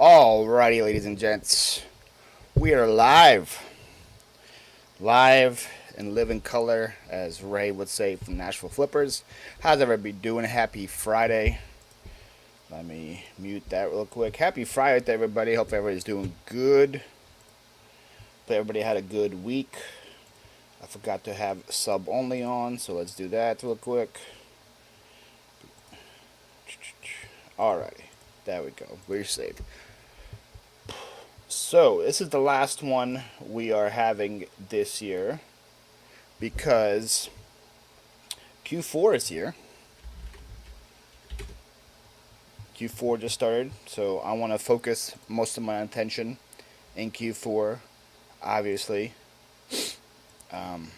Alrighty, ladies and gents, we are live in living color, as Ray would say from Nashville Flippers. How's everybody doing? Happy Friday. Let me mute that real quick. Happy Friday to everybody. Hope everybody's doing good. Hope everybody had a good week. I forgot to have sub only on, so let's do that real quick. Alrighty, there we go. We're safe. So, this is the last one we are having this year because Q4 is here. Q4 just started, so I want to focus most of my attention in Q4, obviously, on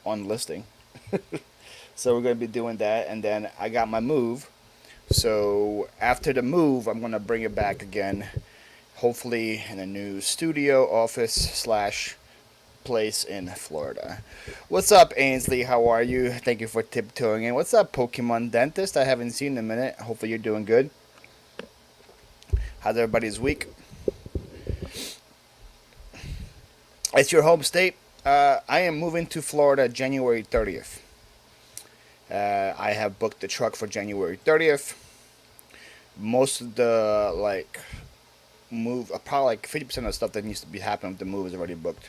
listing. So, we're going to be doing that, and then I got my move. So, after the move, I'm going to bring it back again. Hopefully in a new studio, office slash place in Florida. What's up, Ainsley? How are you? Thank you for tiptoeing in. What's up, Pokemon Dentist? I haven't seen you in a minute. Hopefully you're doing good. How's everybody's week? It's your home state. I am moving to Florida January 30th. I have booked the truck for January 30th. Most of the move, probably like 50% of the stuff that needs to be happening with the move is already booked.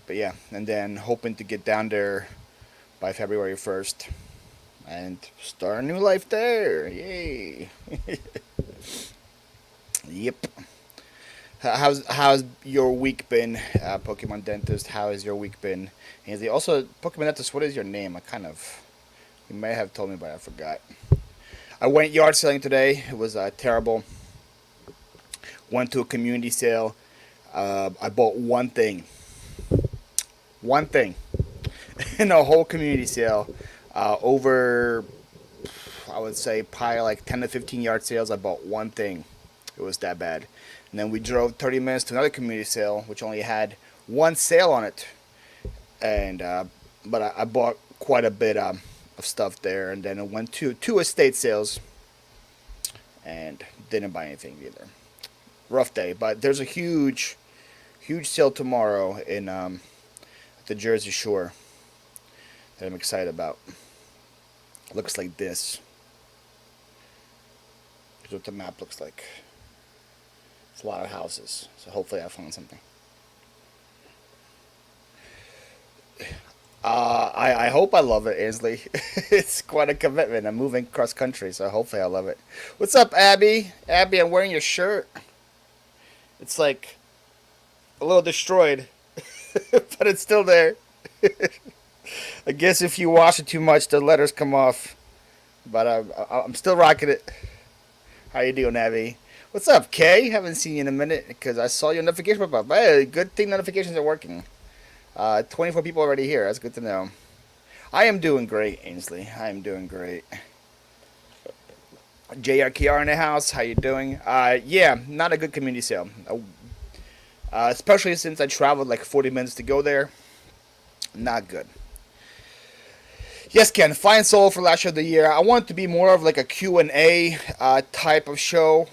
But yeah, and then hoping to get down there by February 1st and start a new life there. Yay. Yep. How's your week been, Pokemon Dentist? How has your week been? And also, Pokemon Dentist, what is your name? You may have told me, but I forgot. I went yard selling today. It was terrible. Went to a community sale. I bought one thing in a whole community sale. Over, I would say, probably like 10 to 15 yard sales. I bought one thing. It was that bad. And then we drove 30 minutes to another community sale, which only had one sale on it. And but I bought quite a bit of stuff there. And then I went to two estate sales and didn't buy anything either. Rough day, but there's a huge sale tomorrow in the Jersey Shore that I'm excited about. Looks like this. Here's what the map looks like. It's a lot of houses, so hopefully I find something. I hope I love it, Ainsley. It's quite a commitment. I'm moving cross country, so hopefully I love it. What's up, Abby? Abby, I'm wearing your shirt. It's like a little destroyed, but it's still there. I guess if you wash it too much, the letters come off. But I'm still rocking it. How you doing, Abby? What's up, Kay? Haven't seen you in a minute because I saw your notification pop up. Hey, good thing notifications are working. 24 people already here. That's good to know. I am doing great, Ainsley. I am doing great. JRKR in the house. How you doing? Yeah, not a good community sale. Especially since I traveled like 40 minutes to go there. Not good. Yes, Ken. Fine soul for last show of the year. I want it to be more of like a Q&A type of show.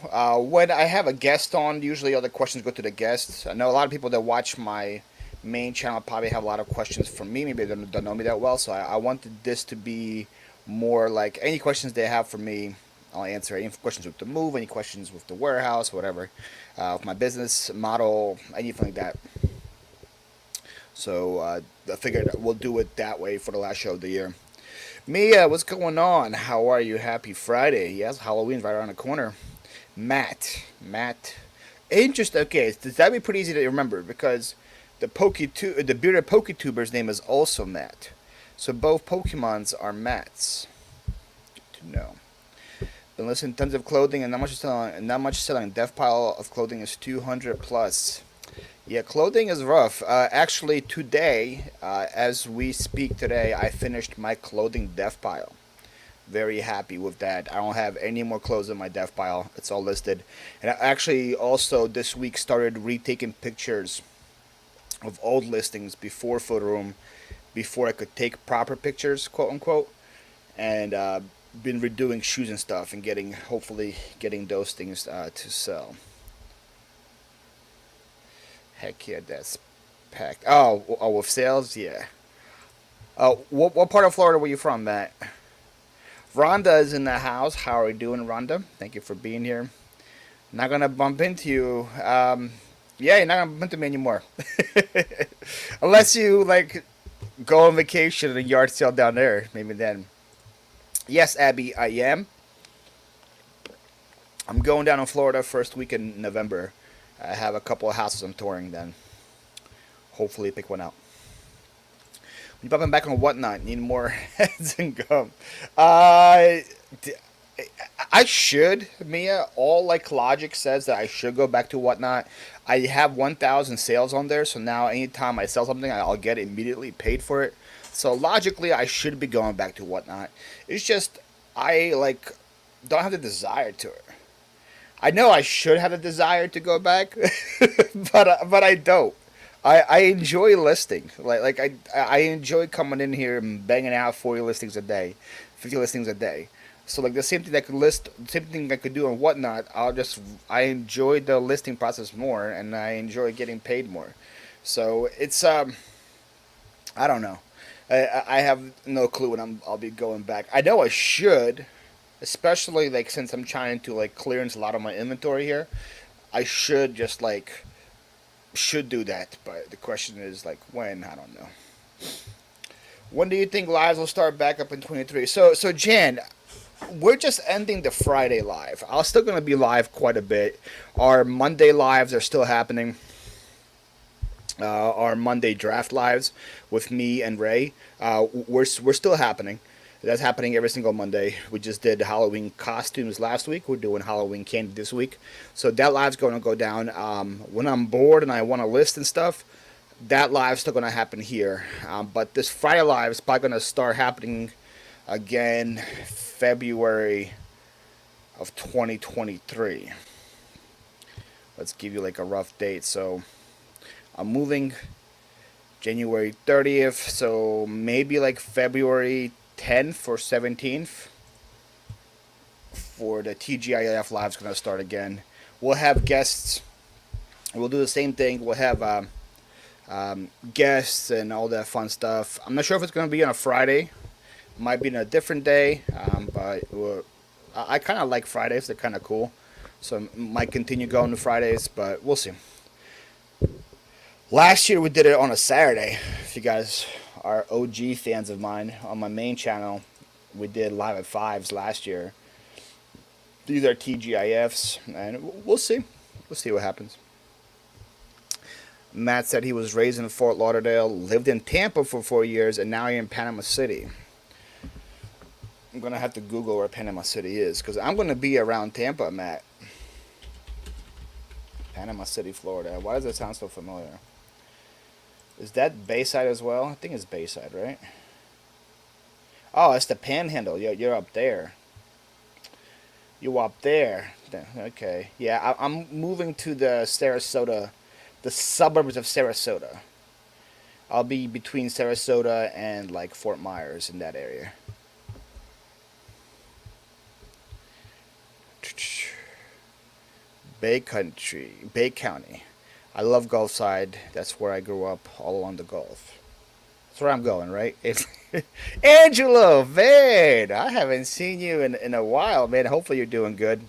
When I have a guest on, usually all the questions go to the guests. I know a lot of people that watch my main channel probably have a lot of questions for me. Maybe they don't know me that well. So I wanted this to be more like any questions they have for me. I'll answer any questions with the move, any questions with the warehouse, whatever. With my business model, anything like that. So I figured we'll do it that way for the last show of the year. Mia, what's going on? How are you? Happy Friday. Yes, Halloween's right around the corner. Matt. Interesting. Okay, that'd be pretty easy to remember because the bearded Poketuber's name is also Matt. So both Pokemons are Matts. Good to know. Been listening to tons of clothing and not much selling. Death pile of clothing is 200 plus. Yeah, clothing is rough. Actually, today, as we speak today, I finished my clothing death pile. Very happy with that. I don't have any more clothes in my death pile. It's all listed. And I actually also this week started retaking pictures of old listings before I could take proper pictures, quote unquote. And been redoing shoes and stuff and hopefully getting those things to sell. Heck yeah, that's packed. Oh, with sales, yeah. What part of Florida were you from, Matt? Rhonda is in the house. How are you doing, Rhonda? Thank you for being here. Not gonna bump into you. Yeah, you're not gonna bump into me anymore, unless you like go on vacation at a yard sale down there. Maybe then. Yes, Abby, I am. I'm going down in Florida first week in November. I have a couple of houses I'm touring then. Hopefully, pick one out. When you popping back on whatnot, need more heads and gum. Uh, I should, Mia. All like logic says that I should go back to whatnot. I have 1,000 sales on there, so now anytime I sell something, I'll get immediately paid for it. So logically, I should be going back to whatnot. It's just I like don't have the desire to it. I know I should have a desire to go back, but I don't. I enjoy listing. I enjoy coming in here and banging out 40 listings a day, 50 listings a day. So like the same thing I could list, same thing I could do and whatnot. I enjoy the listing process more, and I enjoy getting paid more. So it's I don't know. I have no clue when I'll be going back. I know I should, especially like since I'm trying to like clearance a lot of my inventory here. I should just like should do that, but the question is like when. I don't know. When do you think lives will start back up in 23? So Jan, we're just ending the Friday live. I'm still gonna be live quite a bit. Our Monday lives are still happening. Our Monday draft lives with me and Ray, we're still happening. That's happening every single Monday. We just did Halloween costumes last week. We're doing Halloween candy this week. So that live's going to go down. When I'm bored and I want to list and stuff, that live's still going to happen here. But this Friday live is probably going to start happening again February of 2023. Let's give you like a rough date. So I'm moving January 30th, so maybe like February 10th or 17th for the TGIF live's going to start again. We'll have guests. We'll do the same thing. We'll have guests and all that fun stuff. I'm not sure if it's going to be on a Friday. It might be on a different day, but I kind of like Fridays. They're kind of cool. So I might continue going to Fridays, but we'll see. Last year we did it on a Saturday. If you guys are OG fans of mine on my main channel, we did live at 5s last year. These are TGIFs, and we'll see. We'll see what happens. Matt said he was raised in Fort Lauderdale, lived in Tampa for 4 years, and now he's in Panama City. I'm going to have to Google where Panama City is, because I'm going to be around Tampa, Matt. Panama City, Florida. Why does it sound so familiar? Is that Bayside as well? I think it's Bayside, right? Oh, it's the Panhandle. You're up there. You up there. Okay. Yeah, I'm moving to the Sarasota, the suburbs of Sarasota. I'll be between Sarasota and like Fort Myers in that area. Bay County. I love Gulfside. That's where I grew up, all along the Gulf. That's where I'm going, right? Angelo, man, I haven't seen you in a while, man. Hopefully you're doing good.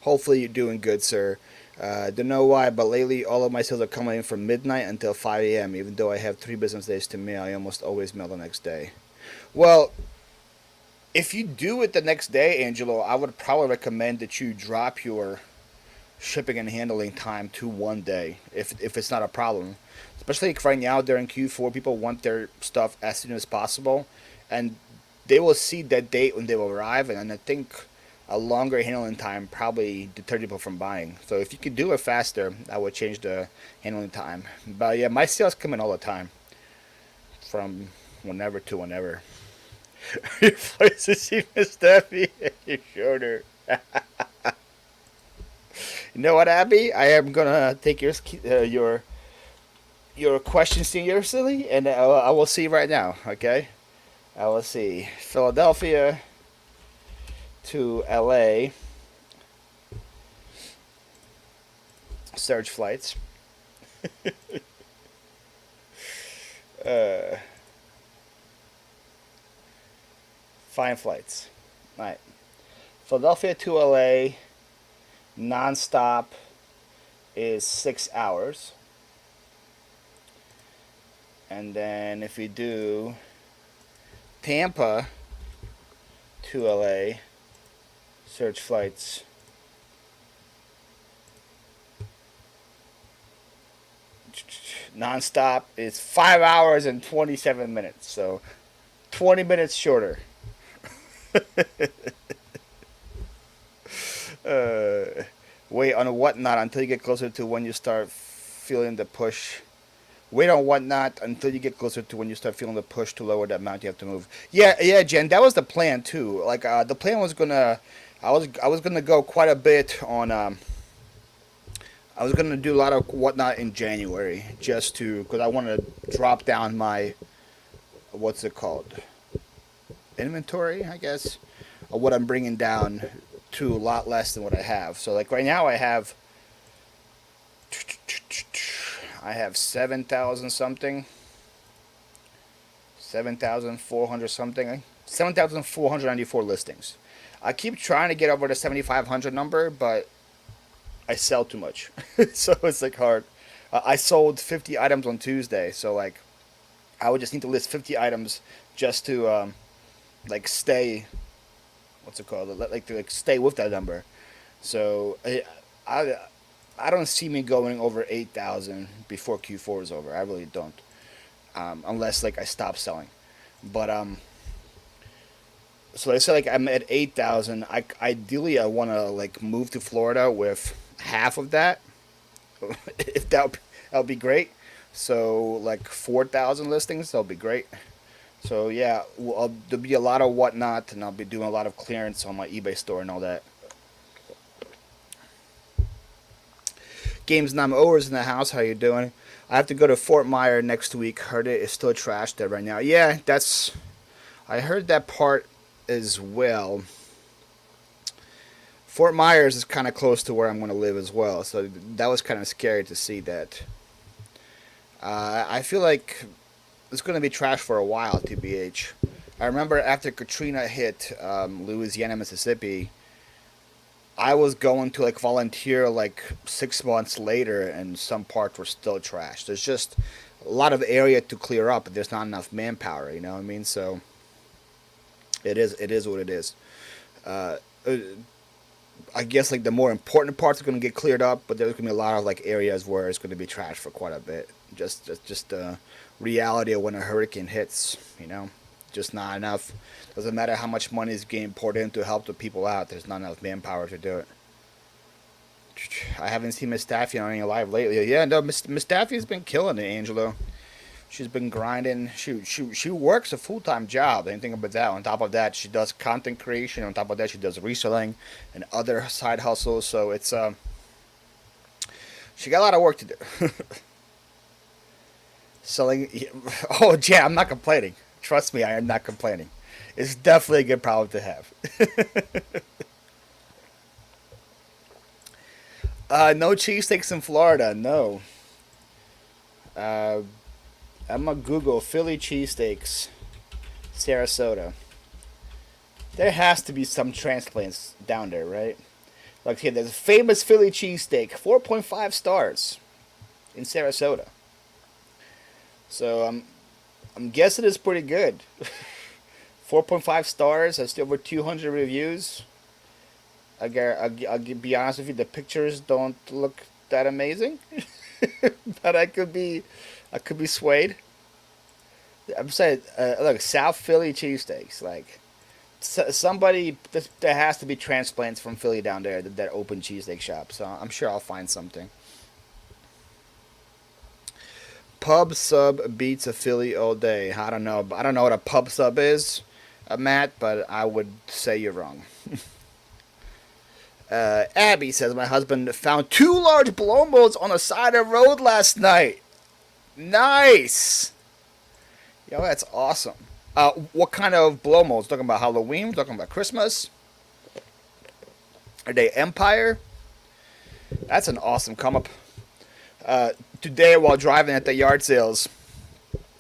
Hopefully you're doing good, sir. Don't know why, but lately all of my sales are coming in from midnight until 5 a.m. Even though I have 3 business days to mail, I almost always mail the next day. Well, if you do it the next day, Angelo, I would probably recommend that you drop your shipping and handling time to 1 day if it's not a problem, especially right now during Q4. People want their stuff as soon as possible, and they will see that date when they will arrive, and I think a longer handling time probably deter people from buying. So if you could do it faster, I would change the handling time. But yeah, my sales come in all the time, from whenever to whenever. Your place to see Miss Steffi and your shoulder. You know what, Abby? I am gonna take your question seriously, and I will see right now. Okay, Let's see. Philadelphia to LA. Surge flights. Uh, Fine flights. All right. Philadelphia to LA nonstop is 6 hours. And then if you do Tampa to LA, search flights. Nonstop is 5 hours and 27 minutes. So 20 minutes shorter. uh, Wait on whatnot until you get closer to when you start feeling the push. Wait on whatnot until you get closer to when you start feeling the push to lower the amount you have to move. Yeah, yeah, Jen, that was the plan too. Like the plan was gonna, I was gonna go quite a bit on. I was gonna do a lot of whatnot in January just to, because I want to drop down my, what's it called, inventory, I guess, of what I'm bringing down to a lot less than what I have. So like right now I have 7,000 something, 7,400 something, 7,494 listings. I keep trying to get over the 7,500 number, but I sell too much, so it's like hard. I sold 50 items on Tuesday, so like I would just need to list 50 items just to like stay, what's it called, like to like stay with that number. So I I don't see me going over 8,000 before Q4 is over. I really don't, unless like I stop selling. But so I said like I'm at 8,000. Ideally I want to like move to Florida with half of that, if that would be great. So like 4,000 listings, that'll be great. So yeah, there'll be a lot of whatnot, and I'll be doing a lot of clearance on my eBay store and all that. Games Nam Owers in the house. How you doing? I have to go to Fort Myers next week. Heard it is still trashed there right now. Yeah, that's. I heard that part as well. Fort Myers is kind of close to where I'm going to live as well, so that was kind of scary to see that. I feel like it's going to be trash for a while, TBH. I remember after Katrina hit Louisiana, Mississippi, I was going to like volunteer like 6 months later, and some parts were still trash. There's just a lot of area to clear up, but there's not enough manpower. You know what I mean? So it is what it is. Uh, uh, I guess like the more important parts are going to get cleared up, but there's going to be a lot of like areas where it's going to be trash for quite a bit. Just the reality of when a hurricane hits. You know, just not enough. Doesn't matter how much money is getting poured in to help the people out. There's not enough manpower to do it. I haven't seen Miss Staffy on any live lately. Yeah, no, Miss Staffy's been killing it, Angelo. She's been grinding. She works a full time job. Anything about that. On top of that, she does content creation. On top of that, she does reselling and other side hustles. So it's she got a lot of work to do. Selling. Oh yeah, I'm not complaining. Trust me, I am not complaining. It's definitely a good problem to have. No cheesesteaks in Florida. No. Uh, I'm gonna Google Philly cheesesteaks, Sarasota. There has to be some transplants down there, right? Like here, there's a famous Philly cheesesteak, 4.5 stars in Sarasota. So I'm guessing it's pretty good. 4.5 stars. That's over 200 reviews. I'll be honest with you, the pictures don't look that amazing, but I could be swayed. I'm saying, look, South Philly cheesesteaks. Like, somebody, there has to be transplants from Philly down there that open cheesesteak shop. So I'm sure I'll find something. Pub sub beats a Philly all day. I don't know. I don't know what a pub sub is, Matt, but I would say you're wrong. Abby says my husband found two large blow molds on the side of the road last night. Nice. Yo, that's awesome. What kind of blow molds? Talking about Halloween? Talking about Christmas? Are they Empire? That's an awesome come up. Today, while driving at the yard sales,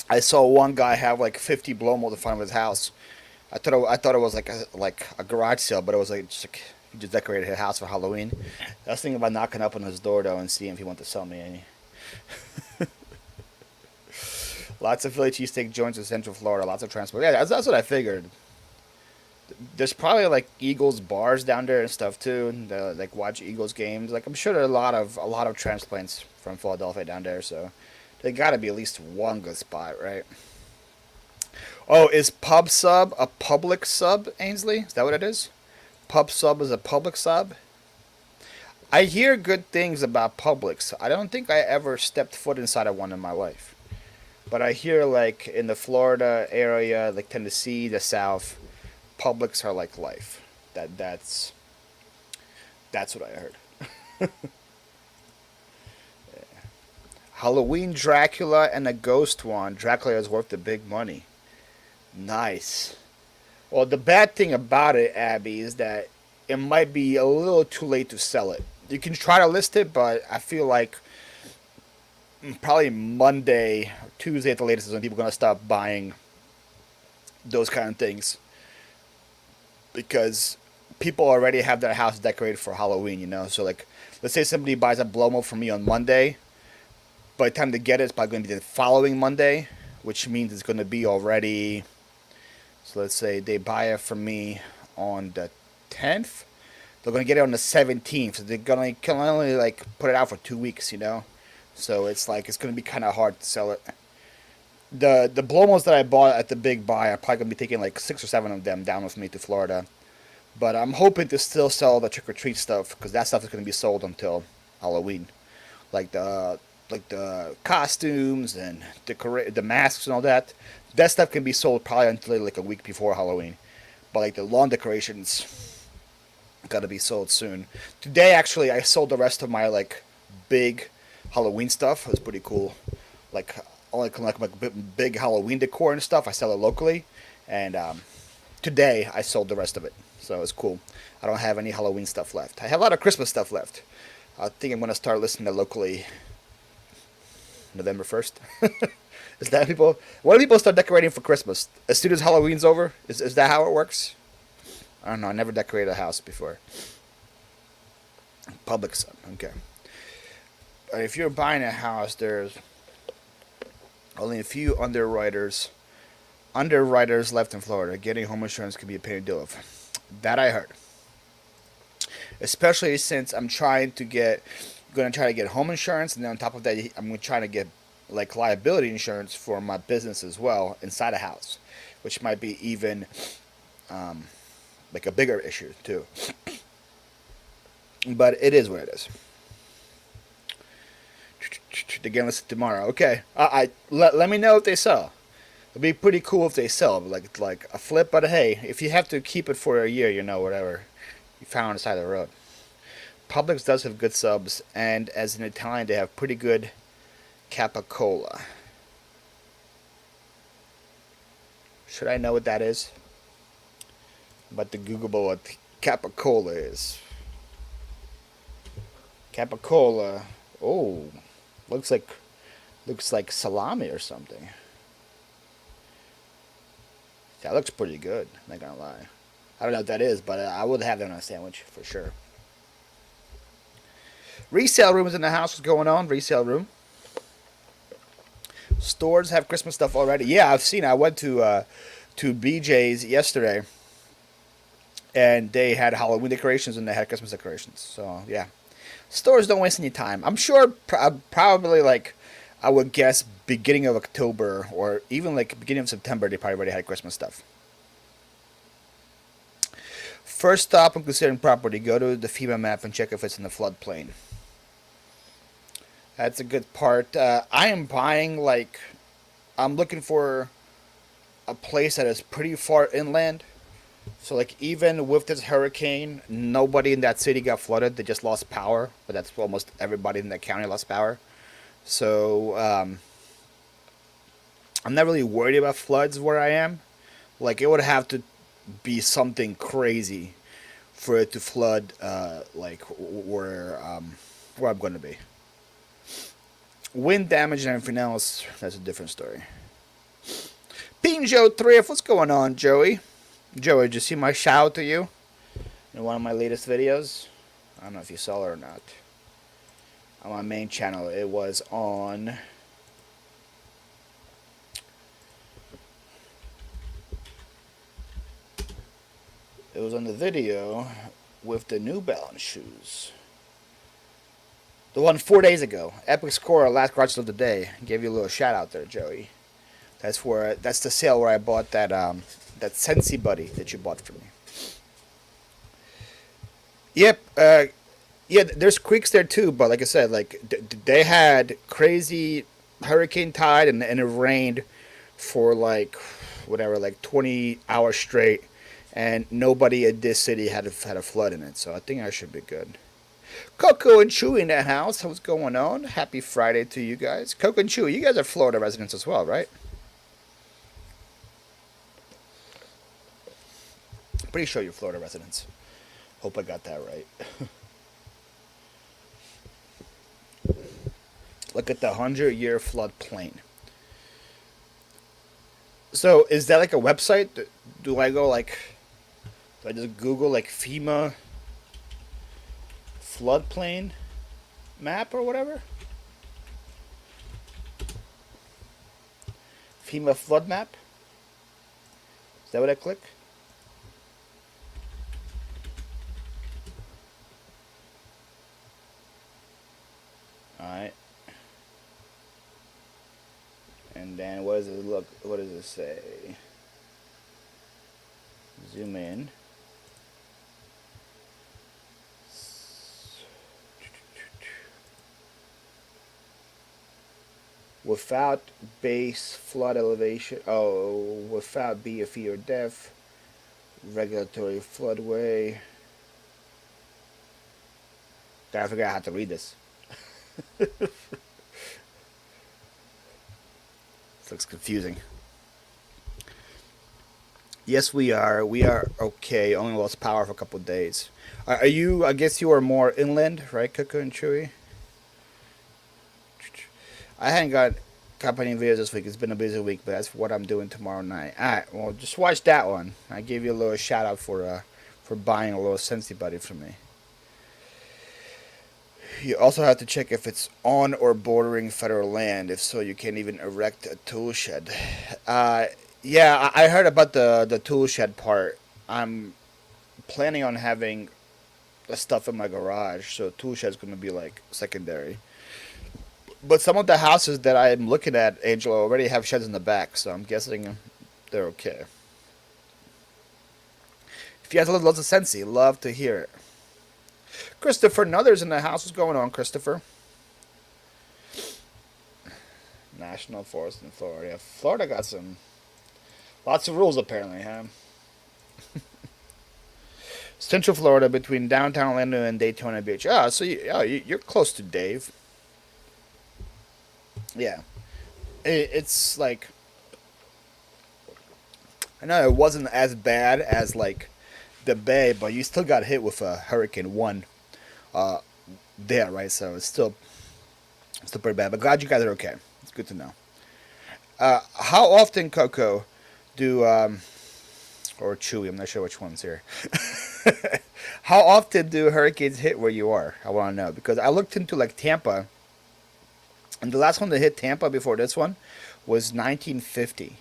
I saw one guy have like 50 blow molds in front of his house. I thought it was like a garage sale, but it was like he just decorated his house for Halloween. I was thinking about knocking up on his door though and seeing if he wanted to sell me any. Lots of Philly cheesesteak joints in Central Florida. Lots of transport. Yeah, that's what I figured. There's probably like Eagles bars down there and stuff too. And, like watch Eagles games. Like I'm sure there are a lot of transplants from Philadelphia down there. So there got to be at least one good spot, right? Oh, is Pub Sub a public sub, Ainsley? Is that what it is? Pub Sub is a public sub? I hear good things about Publix. I don't think I ever stepped foot inside of one in my life. But I hear like in the Florida area, like Tennessee, the South, Publix are like life. That's what I heard. Halloween Dracula and a ghost one. Dracula is worth the big money. Nice. Well, the bad thing about it, Abby, is that it might be a little too late to sell it. You can try to list it, but I feel like probably Monday, Tuesday at the latest is when people are going to stop buying those kind of things. Because people already have their house decorated for Halloween, you know? So, like, let's say somebody buys a blow mold from me on Monday. By the time they get it, it's probably going to be the following Monday, which means it's going to be already. So let's say they buy it from me on the 10th. They're going to get it on the 17th. So they're going to can only like put it out for 2 weeks, you know. So it's like it's going to be kind of hard to sell it. The blow molds that I bought at the big buy, I'm probably going to be taking like 6 or 7 of them down with me to Florida. But I'm hoping to still sell the trick or treat stuff because that stuff is going to be sold until Halloween, like the costumes and the masks and all that. That stuff can be sold probably until like a week before Halloween. But like the lawn decorations gotta be sold soon. Today actually I sold the rest of my like big Halloween stuff. It was pretty cool. Like all like big Halloween decor and stuff. I sell it locally, and today I sold the rest of it. So it's cool. I don't have any Halloween stuff left. I have a lot of Christmas stuff left. I think I'm gonna start listening to locally November 1st. Is that people? When do people start decorating for Christmas? As soon as Halloween's over? Is that how it works? I don't know. I never decorated a house before. Public sub. Okay. If you're buying a house, there's only a few underwriters left in Florida. Getting home insurance can be a pain to deal with. That I heard. Especially since I'm going to try to get home insurance, and then on top of that, I'm going to try to get like liability insurance for my business as well inside a house, which might be even like a bigger issue too. But it is what it is. Again, listen tomorrow. Okay, let me know if they sell. It'd be pretty cool if they sell, like a flip. But hey, if you have to keep it for a year, you know, whatever you found on the side of the road. Publix does have good subs, and as an Italian, they have pretty good capicola. Should I know what that is? I'm about to Google what capicola is. Capicola. Oh, looks like salami or something. That looks pretty good. I'm not gonna lie. I don't know what that is, but I would have that on a sandwich for sure. Resale room is in the house. What's going on? Resale room. Stores have Christmas stuff already. Yeah, I've seen. I went to BJ's yesterday, and they had Halloween decorations and they had Christmas decorations. So yeah, stores don't waste any time. I'm sure probably like I would guess beginning of October or even like beginning of September they probably already had Christmas stuff. First stop when considering property, go to the FEMA map and check if it's in the floodplain. That's a good part. I am buying I'm looking for a place that is pretty far inland. So like even with this hurricane, nobody in that city got flooded. They just lost power, but that's almost everybody in that county lost power. So I'm not really worried about floods where I am. Like it would have to be something crazy for it to flood, like where I'm going to be. Wind damage and everything else, that's a different story. Bean Joe 3F, what's going on, Joey? Joey, did you see my shout out to you in one of my latest videos? I don't know if you saw it or not. On my main channel, it was on... It was on the video with the New Balance shoes. The one 4 days ago. Epic Score, last garage of the day. Gave you a little shout out there, Joey. That's the sale where I bought that Sensi Buddy that you bought from me. Yep. Yeah, there's creeks there too, but like I said, like they had crazy hurricane tide and it rained for like whatever, like 20 hours straight, and nobody in this city had a flood in it. So I think I should be good. Coco and Chewy in that house. What's going on? Happy Friday to you guys. Coco and Chewy, you guys are Florida residents as well, right? Pretty sure you're Florida residents. Hope I got that right. Look at the 100-year floodplain. So is that like a website? Do I go like... Do I just Google like FEMA floodplain map or whatever? FEMA flood map? Is that what I click? Alright. And then what does it look? What does it say? Zoom in. Without base flood elevation. Oh, without BFE or depth. Regulatory floodway. I forgot how to read this. This looks confusing. Yes, we are. We are okay. Only lost power for a couple of days. Are you? I guess you are more inland, right, Coco and Chewy? I hadn't got any videos this week. It's been a busy week, but that's what I'm doing tomorrow night. All right. Well, just watch that one. I gave you a little shout out for buying a little Sensi Buddy from me. You also have to check if it's on or bordering federal land. If so, you can't even erect a tool shed. Yeah, I heard about the tool shed part. I'm planning on having the stuff in my garage, so tool shed's going to be like secondary. But some of the houses that I'm looking at, Angelo, already have sheds in the back, so I'm guessing they're okay. If you guys have lots of Sensi, love to hear it. Christopher Nuthers in the house. What's going on, Christopher? National Forest in Florida. Yeah, Florida got some lots of rules apparently, huh? Central Florida between downtown Orlando and Daytona Beach. Ah, so you're close to Dave. Yeah, it's like, I know it wasn't as bad as like the Bay, but you still got hit with a Hurricane 1 there, right? So it's still pretty bad. But glad you guys are okay. It's good to know. How often, Coco, do or Chewy? I'm not sure which one's here. How often do hurricanes hit where you are? I want to know, because I looked into like Tampa. And the last one that hit Tampa before this one was 1950.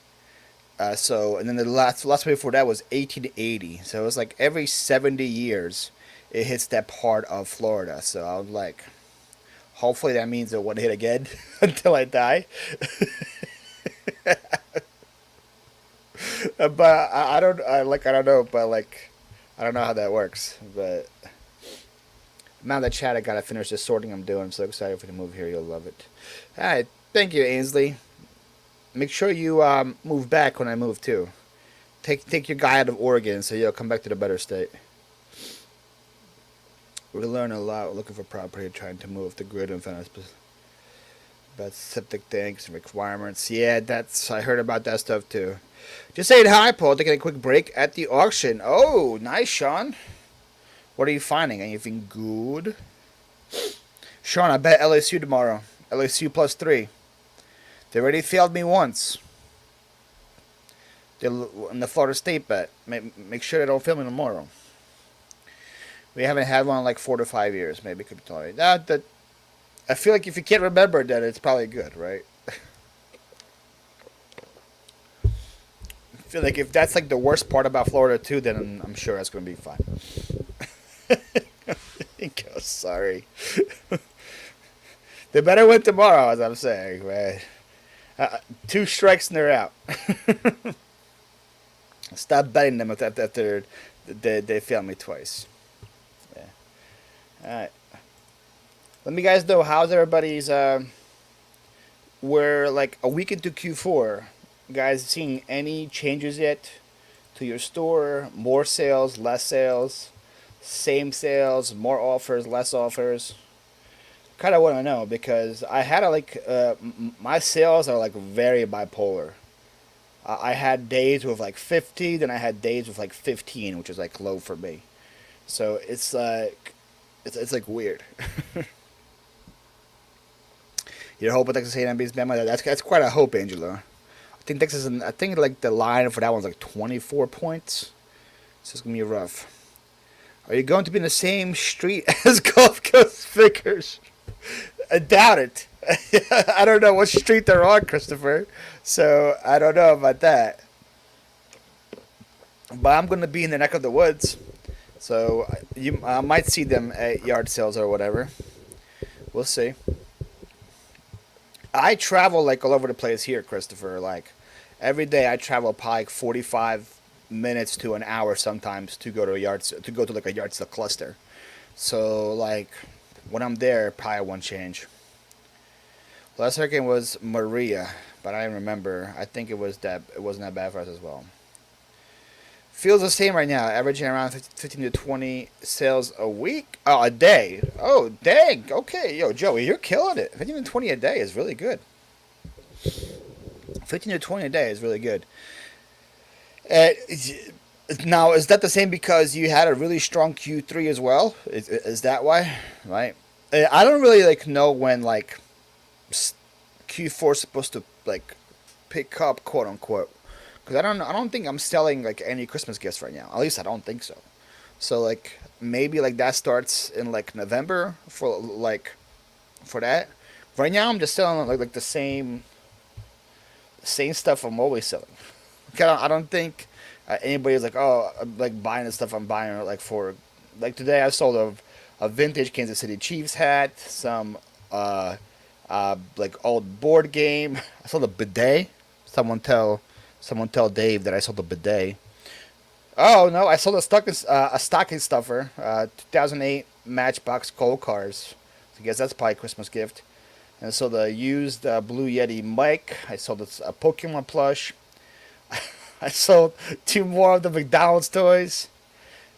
And then the last one before that was 1880. So it was like every 70 years it hits that part of Florida. So I was like, hopefully that means it won't hit again until I die. But I don't know, but like, I don't know how that works. But now that chat, I gotta finish this sorting I'm doing. I'm so excited for the move here. You'll love it. All right, thank you, Ainsley. Make sure you move back when I move too. Take your guy out of Oregon so you'll come back to the better state. We learn a lot looking for property, trying to move the grid and finish About septic tanks and requirements. Yeah, I heard about that stuff too. Just saying hi, Paul. Taking a quick break at the auction. Oh, nice, Sean. What are you finding? Anything good? Sean, I bet LSU tomorrow. LSU +3. They already failed me once. They in the Florida State bet. Make sure they don't fail me tomorrow. We haven't had one in like 4 to 5 years. Maybe it could be totally. That I feel like if you can't remember that, it's probably good, right? I feel like if that's like the worst part about Florida too, then I'm sure that's going to be fine. Sorry. They better win tomorrow, as I'm saying, man. 2 strikes and they're out. Stop betting them after they failed me twice. Yeah. All right. Let me guys know how's everybody's. We're like a week into Q4. Guys, seeing any changes yet to your store? More sales, less sales, same sales, more offers, less offers. Kind of want to know because I had my sales are like very bipolar. I had days with like 50, then I had days with like 15, which is like low for me. So it's like it's like weird. You're hoping Texas A&M beats Bama. That's quite a hope, Angela. I think like the line for that one's like 24 points. So it's gonna be rough. Are you going to be in the same street as Gulf Coast Vickers? I doubt it. I don't know what street they're on, Christopher. So I don't know about that. But I'm going to be in the neck of the woods. So I might see them at yard sales or whatever. We'll see. I travel like all over the place here, Christopher. Like every day I travel probably like 45 minutes to an hour sometimes to go to like a yard sale cluster. So like when I'm there, probably won't change. Last hurricane was Maria, but I don't remember. I think it wasn't that bad for us as well. Feels the same right now, averaging around 15 to 20 sales a week. Oh, a day. Oh, dang. Okay, yo, Joey, you're killing it. 15 to 20 a day is really good. 15 to 20 a day is really good. Now, is that the same because you had a really strong Q3 as well? Is that why? Right. I don't really like know when like Q4 is supposed to like pick up, quote unquote. Because I don't think I'm selling like any Christmas gifts right now. At least I don't think so. So like maybe like that starts in like November for that. Right now I'm just selling like the same stuff I'm always selling. I don't think anybody's like, oh, I'm like buying the stuff I'm buying like for like today I sold a vintage Kansas City Chiefs hat, some like old board game. I sold a bidet. Someone tell Dave that I sold a bidet. Oh no, I sold a stocking stuffer, 2008 Matchbox Gold Cars. So I guess that's probably a Christmas gift. And I sold a used Blue Yeti mic. I sold a Pokemon plush. I sold 2 more of the McDonald's toys.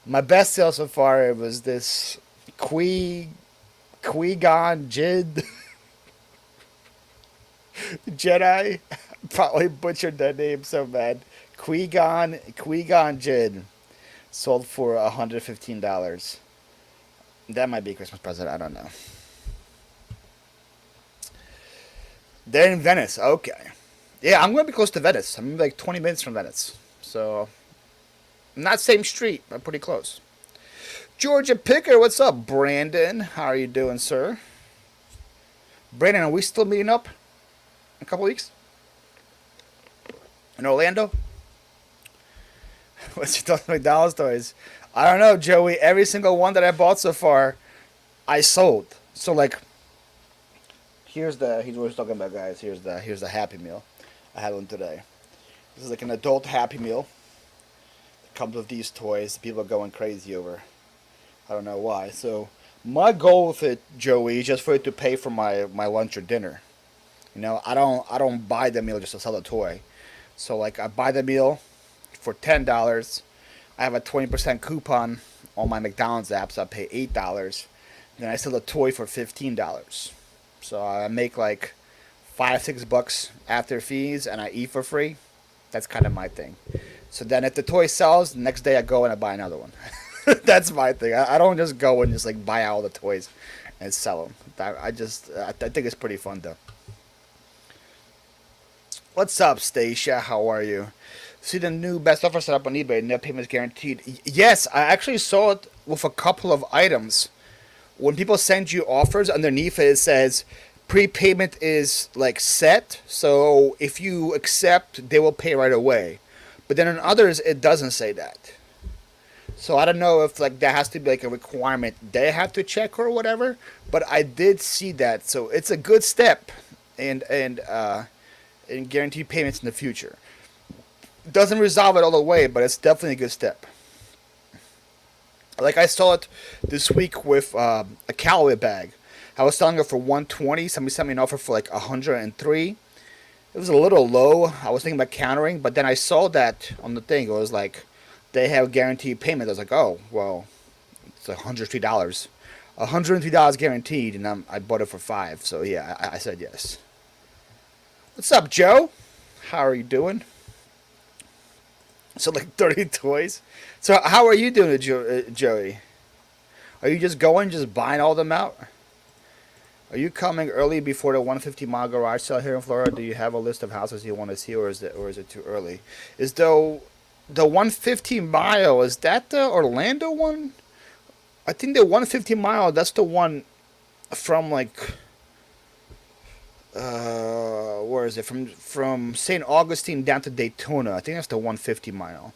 My best sale so far was this Qui-Gon Jinn Jedi. Probably butchered that name so bad. Qui-Gon Jinn. Sold for $115. That might be a Christmas present. I don't know. They're in Venice. Okay. Yeah, I'm going to be close to Venice. I'm like 20 minutes from Venice. So, not same street, but pretty close. Georgia Picker, what's up, Brandon? How are you doing, sir? Brandon, are we still meeting up in a couple weeks? In Orlando? What's your thoughts on McDonald's toys? I don't know, Joey. Every single one that I bought so far, I sold. So, like, here's what we're talking about, guys. Here's the Happy Meal. I had one today. This is like an adult Happy Meal. It comes with these toys. People are going crazy over. I don't know why. So my goal with it, Joey, is just for it to pay for my lunch or dinner. You know, I don't buy the meal just to sell the toy. So like I buy the meal for $10. I have a 20% coupon on my McDonald's app, so I pay $8. Then I sell the toy for $15. So I make like $5-6 after fees, and I eat for free. That's kind of my thing. So then, if the toy sells, the next day I go and I buy another one. That's my thing. I don't just go and just like buy all the toys and sell them. I think it's pretty fun though. What's up, Stacia? How are you? See the new best offer set up on eBay. No payments guaranteed. Yes, I actually saw it with a couple of items. When people send you offers, underneath it says prepayment is like set. So if you accept, they will pay right away. But then on others, it doesn't say that. So I don't know if like that has to be like a requirement they have to check or whatever. But I did see that, so it's a good step, and guaranteed payments in the future. Doesn't resolve it all the way, but it's definitely a good step. Like I saw it this week with a Callaway bag. I was selling it for $120. Somebody sent me an offer for like $103. It was a little low. I was thinking about countering, but then I saw that on the thing. It was like they have guaranteed payment. I was like, oh well, it's $103. $103 guaranteed, and I bought it for $5. So yeah, I said yes. What's up, Joe? How are you doing? So like 30 toys. So how are you doing, Joey? Are you just buying all of them out? Are you coming early before the 150-mile garage sale here in Florida? Do you have a list of houses you want to see, or is it too early? Is the 150-mile, is that the Orlando one? I think the 150-mile, that's the one from like where is it? From St. Augustine down to Daytona. I think that's the 150-mile.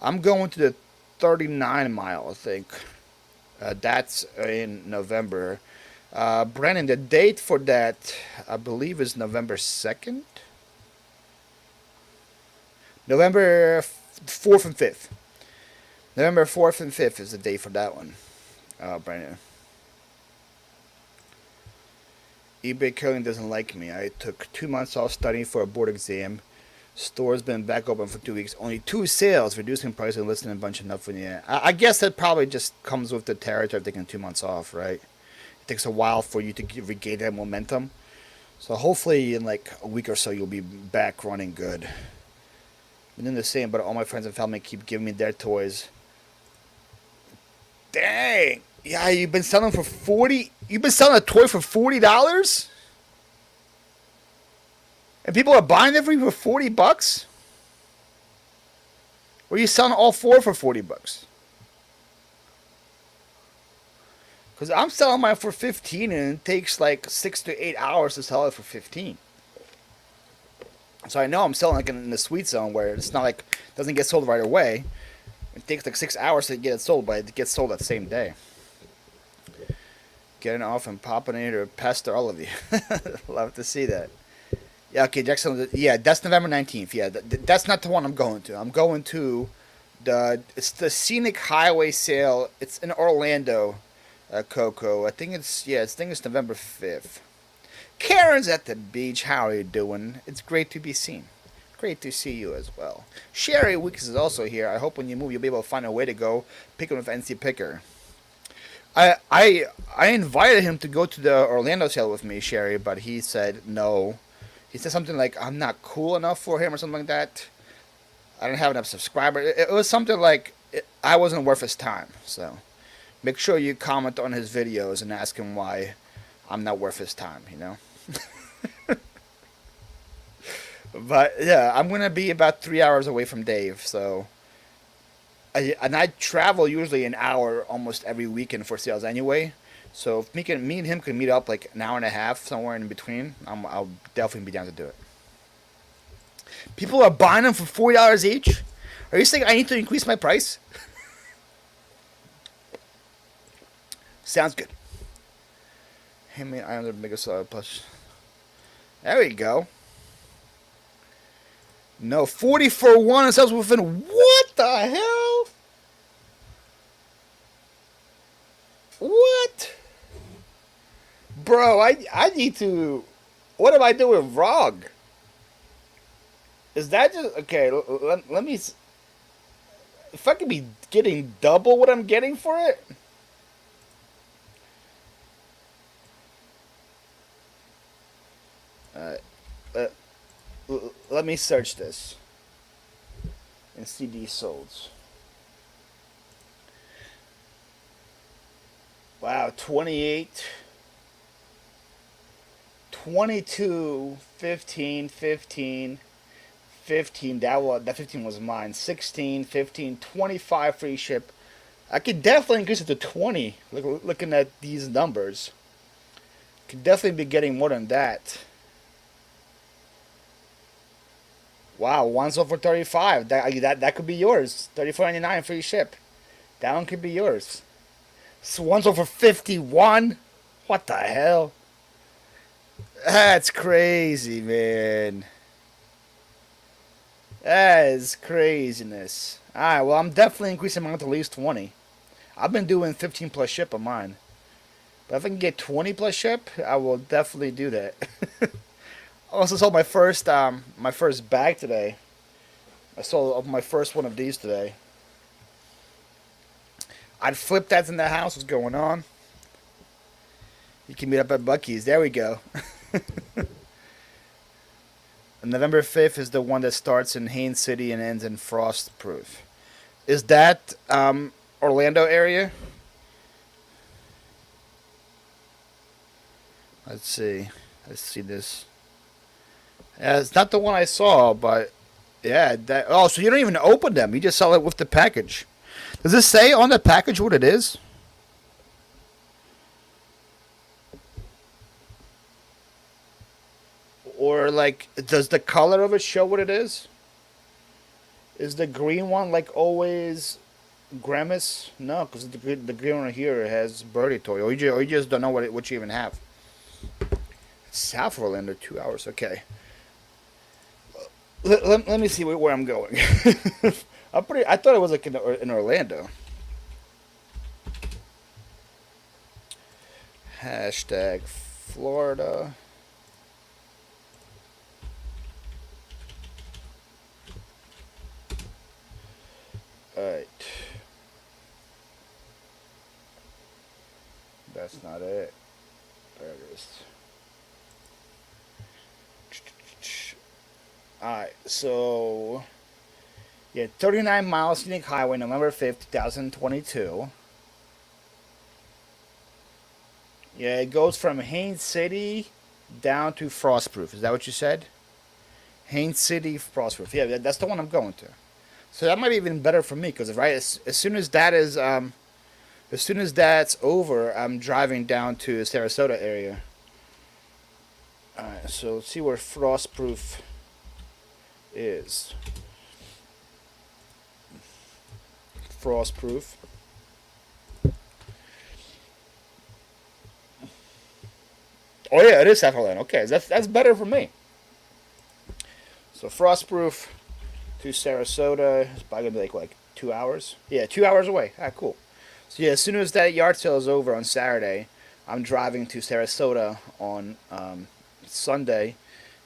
I'm going to the 39-mile, I think. That's in November. Brandon, the date for that, I believe, is November 2nd. November 4th and 5th. November 4th and 5th is the date for that one, Brandon. eBay Killing doesn't like me. I took 2 months off studying for a board exam. Store's been back open for 2 weeks. Only 2 sales, reducing price and listing a bunch of nothing. Yeah, I guess that probably just comes with the territory of taking 2 months off, right? It takes a while for you to regain that momentum. So hopefully in like a week or so you'll be back running good. And then the same, but all my friends and family keep giving me their toys. Dang! Yeah, you've been selling for 40. You've been selling a toy for $40, and people are buying it for you for $40. Or are you selling all 4 for $40? Because I'm selling mine for 15, and it takes like 6 to 8 hours to sell it for 15. So I know I'm selling like in the sweet zone where it's not like it doesn't get sold right away. It takes like 6 hours to get it sold, but it gets sold that same day. Getting off and popping in or pester all of you. Love to see that. Yeah, okay, Jackson. Yeah, that's November 19th. Yeah, that's not the one I'm going to. I'm going to it's the Scenic Highway sale. It's in Orlando, Coco. I think it's November 5th. Karen's at the beach. How are you doing? It's great to be seen. Great to see you as well. Sherry Weeks is also here. I hope when you move you'll be able to find a way to go picking with NC Picker. I invited him to go to the Orlando sale with me, Sherry, but he said no. He said something like I'm not cool enough for him or something like that. I don't have enough subscribers. It was something like I wasn't worth his time. So make sure you comment on his videos and ask him why I'm not worth his time, you know? But yeah, I'm going to be about 3 hours away from Dave, so... I travel usually an hour almost every weekend for sales anyway. So if me and him can meet up like an hour and a half somewhere in between, I'll definitely be down to do it. People are buying them for $40 each? Are you saying I need to increase my price? Sounds good. Hey man, I am the biggest plus. There we go. No, 40 for 1 and sells within. What the hell? What? Bro, I need to. What am I doing wrong? Is that just. Okay, let me. If I could be getting double what I'm getting for it. let me search this and see these solds. Wow, 28, 22, 15, 15, 15. That 15 was mine. 16, 15, 25 free ship. I could definitely increase it to 20. Looking at these numbers, could definitely be getting more than that. Wow, one sold for 35. That could be yours. 34.99 free ship. That one could be yours. So one sold for 51. What the hell? That's crazy, man. That is craziness. Alright, well, I'm definitely increasing mine to at least 20. I've been doing 15 plus ship on mine. But if I can get 20 plus ship, I will definitely do that. I also sold my first bag today. I sold my first one of these today. I'd flip that in the house. What's going on? You can meet up at Bucky's. There we go. November 5th is the one that starts in Haines City and ends in Frostproof. Is that Orlando area? Let's see. Let's see this. Yeah, it's not the one I saw, but yeah. Oh, so you don't even open them. You just sell it with the package. Does it say on the package what it is? Or, like, does the color of it show what it is? Is the green one, like, always Grimace? No, because the green one here has Birdie Toy. Or you just don't know what you even have. South Orlando, 2 hours. Okay. Let me see where I'm going. I thought it was, like, in Orlando. Hashtag Florida. Alright. That's not it. There it is. Alright, so yeah, 39 miles Scenic Highway, November 5th, 2022. Yeah, it goes from Haines City down to Frostproof. Is that what you said? Haines City, Frostproof. Yeah, that's the one I'm going to. So that might be even better for me because as soon as that's over, I'm driving down to the Sarasota area. All right, so let's see where Frostproof is. Frostproof. Oh yeah, it is South Orlando. Okay, that's better for me. So Frostproof to Sarasota. It's probably gonna be like 2 hours. Yeah, 2 hours away. Ah, cool. So yeah, as soon as that yard sale is over on Saturday, I'm driving to Sarasota on Sunday,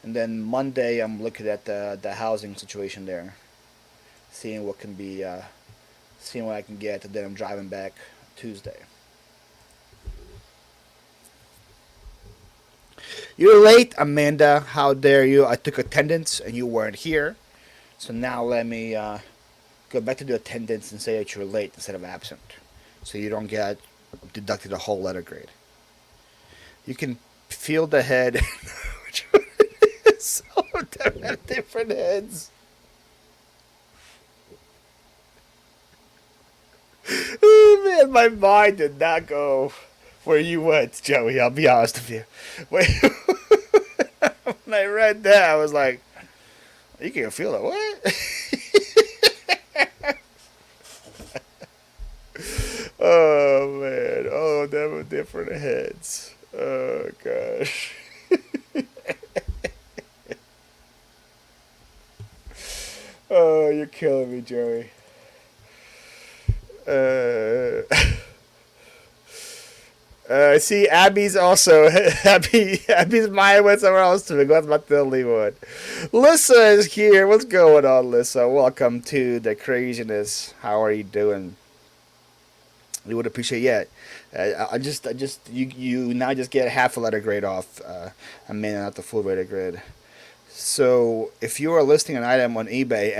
and then Monday I'm looking at the housing situation there, seeing what can be, seeing what I can get, and then I'm driving back Tuesday. You're late, Amanda. How dare you? I took attendance and you weren't here. So now let me go back to the attendance and say that you're late instead of absent. So you don't get deducted a whole letter grade. You can feel the head. Some of them have different heads. Oh, man, my mind did not go where you went, Joey. I'll be honest with you. Wait, when I read that, I was like, you can feel it. What? Oh, man. Oh, them are different heads. Oh, gosh. Oh, you're killing me, Joey. See, Abby's also Abby's mind went somewhere else to me. That's my the only one. Lissa is here. What's going on, Lissa? Welcome to the craziness. How are you doing? We would appreciate you now just get half a letter grade off. I mean, not the full letter grade. So if you are listing an item on eBay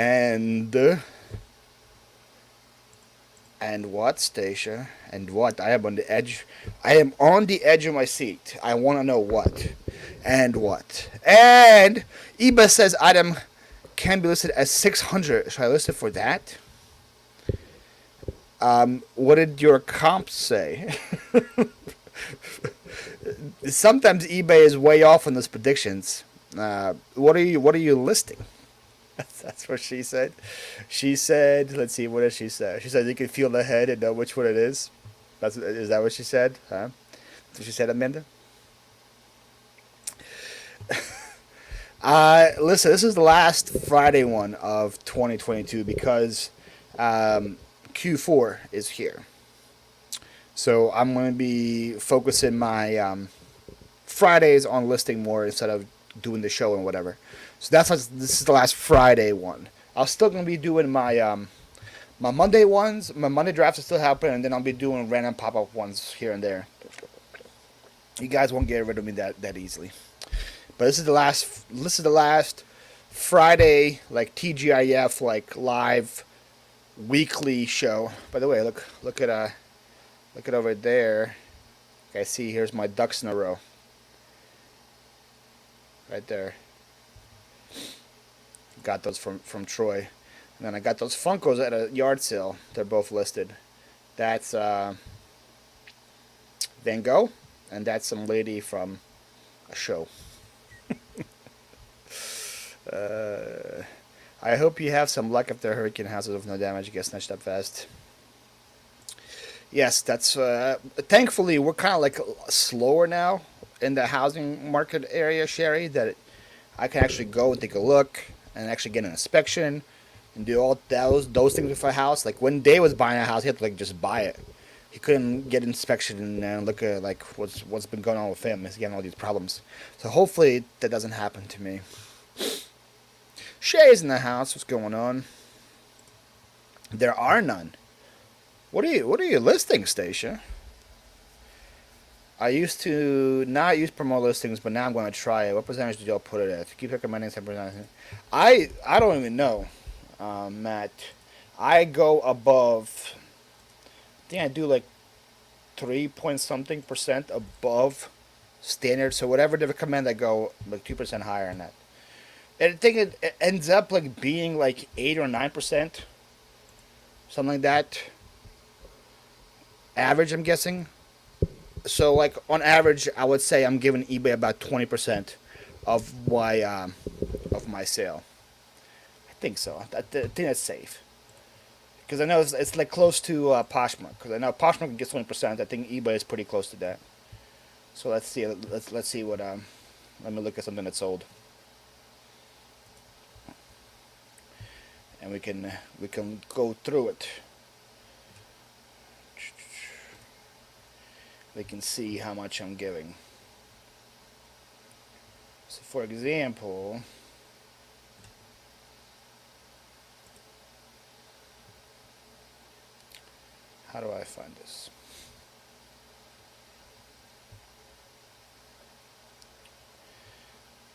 and what, Stacia? And what? I am on the edge. I am on the edge of my seat. I want to know what. And what. And eBay says item can be listed as 600. Should I list it for that? What did your comp say? Sometimes eBay is way off on those predictions. What are you listing? That's what she said. She said, let's see, what did she say? She said you can feel the head and know which one it is. Is that what she said? Huh? That's what she said, Amanda? Listen, this is the last Friday one of 2022 because Q4 is here. So I'm going to be focusing my Fridays on listing more instead of doing the show and whatever. So this is the last Friday one. I'm still gonna be doing my my Monday ones. My Monday drafts are still happening, and then I'll be doing random pop up ones here and there. You guys won't get rid of me that easily. But this is the last. This is the last Friday like TGIF like live weekly show. By the way, look at over there. I see. Here's my ducks in a row. Right there. Got those from Troy. And then I got those Funkos at a yard sale. They're both listed. That's Van Gogh, and that's some lady from a show. I hope you have some luck if the hurricane houses with no damage get snatched up fast. Yes, that's thankfully we're kind of like slower now in the housing market area, Sherry, that I can actually go and take a look and actually get an inspection and do all those things with a house. Like when Dave was buying a house, he had to like just buy it. He couldn't get inspection and look at like what's been going on with him. He's getting all these problems. So hopefully that doesn't happen to me. Shay's in the house. What's going on? There are none. What are you listing, Stacia? I used to not use promo listings, but now I'm going to try it. What percentage did y'all put it at? Keep recommending 10%. I don't even know, Matt. I go above. I think I do like 3 point something % above standard. So whatever they recommend, I go like 2% higher than that. And I think it ends up like being like 8 or 9%, something like that. Average, I'm guessing. So, like on average, I would say I'm giving eBay about 20% of my sale. I think so. I think that's safe because I know it's like close to Poshmark. Because I know Poshmark gets 20%. I think eBay is pretty close to that. So let's see. Let's see what. Let me look at something that's sold, and we can go through it. We can see how much I'm giving. So for example, how do I find this?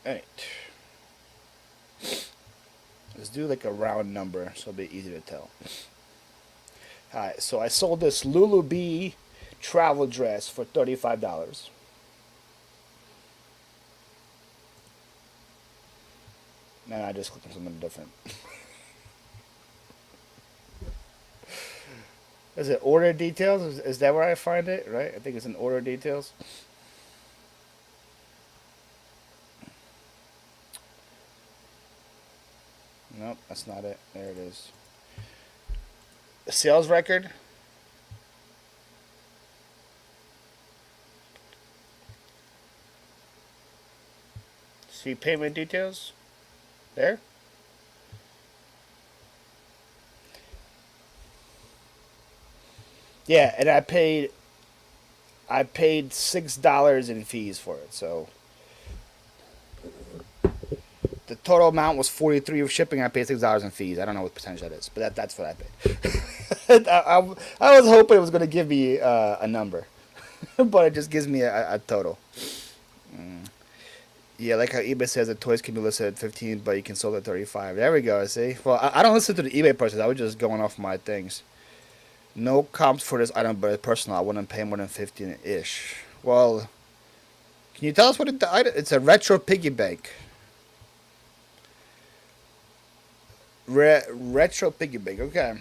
Alright. Let's do like a round number so it'll be easy to tell. Alright, so I sold this Lulu Bee travel dress for $35. Now I just clicked on something different. Is it order details? Is that where I find it? Right? I think it's in order details. Nope, that's not it. There it is. Sales record. See payment details? There? Yeah, and I paid $6 in fees for it, so the total amount was 43 of shipping. I paid $6 in fees. I don't know what percentage that is, but that's what I paid. I was hoping it was going to give me a number, but it just gives me a total. Yeah, like how eBay says that toys can be listed at 15, but you can sell at 35. There we go. See, well, I don't listen to the eBay prices. I was just going off my things. No comps for this item, but it's personal. I wouldn't pay more than 15 ish. Well, can you tell us what the item? It's a retro piggy bank. Retro piggy bank. Okay.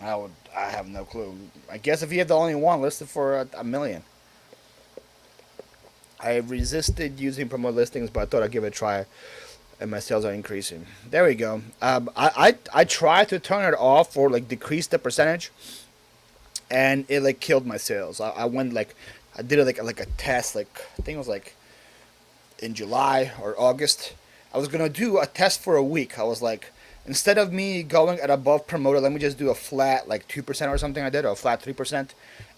I have no clue. I guess if you have the only one listed for a million. I resisted using promote listings, but I thought I'd give it a try, and my sales are increasing. There we go. I tried to turn it off or like decrease the percentage, and it like killed my sales. I went like I did it like a test, like I think it was like in July or August. I was gonna do a test for a week. I was like, instead of me going at above promoter, let me just do a flat like 2% or something. I did, or a flat 3%,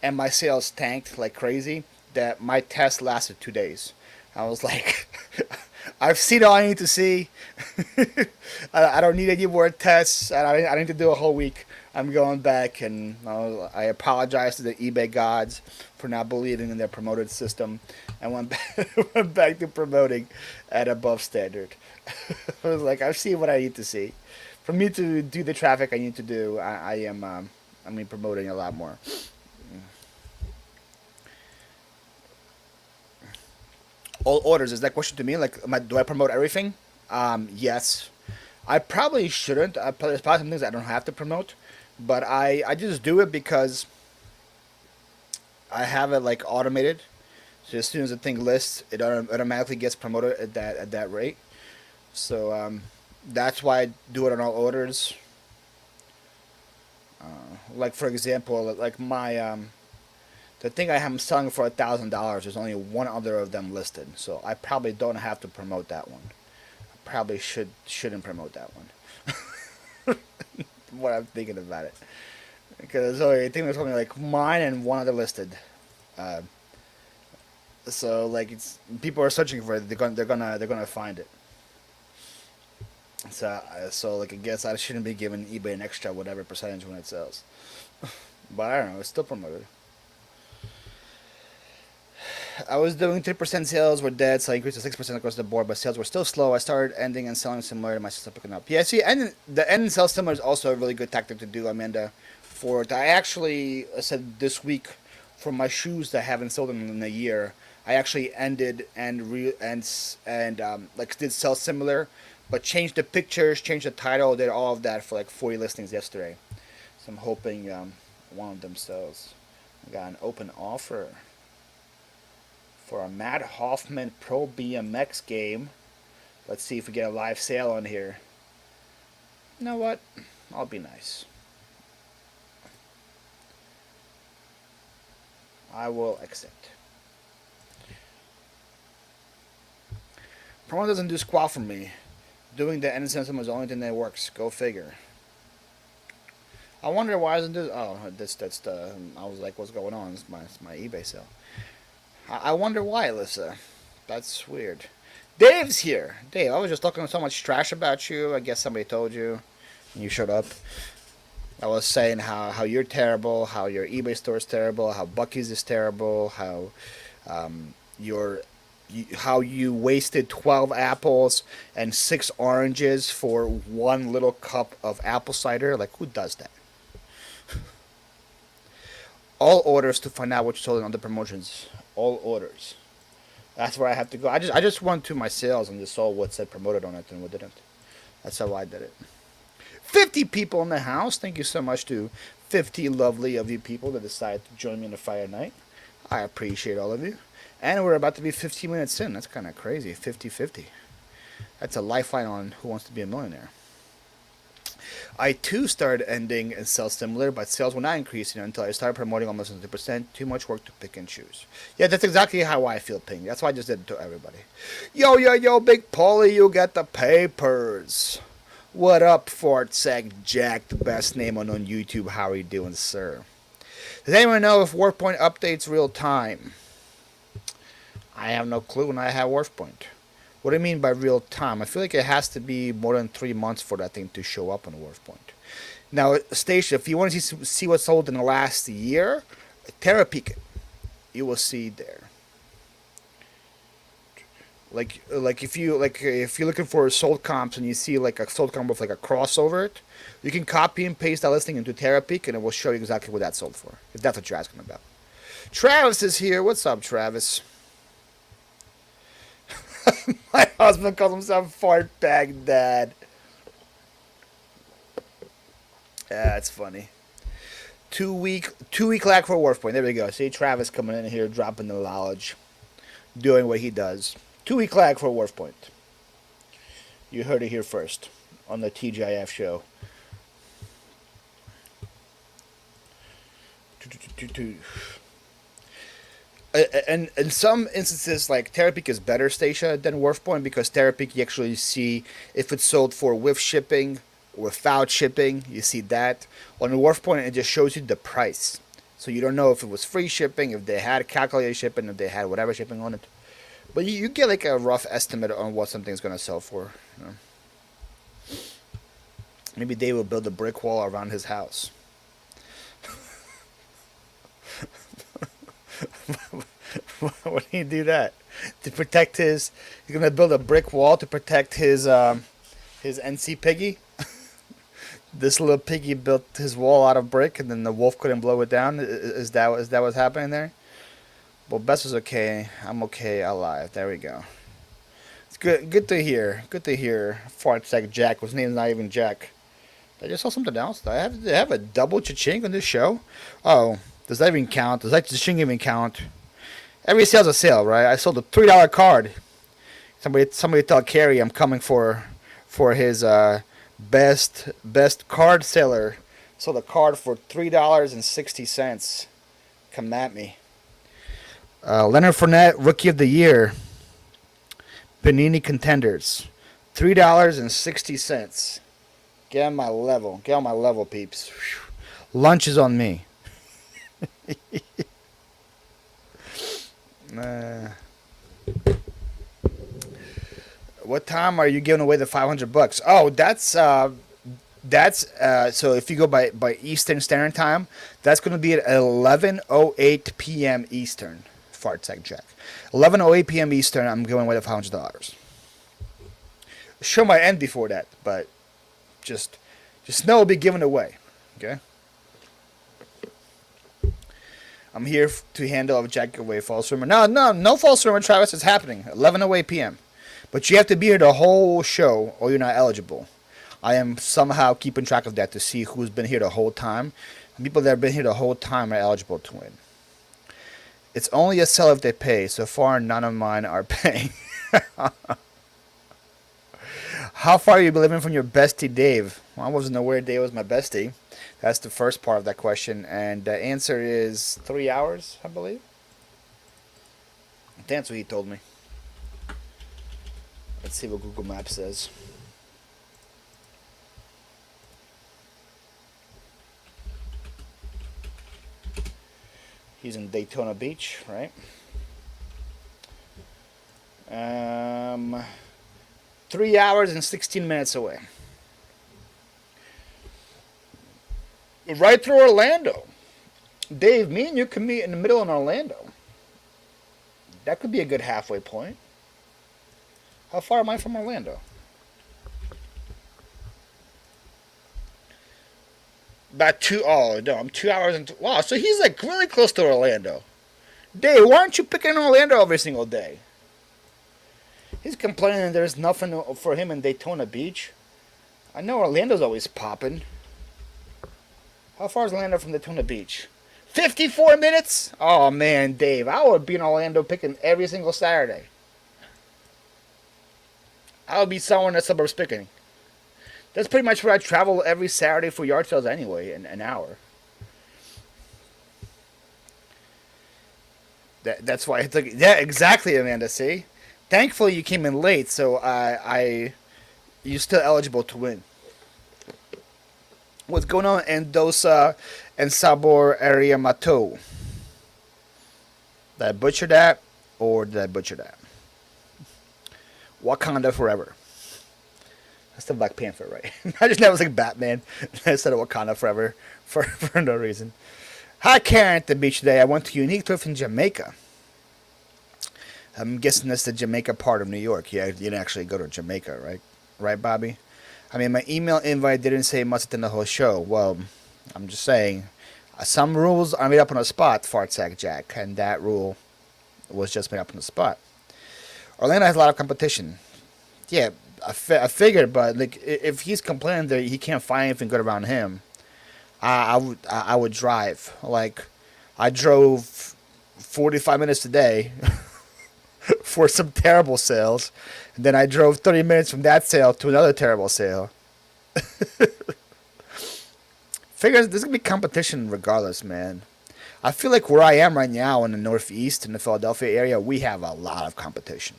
and my sales tanked like crazy. That my test lasted 2 days. I was like, I've seen all I need to see. I don't need any more tests. I need to do a whole week. I'm going back, and I apologize to the eBay gods for not believing in their promoted system, and went back to promoting at above standard. I was like, I've seen what I need to see. For me to do the traffic I need to do, I'm promoting a lot more. All orders, is that question to me? Like, do I promote everything? Yes. I probably shouldn't. There's probably some things I don't have to promote, but I just do it because I have it like automated. So as soon as the thing lists, it automatically gets promoted at that rate. So that's why I do it on all orders. Like for example, like my the thing I am selling for $1,000. There's only one other of them listed, so I probably don't have to promote that one. I probably shouldn't promote that one. What I'm thinking about it, because I think there's only like mine and one other listed. Uh, so like it's people are searching for it. They're gonna find it. So like I guess I shouldn't be giving eBay an extra whatever percentage when it sells. But I don't know. It's still promoted. I was doing 3% sales were dead, so I increased to 6% across the board, but sales were still slow. I started ending and selling similar to my system picking up. Yeah, see, the end and sell similar is also a really good tactic to do, Amanda. I actually said this week for my shoes that I haven't sold in a year, I actually ended and like did sell similar, but changed the pictures, changed the title, did all of that for like 40 listings yesterday. So I'm hoping one of them sells. I got an open offer for a Matt Hoffman Pro BMX game. Let's see if we get a live sale on here. You know what? I'll be nice. I will accept. Promo doesn't do squat for me. Doing the end system is the only thing that works. Go figure. I wonder why doesn't do. Oh, that's the. I was like, what's going on? It's my eBay sale. I wonder why, Alyssa. That's weird. Dave's here. Dave, I was just talking so much trash about you. I guess somebody told you, and you showed up. I was saying how you're terrible, how your eBay store is terrible, how Bucky's is terrible, how how you wasted 12 apples and 6 oranges for one little cup of apple cider. Like, who does that? All orders to find out what you sold on the promotions. All orders. That's where I have to go. I just went to my sales and just saw what said promoted on it and what didn't. That's how I did it. 50 people in the house. Thank you so much to 50 lovely of you people that decided to join me on the Fire Night. I appreciate all of you. And we're about to be 15 minutes in. That's kind of crazy. 50-50. That's a lifeline on Who Wants to Be a Millionaire. I too started ending and sell similar, but sales were not increasing until I started promoting almost 100%. Too much work to pick and choose. Yeah, that's exactly how I feel, Ping. That's why I just did it to everybody. Yo, Big Paulie, you got the papers. What up, Fort Sack Jack, the best name on YouTube? How are you doing, sir? Does anyone know if WorthPoint updates real time? I have no clue when I have WorthPoint. What do you mean by real time? I feel like it has to be more than 3 months for that thing to show up on WorthPoint. Now, Stacia, if you want to see what's sold in the last year, Terra Peak it. You will see there. Like if you're looking for sold comps and you see like a sold comp with like a cross over it, you can copy and paste that listing into Terapeak and it will show you exactly what that sold for. If that's what you're asking about. Travis is here. What's up, Travis? My husband calls himself Fart Bag Dad. Yeah, that's funny. 2 week lag for Wharf Point. There we go. See Travis coming in here, dropping the knowledge, doing what he does. 2 week lag for Wharf Point. You heard it here first on the TGIF show. And in some instances, like Terapeak is better, Stacia, than Wharf Point because Terapeak you actually see if it's sold for with shipping or without shipping. You see that. On the Wharf Point, it just shows you the price, so you don't know if it was free shipping, if they had calculated shipping, if they had whatever shipping on it. But you get like a rough estimate on what something's gonna sell for. You know? Maybe Dave will build a brick wall around his house. Why do you do that? To protect his, he's gonna build a brick wall to protect his NC piggy. This little piggy built his wall out of brick, and then the wolf couldn't blow it down. Is that what's happening there? Well, Bess is okay. I'm okay. Alive. There we go. It's good. Good to hear. Good to hear. Fart like Jack. His name's not even Jack. I just saw something else. Do I have a double cha-ching on this show? Oh, does that even count? Does that cha-ching even count? Every sale's a sale, right? I sold a $3 card. Somebody tell Carrie I'm coming for his best card seller. Sold a card for $3.60. Come at me. Leonard Fournette, Rookie of the Year. Panini Contenders. $3.60. Get on my level. Get on my level, peeps. Lunch is on me. What time are you giving away the $500? Oh, that's so if you go by Eastern Standard Time, that's going to be at 11:08 p.m. Eastern. Fart Tech Jack. 11:08 p.m. Eastern. I'm giving away the $500. Show might end before that, but just know it'll be given away. Okay. I'm here to handle a Jack away false rumor. No false rumor, Travis. It's happening. 11:08 p.m. But you have to be here the whole show, or you're not eligible. I am somehow keeping track of that to see who's been here the whole time. People that have been here the whole time are eligible to win. It's only a sell if they pay. So far, none of mine are paying. How far are you living from your bestie, Dave? Well, I wasn't aware Dave was my bestie. That's the first part of that question. And the answer is 3 hours, I believe. That's what he told me. Let's see what Google Maps says. He's in Daytona Beach, right? 3 hours and 16 minutes away. Right through Orlando. Dave, me and you can meet in the middle in Orlando. That could be a good halfway point. How far am I from Orlando? About 2. Oh no, I'm 2 hours and. Wow, so he's like really close to Orlando. Dave, why aren't you picking Orlando every single day? He's complaining there's nothing for him in Daytona Beach. I know Orlando's always popping. How far is Orlando from Daytona Beach? 54 minutes? Oh man, Dave, I would be in Orlando picking every single Saturday. I would be somewhere in the suburbs picking. That's pretty much where I travel every Saturday for yard sales anyway, in an hour. That's why I took. Yeah, exactly, Amanda. See, thankfully you came in late, so you're still eligible to win. What's going on in Dosa and Sabor area Mato? Did I butcher that, or did I butcher that? Wakanda forever. That's the Black Panther, right? I just never was like Batman. I said Wakanda forever for no reason. Hi, Karen at the beach today. I went to Unique Thrift in Jamaica. I'm guessing that's the Jamaica part of New York. Yeah, you didn't actually go to Jamaica, right? Right, Bobby? I mean, my email invite didn't say much in the whole show. Well, I'm just saying, some rules are made up on the spot, fart sack Jack, and that rule was just made up on the spot. Orlando has a lot of competition. Yeah, I figured, but like if he's complaining that he can't find anything good around him, I would drive. Like I drove 45 minutes today for some terrible sales, and then I drove 30 minutes from that sale to another terrible sale. Figures there's gonna be competition regardless, man. I feel like where I am right now in the Northeast, in the Philadelphia area, we have a lot of competition.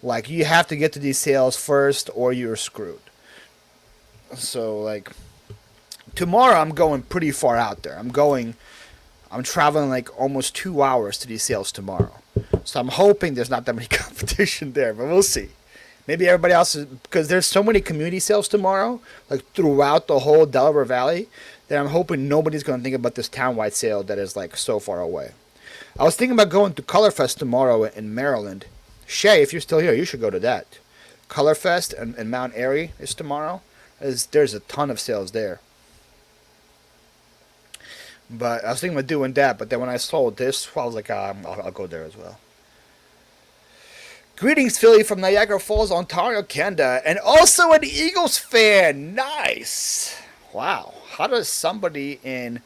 Like you have to get to these sales first, or you're screwed. So like tomorrow, I'm going pretty far out there. I'm traveling like almost 2 hours to these sales tomorrow. So I'm hoping there's not that many competition there, but we'll see. Maybe everybody else is because there's so many community sales tomorrow, like throughout the whole Delaware Valley, that I'm hoping nobody's going to think about this townwide sale that is like so far away. I was thinking about going to Colorfest tomorrow in Maryland. Shay, if you're still here, you should go to that. Colorfest in Mount Airy is tomorrow. There's a ton of sales there. But I was thinking about doing that, but then when I saw this, I was like, I'll go there as well. Greetings, Philly, from Niagara Falls, Ontario, Canada, and also an Eagles fan. Nice. Wow. How does somebody in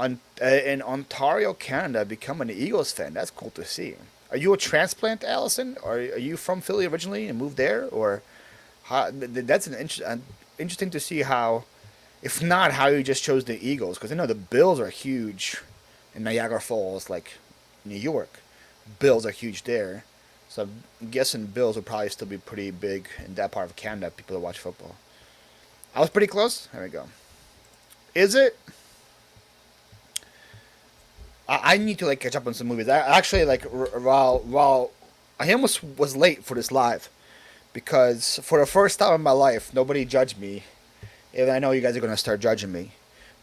Ontario, Canada, become an Eagles fan? That's cool to see. Are you a transplant, Allison? Or are you from Philly originally and moved there? Or that's interesting to see how, if not, how you just chose the Eagles. Because I know the Bills are huge in Niagara Falls, like New York. Bills are huge there. So I'm guessing Bills would probably still be pretty big in that part of Canada, people that watch football. I was pretty close. There we go. Is it? I need to like catch up on some movies. I actually like while I almost was late for this live because for the first time in my life nobody judged me, and I know you guys are gonna start judging me,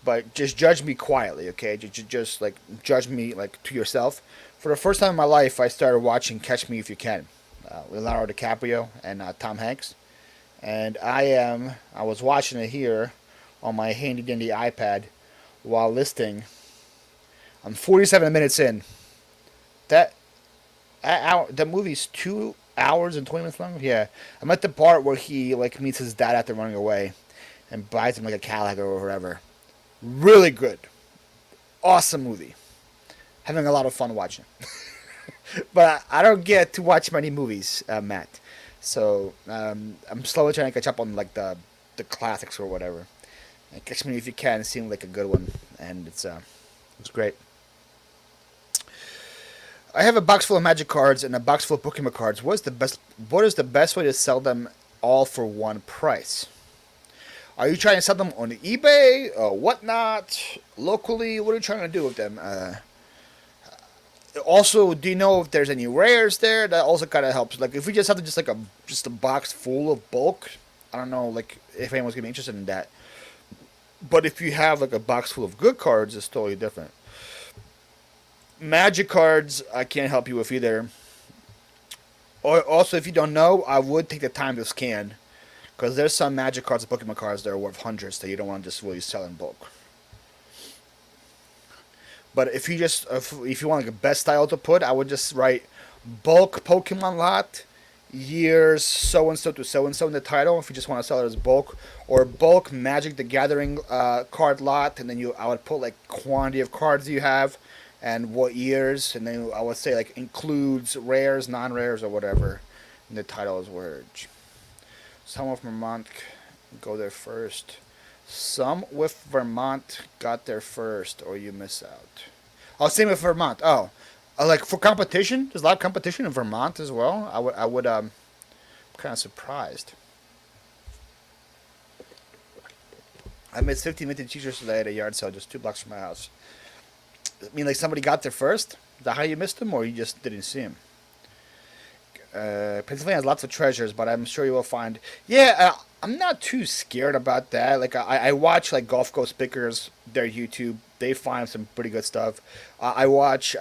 but just judge me quietly, okay? Just like judge me like to yourself. For the first time in my life, I started watching Catch Me If You Can, Leonardo DiCaprio and Tom Hanks, and I was watching it here on my handy dandy iPad while listening. I'm 47 minutes in. That movie's 2 hours and 20 minutes long. Yeah, I'm at the part where he like meets his dad after running away, and buys him like a Cadillac or whatever. Really good, awesome movie. Having a lot of fun watching. But I don't get to watch many movies, Matt. So I'm slowly trying to catch up on like the classics or whatever. And Catch Me If You Can seemed like a good one, and it's great. I have a box full of Magic cards and a box full of Pokemon cards. What is the best way to sell them all for one price? Are you trying to sell them on eBay or whatnot? Locally? What are you trying to do with them? Also, do you know if there's any rares there? That also kind of helps. Like, if we just have just like a box full of bulk, I don't know, like if anyone's gonna be interested in that. But if you have like a box full of good cards, it's totally different. Magic cards, I can't help you with either. Or also, if you don't know, I would take the time to scan, because there's some Magic cards and Pokemon cards that are worth hundreds that you don't want to just really sell in bulk. But if you want like a best style to put, I would just write bulk Pokemon lot, years so and so to so and so in the title. If you just want to sell it as bulk, or bulk Magic the Gathering card lot, and then I would put like quantity of cards you have, and what years, and then I would say like includes rares, non-rares, or whatever. And the title is words. Some with Vermont go there first. Some with Vermont got there first, or you miss out. Oh, same with Vermont. Oh, like for competition, there's a lot of competition in Vermont as well. I would kind of surprised. I made 15 vintage t-shirts today at a yard sale just 2 blocks from my house. I mean, like somebody got there first? Is that how you missed them, or you just didn't see them? Pennsylvania has lots of treasures, but I'm sure you will find. Yeah, I'm not too scared about that. Like I watch like Gulf Coast Pickers, their YouTube. They find some pretty good stuff. I watch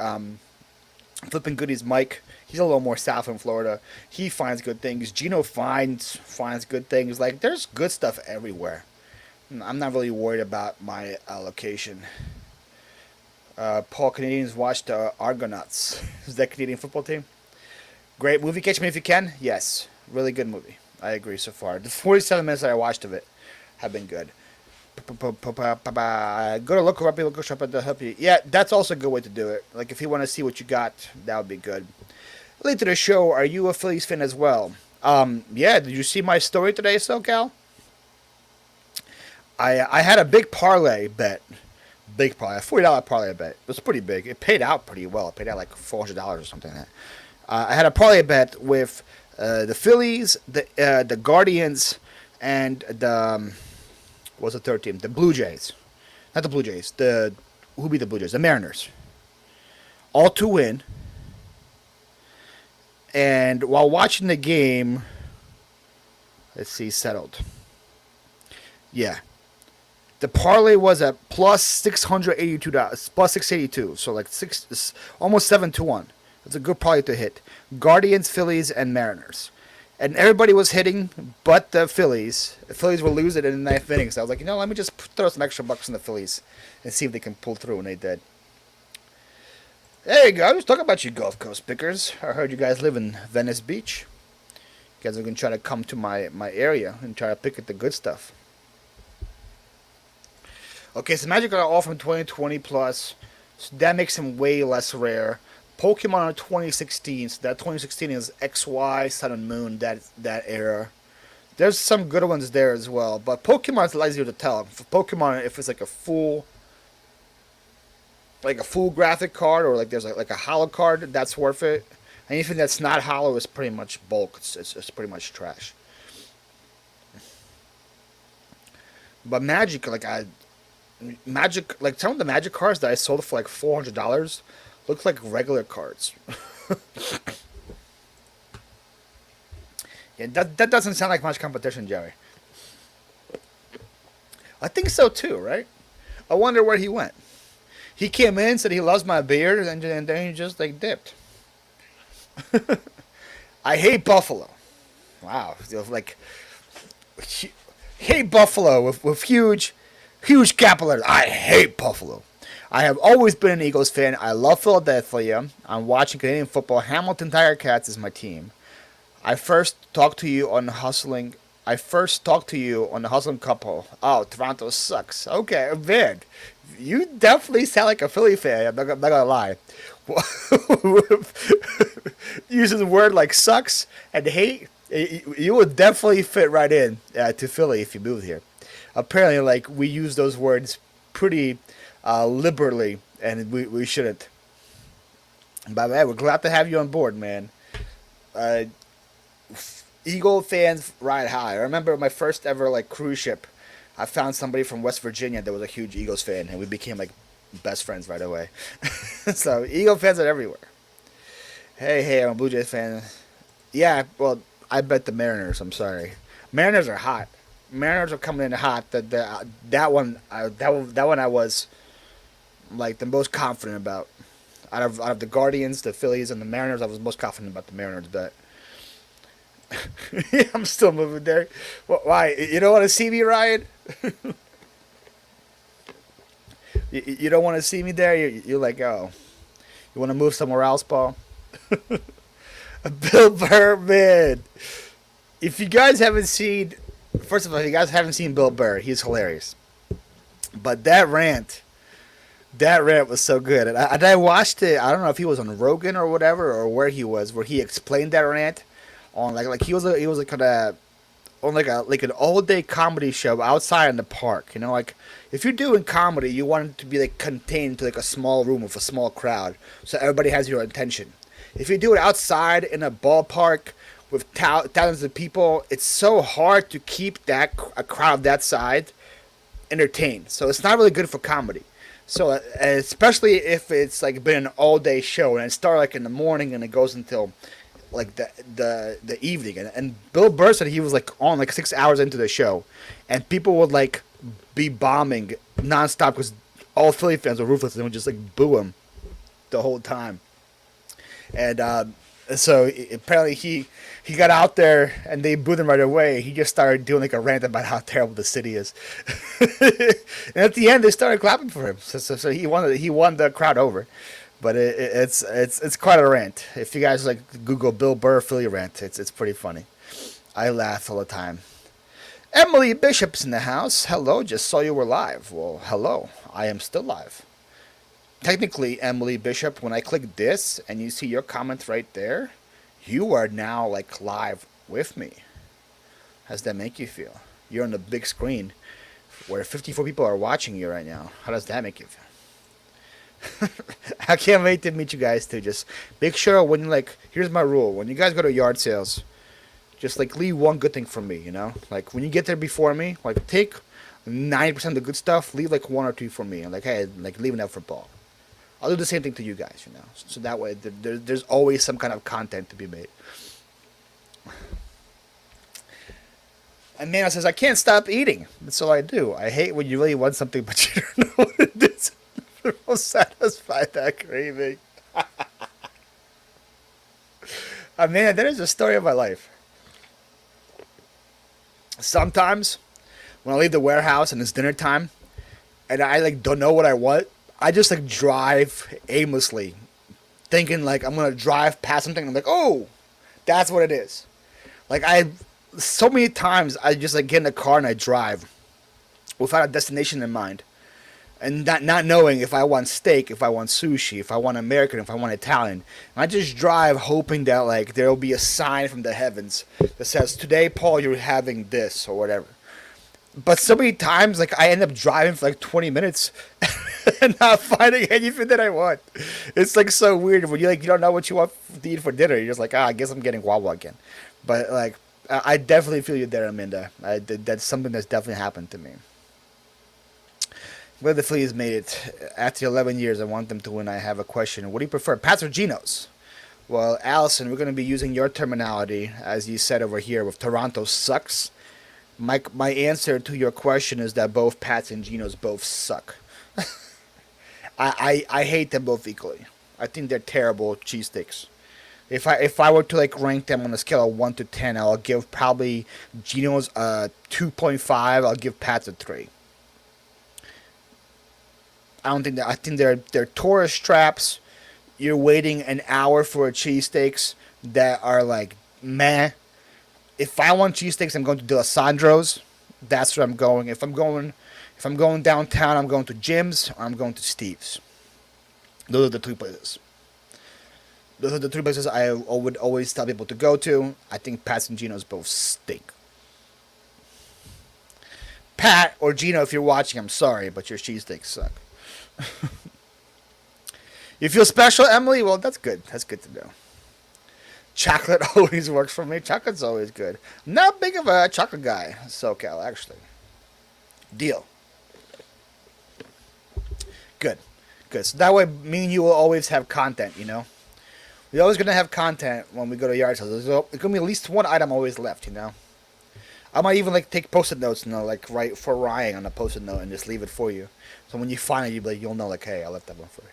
Flipping Goodies Mike, he's a little more south in Florida. He finds good things. Gino finds good things. Like, there's good stuff everywhere. I'm not really worried about my location. Paul Canadians watched Argonauts. Is that Canadian football team? Great movie. Catch Me If You Can. Yes, really good movie. I agree so far. The 47 minutes that I watched of it have been good. Go to local shop to help you. Yeah, that's also a good way to do it. Like, if you want to see what you got, that would be good. Late to the show, are you a Phillies fan as well? Yeah, did you see my story today, SoCal? I had a big parlay bet. Big parlay, a $40 parlay bet. It was pretty big. It paid out pretty well. It paid out like $400 or something like that. I had a parlay bet with the Phillies, the Guardians, and the what's the third team? The Blue Jays. Not the Blue Jays. Who be the Blue Jays? The Mariners. All to win. And while watching the game, let's see, settled. Yeah. The parlay was at plus $682, plus 682, so like almost 7-1. It's a good parlay to hit. Guardians, Phillies, and Mariners, and everybody was hitting, but the Phillies. The Phillies were losing in the ninth inning, so I was like, let me just throw some extra bucks in the Phillies and see if they can pull through, and they did. There you go. I was talking about you Gulf Coast pickers. I heard you guys live in Venice Beach. You guys are gonna try to come to my area and try to pick at the good stuff. Okay, so Magic are all from 2020 plus, so that makes them way less rare. Pokemon are 2016, so that 2016 is XY, Sun and Moon, that era. There's some good ones there as well, but Pokemon is a lot easier to tell. For Pokemon, if it's like a full graphic card, or like there's like a holo card, that's worth it. Anything that's not holo is pretty much bulk. It's pretty much trash. But Magic, some of the Magic cards that I sold for like $400 look like regular cards. Yeah, that doesn't sound like much competition, Jerry. I think so too, right? I wonder where he went. He came in, said he loves my beard, and then he just like dipped. I hate Buffalo. Wow, like hate Buffalo with huge capital letters. I hate Buffalo. I have always been an Eagles fan. I love Philadelphia. I'm watching Canadian football. Hamilton Tiger Cats is my team. I first talked to you on the Hustling Couple. Oh, Toronto sucks. Okay, man. You definitely sound like a Philly fan. I'm not gonna lie. Using the word like sucks and hate, you would definitely fit right in to Philly if you moved here. Apparently, like, we use those words pretty liberally, and we shouldn't. But man, we're glad to have you on board, man. Eagle fans ride high. I remember my first ever like cruise ship. I found somebody from West Virginia that was a huge Eagles fan, and we became like best friends right away. So Eagle fans are everywhere. Hey, I'm a Blue Jays fan. Yeah, well, I bet the Mariners. I'm sorry, Mariners are hot. Mariners are coming in hot. That one I was like the most confident about. Out of the Guardians, the Phillies, and the Mariners, I was most confident about the Mariners bet. Yeah, I'm still moving there. Why? You don't want to see me, Ryan? You don't want to see me there? You're like, oh. You want to move somewhere else, Paul? Bill Burr, man. If you guys haven't seen... First of all, if you guys haven't seen Bill Burr, he's hilarious. But that rant was so good. And I watched it. I don't know if he was on Rogan or whatever, or where he was, where he explained that rant on like he was like kind of on like an all day comedy show outside in the park. You know, like if you're doing comedy, you want it to be like contained to like a small room with a small crowd, so everybody has your attention. If you do it outside in a ballpark with thousands of people, it's so hard to keep a crowd that side entertained. So it's not really good for comedy. So especially if it's like been an all day show and it started like in the morning and it goes until like the evening. And Bill Burr said he was like on like 6 hours into the show, and people would like be bombing nonstop because all Philly fans were ruthless and would just like boo him the whole time. And so apparently he got out there and they booed him right away. He just started doing like a rant about how terrible the city is. And at the end, they started clapping for him. So he won the crowd over. But it's quite a rant. If you guys like Google Bill Burr Philly rant, it's pretty funny. I laugh all the time. Emily Bishop's in the house. Hello, just saw you were live. Well, hello. I am still live. Technically, Emily Bishop, when I click this and you see your comment right there, you are now like live with me. How does that make you feel? You're on the big screen where 54 people are watching you right now. How does that make you feel? I can't wait to meet you guys too. Just make sure when like, here's my rule. When you guys go to yard sales, just like leave one good thing from me, you know? Like when you get there before me, like take 90% of the good stuff, leave like one or two for me. And like, hey, like leaving that for Paul. I'll do the same thing to you guys, you know. So that way there's always some kind of content to be made. And Nana says, I can't stop eating. That's all I do. I hate when you really want something but you don't know what it is. Will satisfy that craving. I mean, that is the story of my life. Sometimes when I leave the warehouse and it's dinner time and I like don't know what I want, I just like drive aimlessly, thinking like I'm gonna drive past something and I'm like, oh, that's what it is. Like so many times I just like get in the car and I drive without a destination in mind. And not knowing if I want steak, if I want sushi, if I want American, if I want Italian. And I just drive hoping that like there will be a sign from the heavens that says, today, Paul, you're having this or whatever. But so many times like I end up driving for like 20 minutes and not finding anything that I want. It's like so weird when you don't know what you want to eat for dinner. You're just like, I guess I'm getting Wawa again. But like I definitely feel you there, Amanda. That's something that's definitely happened to me. Where the Phillies made it. After 11 years, I want them to win. I have a question. What do you prefer, Pats or Genos? Well, Allison, we're going to be using your terminology, as you said over here, with Toronto sucks. My answer to your question is that both Pats and Genos both suck. I hate them both equally. I think they're terrible cheesesteaks. If I were to like rank them on a scale of 1 to 10, I'll give probably Genos a 2.5. I'll give Pats a 3. I think they're tourist traps. You're waiting an hour for a cheesesteaks that are like meh. If I want cheesesteaks, I'm going to D'Alessandro's. That's where I'm going. If I'm going downtown, I'm going to Jim's or I'm going to Steve's. Those are the three places. Those are the three places I would always tell people to go to. I think Pat and Geno's both stink. Pat or Gino, if you're watching, I'm sorry, but your cheesesteaks suck. You feel special, Emily? Well, that's good. That's good to know. Chocolate always works for me. Chocolate's always good. I'm not big of a chocolate guy, SoCal, actually. Deal. Good. Good. So that way, me and you will always have content, you know? We're always going to have content when we go to yard sales. There's going to be at least one item always left, you know? I might even like take post-it notes, you know, like write for Ryan on a post-it note and just leave it for you. So when you find it, you'll know, like, hey, I left that one for you.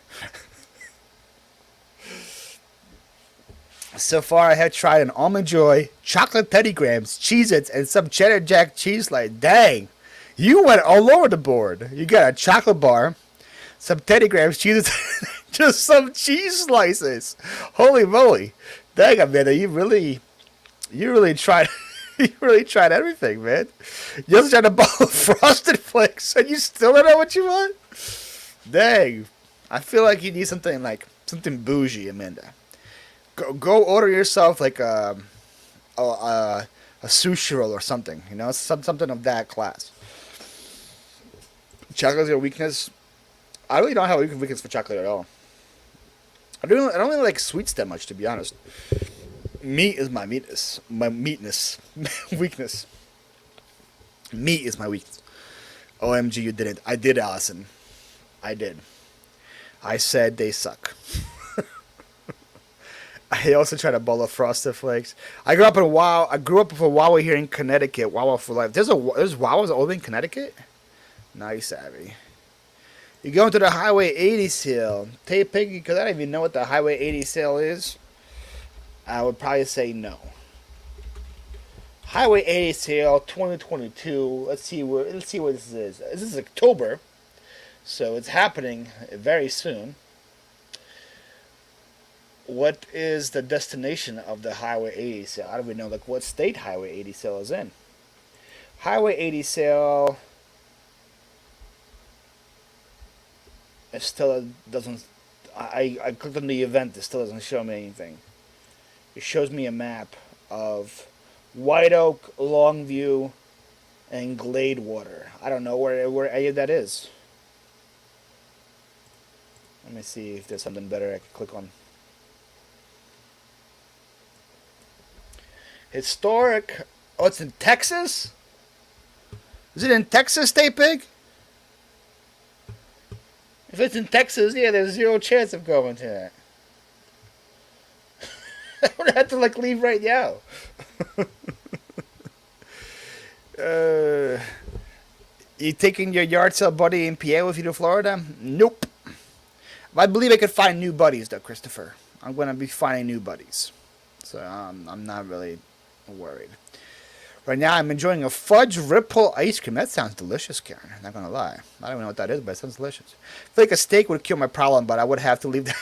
So far, I have tried an Almond Joy, chocolate Teddy Grahams, Cheez-Its, and some Cheddar Jack cheese slice. Dang, you went all over the board. You got a chocolate bar, some Teddy Grahams, Cheez-Its, just some cheese slices. Holy moly. Dang, Amanda, you really tried... You really tried everything, man. You also tried a bowl of Frosted Flakes, and you still don't know what you want? Dang. I feel like you need something bougie, Amanda. Go order yourself like a sushi roll or something. You know, something of that class. Chocolate's your weakness. I really don't have a weakness for chocolate at all. I don't really like sweets that much, to be honest. Meat is my meatness. My meatness. Weakness. Meat is my weakness. OMG, you didn't. I did, Allison. I did. I said they suck. I also tried a bowl of Frosted Flakes. I grew up with a Wawa here in Connecticut. Wawa for life. There's Wawa's over in Connecticut? Nice, Abby. You going to the Highway 80 sale. Hey, Piggy, because I don't even know what the Highway 80 sale is. I would probably say no. Highway 80 sale 2022. Let's see what this is. This is October, so it's happening very soon. What is the destination of the Highway 80 sale? I don't even know like what state Highway 80 sale is in. Highway 80 sale. It still doesn't. I clicked on the event. It still doesn't show me anything. It shows me a map of White Oak, Longview, and Gladewater. I don't know where any of that is. Let me see if there's something better I can click on. Historic. Oh, it's in Texas? Is it in Texas, State Pig? If it's in Texas, yeah, there's zero chance of going to that. I would have to like leave right now. You taking your yard sale buddy in PA with you to Florida? Nope. I believe I could find new buddies though, Christopher. I'm going to be finding new buddies. So I'm not really worried. Right now I'm enjoying a fudge ripple ice cream. That sounds delicious, Karen. I'm not going to lie. I don't even know what that is, but it sounds delicious. I feel like a steak would cure my problem, but I would have to leave the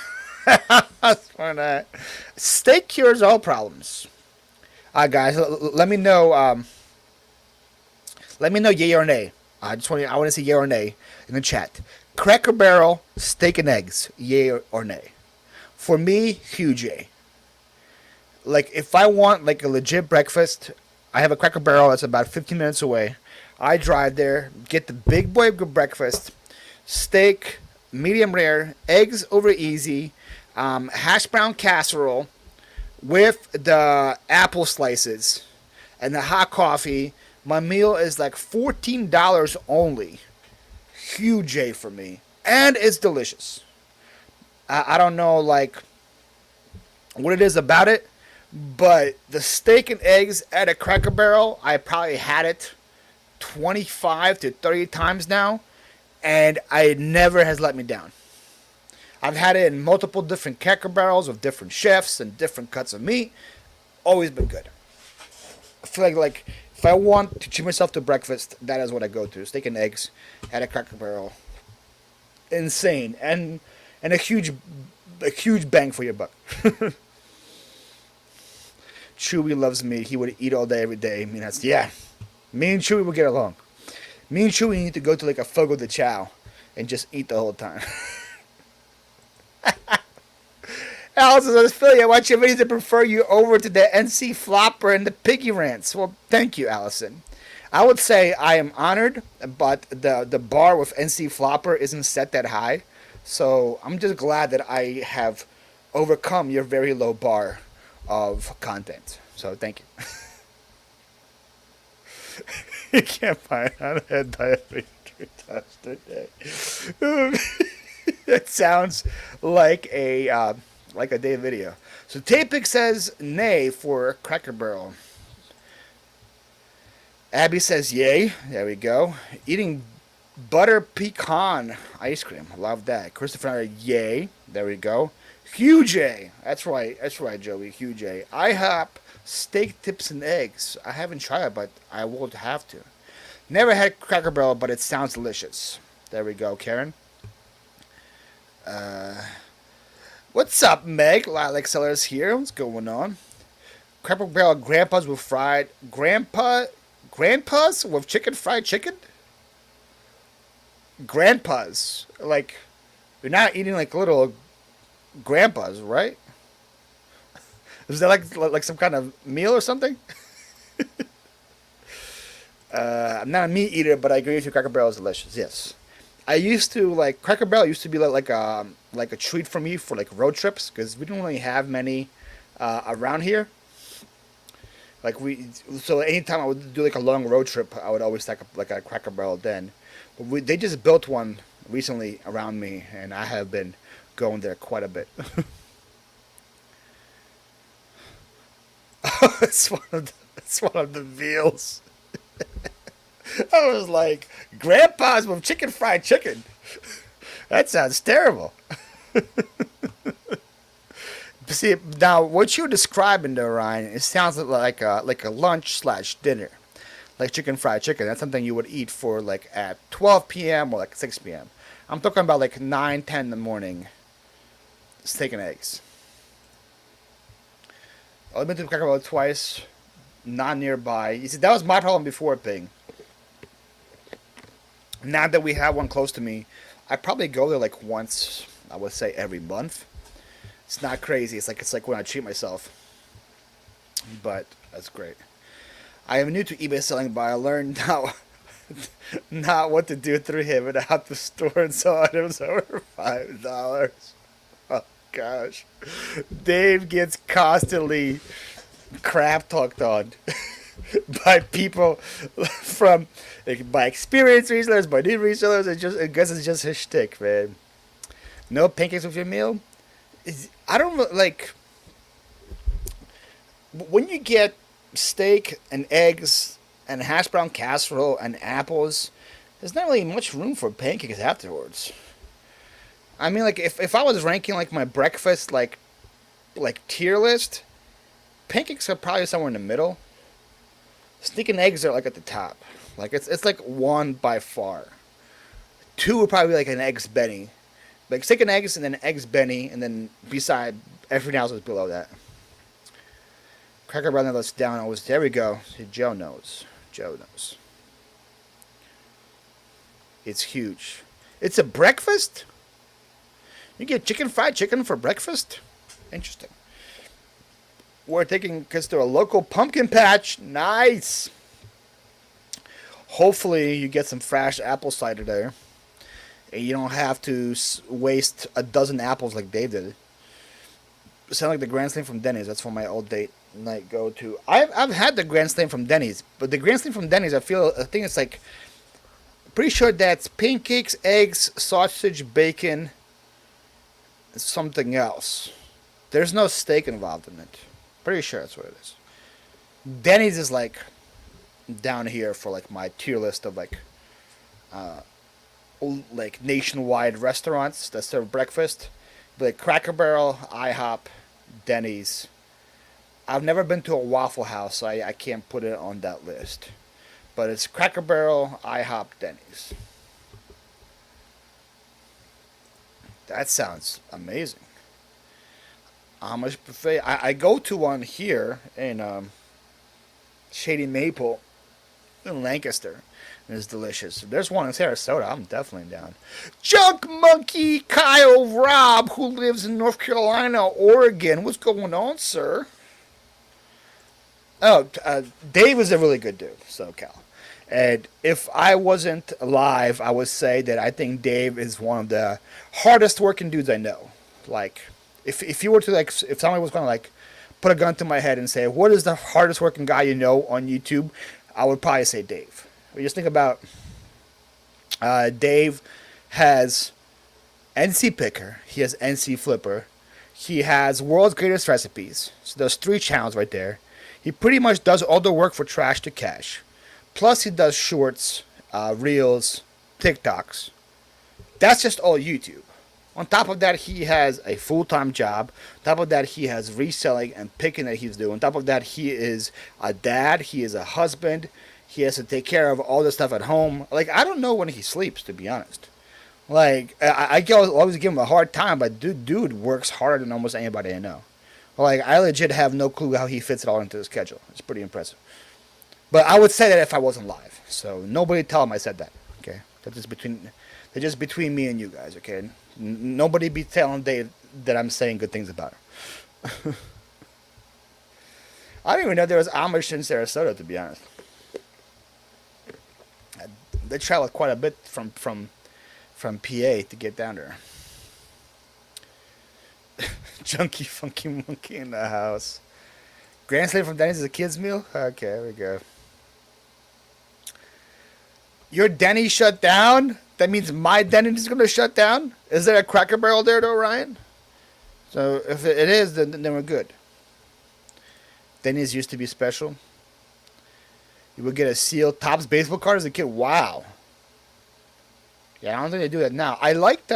house for that. Steak cures all problems. Guys, let me know. Let me know yay or nay. I want to see yay or nay in the chat. Cracker Barrel steak and eggs, yay or nay? For me, huge yay. Like if I want like a legit breakfast, I have a Cracker Barrel that's about 15 minutes away. I drive there, get the big boy breakfast, steak, medium rare, eggs over easy, hash brown casserole with the apple slices and the hot coffee. My meal is like $14 only. Huge A for me. And it's delicious. I don't know like what it is about it, but the steak and eggs at a Cracker Barrel, I probably had it 25 to 30 times now, and it never has let me down. I've had it in multiple different Cracker Barrels with different chefs and different cuts of meat. Always been good. I feel like if I want to treat myself to breakfast, that is what I go to. Steak and eggs at a Cracker Barrel. Insane. And a huge bang for your buck. Chewy loves me. He would eat all day, every day. I mean, me and Chewy would get along. Me and Chewy need to go to like a Fogo de Chao and just eat the whole time. Allison says, Philly, I watch your videos and prefer you over to the NC Flopper and the Piggy Rants. Well, thank you, Allison. I would say I am honored, but the bar with NC Flopper isn't set that high. So I'm just glad that I have overcome your very low bar of content. So thank you. You can't find out I had diabetes 3 times today. That sounds like a day video. So Tapik says nay for Cracker Barrel. Abby says yay. There we go. Eating butter pecan ice cream. Love that. Christopher, yay. There we go. Huge A. That's right, Joey. Huge A. IHOP steak tips and eggs. I haven't tried it, but I will have to. Never had Cracker Barrel, but it sounds delicious. There we go, Karen. What's up, Meg? Lilac Sellers here. What's going on? Cracker Barrel grandpas with fried grandpas with fried chicken? Grandpas. Like, you're not eating like little grandpas, right? Is that like some kind of meal or something? I'm not a meat eater, but I agree with you. Cracker Barrel is delicious. Yes, I used to like Cracker Barrel. Used to be like a treat for me for like road trips because we don't really have many around here. So anytime I would do like a long road trip, I would always stack up like a Cracker Barrel then. But they just built one recently around me, and I have been going there quite a bit. It's one of the meals. I was like, grandpa's with fried chicken. That sounds terrible. See, now what you're describing there, Ryan, it sounds like a lunch slash dinner, like chicken fried chicken. That's something you would eat for like at 12 p.m. or like 6 p.m. I'm talking about like 9, 10 in the morning, steak and eggs. I've been to Cracker Barrel twice, not nearby. You see, that was my problem before, Ping. Now that we have one close to me, I probably go there like once, I would say every month. It's not crazy. It's like when I treat myself. But that's great. I am new to eBay selling, but I learned now not what to do through him and how to store and sell items over $5. Oh gosh, Dave gets constantly crap talked on by people from by experienced resellers, by new resellers. I guess it's just his shtick, man. No pancakes with your meal. I don't like when you get steak and eggs and hash brown casserole and apples. There's not really much room for pancakes afterwards. I mean, like if I was ranking like my breakfast like tier list, pancakes are probably somewhere in the middle. Steak and eggs are like at the top. Like it's like one by far. Two would probably be like an eggs Benny. Like steak and eggs and then eggs Benny and then beside everything else is below that. Cracker Barrel lets down always. There we go. See, Joe knows. Joe knows. It's huge. It's a breakfast? You get chicken fried chicken for breakfast? Interesting. We're taking kids to a local pumpkin patch. Nice. Hopefully you get some fresh apple cider there. And you don't have to waste a dozen apples like Dave did. Sound like the Grand Slam from Denny's. That's for my old date night go to. I've had the Grand Slam from Denny's. But the Grand Slam from Denny's, I think it's like... Pretty sure that's pancakes, eggs, sausage, bacon, and something else. There's no steak involved in it. Pretty sure that's what it is. Denny's is like down here for like my tier list of like nationwide restaurants that serve breakfast. Like Cracker Barrel, IHOP, Denny's. I've never been to a Waffle House, so I can't put it on that list. But it's Cracker Barrel, IHOP, Denny's. That sounds amazing. Amish buffet. I go to one here in Shady Maple in Lancaster. And it's delicious. If there's one in Sarasota, I'm definitely down. Junk Monkey Kyle Robb, who lives in North Carolina, Oregon. What's going on, sir? Oh, Dave is a really good dude, so Cal. And if I wasn't alive, I would say that I think Dave is one of the hardest working dudes I know. Like, if you were to if somebody was going to put a gun to my head and say, what is the hardest working guy you know on YouTube? I would probably say Dave. We just think about Dave has NC Picker, he has NC Flipper, he has World's Greatest Recipes. So there's 3 channels right there. He pretty much does all the work for Trash to Cash. Plus he does shorts, reels, TikToks. That's just all YouTube. On top of that, he has a full-time job. On top of that, he has reselling and picking that he's doing. On top of that, he is a dad. He is a husband. He has to take care of all the stuff at home. Like, I don't know when he sleeps, to be honest. Like, I always give him a hard time, but dude works harder than almost anybody I know. Like, I legit have no clue how he fits it all into his schedule. It's pretty impressive. But I would say that if I wasn't live. So nobody tell him I said that. Okay, that's just between me and you guys. Okay, nobody be telling Dave that I'm saying good things about her. I didn't even know there was Amish in Sarasota, to be honest. They traveled quite a bit from PA to get down there. Junky Funky Monkey in the house. Grand Slam from Denny's is a kid's meal? Okay, there we go. Your Denny shut down? That means my Denny is going to shut down? Is there a Cracker Barrel there though, Ryan? So if it is, then we're good. Denny's used to be special. You would get a sealed Topps baseball card as a kid. Wow. Yeah, I don't think they do that now. I liked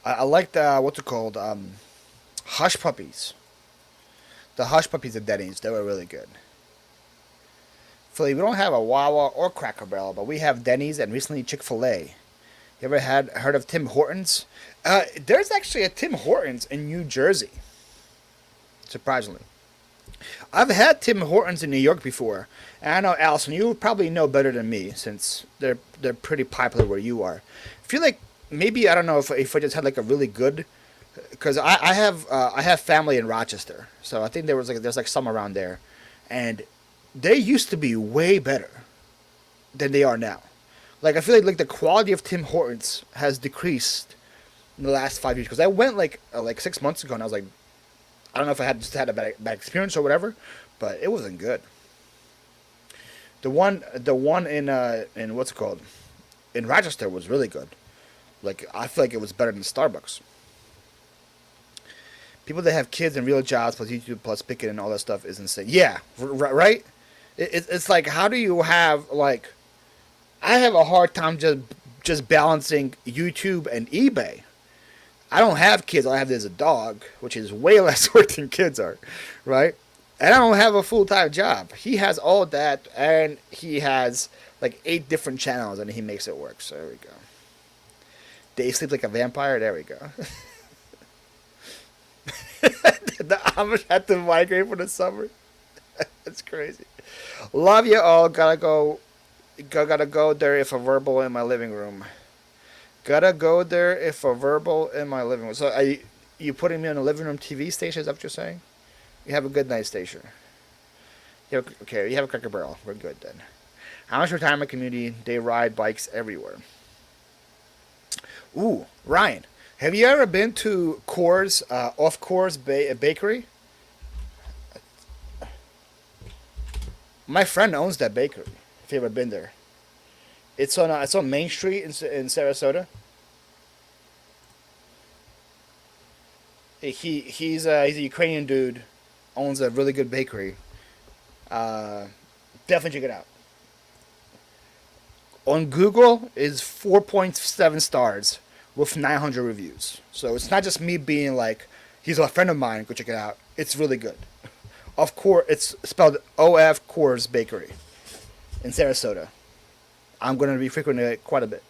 I like the what's it called? Hush puppies. The hush puppies at Denny's. They were really good. Philly, we don't have a Wawa or Cracker Barrel, but we have Denny's and recently Chick-fil-A. You ever had heard of Tim Hortons? There's actually a Tim Hortons in New Jersey. Surprisingly, I've had Tim Hortons in New York before, and I know Allison, you probably know better than me since they're pretty popular where you are. I feel like maybe I don't know if I just had like a really good, because I have family in Rochester, so I think there's like some around there, and they used to be way better than they are now. Like I feel like the quality of Tim Hortons has decreased in the last 5 years. Because I went like 6 months ago and I was like, I don't know if I had just had a bad experience or whatever, but it wasn't good. The one in what's it called in Rochester was really good. Like I feel like it was better than Starbucks. People that have kids and real jobs plus YouTube plus Picket and all that stuff is insane. Yeah, right. It's like how do you have like I have a hard time just balancing YouTube and eBay. I don't have kids. All I have is a dog, which is way less work than kids are, right? And I don't have a full time job. He has all that, and he has like 8 different channels, and he makes it work. So there we go. Day sleep like a vampire. There we go. The Amish had to migrate for the summer. That's crazy. Love you all. Gotta go there if a verbal in my living room. Gotta go there if a verbal in my living room. So are you putting me on a living room TV station? Is that what you're saying? You have a good night station. Okay, you have a Cracker Barrel. We're good then. How much retirement community? They ride bikes everywhere. Ooh, Ryan, have you ever been to Coors, Off Coors Bakery? My friend owns that bakery. If you ever been there, it's on Main Street in Sarasota. He's a Ukrainian dude, owns a really good bakery. Uh, Definitely check it out. On Google is 4.7 stars with 900 reviews. So it's not just me being like he's a friend of mine. Go check it out. It's really good. Of course, it's spelled OF Coors Bakery in Sarasota. I'm going to be frequenting it quite a bit.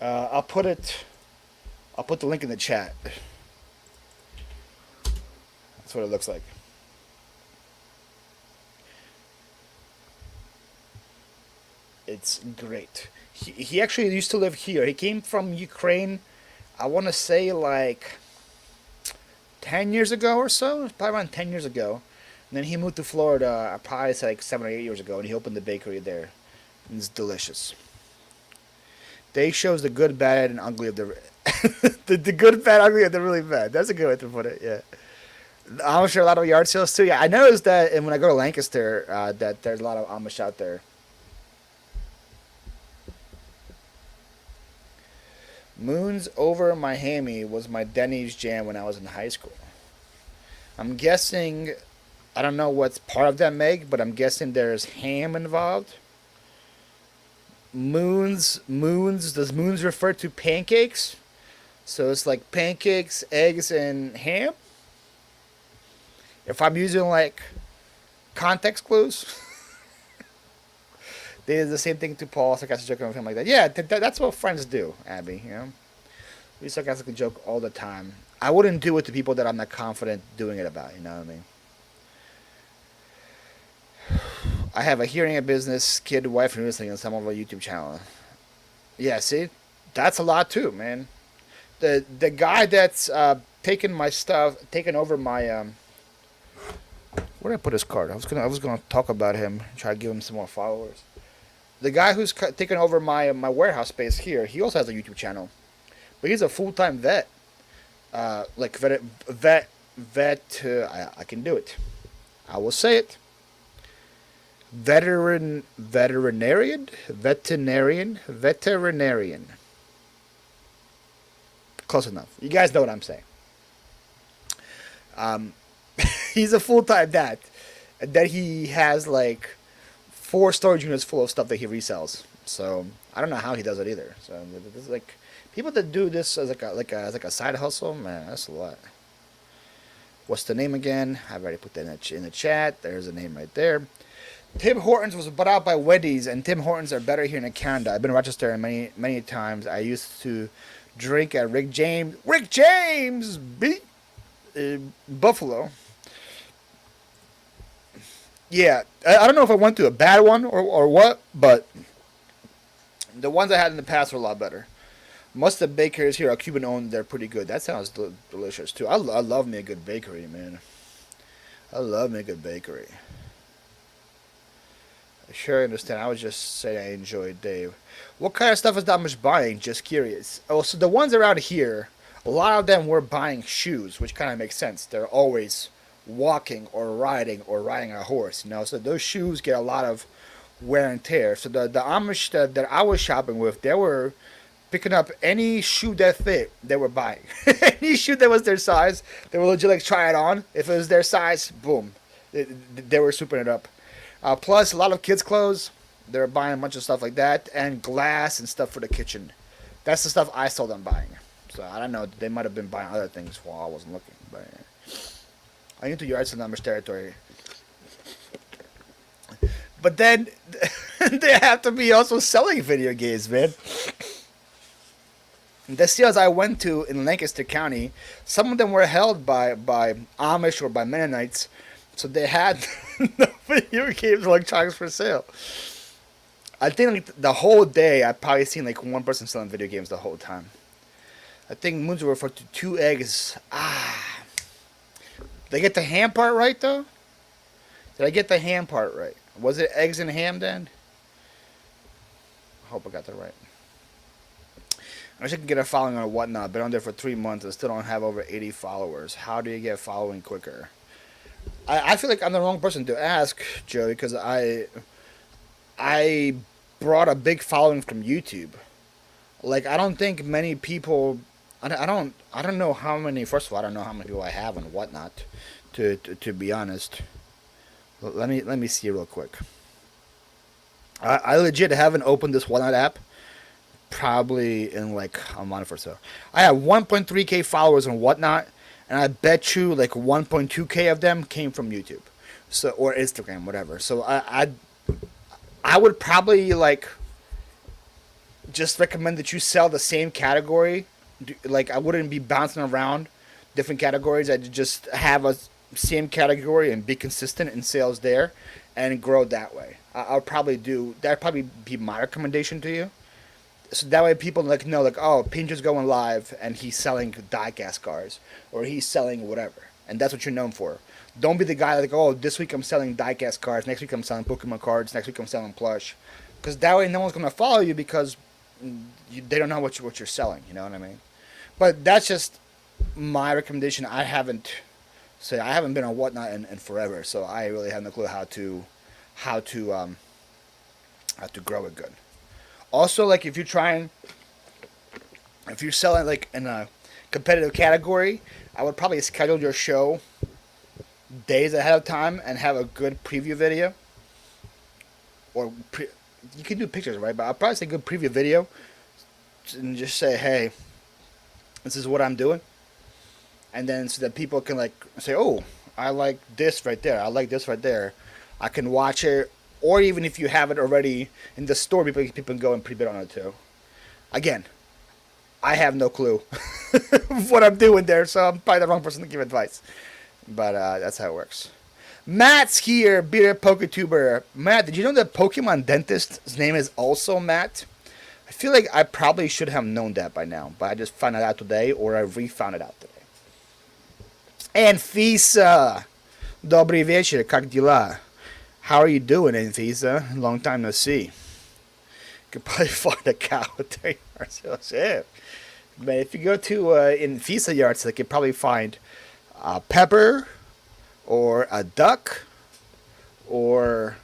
I'll put it. I'll put the link in the chat. That's what it looks like. It's great. He actually used to live here. He came from Ukraine. I want to say like 10 years ago or so. Probably around 10 years ago. And then he moved to Florida. Probably say like 7 or 8 years ago, and he opened the bakery there. And it's delicious. They shows the good, bad, and ugly of the the good, bad, ugly, and the really bad. That's a good way to put it. Yeah. Amish are a lot of yard sales too. Yeah, I noticed that, and when I go to Lancaster, that there's a lot of Amish out there. Moons over Miami was my Denny's jam when I was in high school. I'm guessing, I don't know what's part of that, Meg, but I'm guessing there's ham involved. Does moons refer to pancakes? So it's like pancakes, eggs, and ham? If I'm using like context clues, they did the same thing to Paul, sarcastic joke, and everything like that. Yeah, that's what friends do, Abby, you know? We sarcastically joke all the time. I wouldn't do it to people that I'm not confident doing it about, you know what I mean? I have a hearing aid business, kid, wife, and listening on some of our YouTube channel. Yeah, see? That's a lot too, man. The guy that's taking my stuff, taking over my where did I put his card? I was gonna talk about him, try to give him some more followers. The guy who's taking over my warehouse space here, he also has a YouTube channel, but he's a full-time vet. Like vet. I can do it. I will say it. Veterinarian. Close enough. You guys know what I'm saying. Um, he's a full-time dad, and then he has like 4 storage units full of stuff that he resells. So I don't know how he does it either. So this is like people that do this as like a side hustle, man, that's a lot. What's the name again? I've already put that in the chat. There's a name right there. Tim Hortons was bought out by Wendy's, and Tim Hortons are better here in Canada. I've been in Rochester many times. I used to drink at Rick James Buffalo. Yeah, I don't know if I went to a bad one or what, but the ones I had in the past were a lot better. Most of the bakeries here are Cuban owned. They're pretty good. That sounds delicious too. I love me a good bakery, man. I love me a good bakery. I sure understand. I was just saying I enjoyed Dave. What kind of stuff is that much buying? Just curious. Oh, so the ones around here, a lot of them were buying shoes, which kind of makes sense. They're always walking or riding a horse, you know. So those shoes get a lot of wear and tear. So the Amish that I was shopping with, they were picking up any shoe that fit, they were buying. Any shoe that was their size, they were legit like try it on. If it was their size, boom, they were swooping it up. Plus, a lot of kids' clothes. They were buying a bunch of stuff like that, and glass and stuff for the kitchen. That's the stuff I saw them buying. So I don't know. They might have been buying other things while I wasn't looking. But I need to yard some numbers territory. But then they have to be also selling video games, man. The sales I went to in Lancaster County, some of them were held by Amish or by Mennonites, so they had no video games electronics for sale. I think like the whole day I probably seen like one person selling video games the whole time. I think moons were for 2 eggs. Did I get the ham part right though? Did I get the ham part right? Was it eggs and ham then? I hope I got that right. I wish I could get a following on Whatnot. I've been on there for 3 months and still don't have over 80 followers. How do you get following quicker? I feel like I'm the wrong person to ask, Joey, because I brought a big following from YouTube. Like I don't think many people. I don't know how many. First of all, I don't know how many people I have on Whatnot. To be honest, let me see real quick. I legit haven't opened this Whatnot app probably in like a month or so. I have 1.3k followers on Whatnot, and I bet you like 1.2k of them came from YouTube, so or Instagram, whatever. So I would probably like just recommend that you sell the same category. Like I wouldn't be bouncing around different categories. I'd just have a same category and be consistent in sales there, and grow that way. I'll probably do that'd probably be my recommendation to you. So that way people like know like, oh, Pinter's going live and he's selling diecast cars or he's selling whatever, and that's what you're known for. Don't be the guy like, oh, this week I'm selling diecast cards, next week I'm selling Pokemon cards, next week I'm selling plush, because that way no one's gonna follow you because they don't know what you're selling. You know what I mean? But that's just my recommendation. I haven't been on Whatnot in forever, so I really have no clue how to grow it good. Also, like if you're selling like in a competitive category, I would probably schedule your show days ahead of time and have a good preview video. Or you can do pictures, right? But I'll probably say good preview video and just say, hey, this is what I'm doing. And then so that people can like say, oh, I like this right there. I like this right there. I can watch it. Or even if you have it already in the store, people can go and pre-bid on it too. Again, I have no clue what I'm doing there, so I'm probably the wrong person to give advice. But that's how it works. Matt's here, bearded PokeTuber. Matt, did you know that Pokemon Dentist's name is also Matt? I feel like I probably should have known that by now, but I just found it out today, or I re-found it out today. Anfisa, добрый вечер, как дела? How are you doing, Anfisa? Long time no see. You could probably find a cow with 3 yard sales. Yeah. But if you go to Anfisa yard sale, you could probably find a pepper or a duck or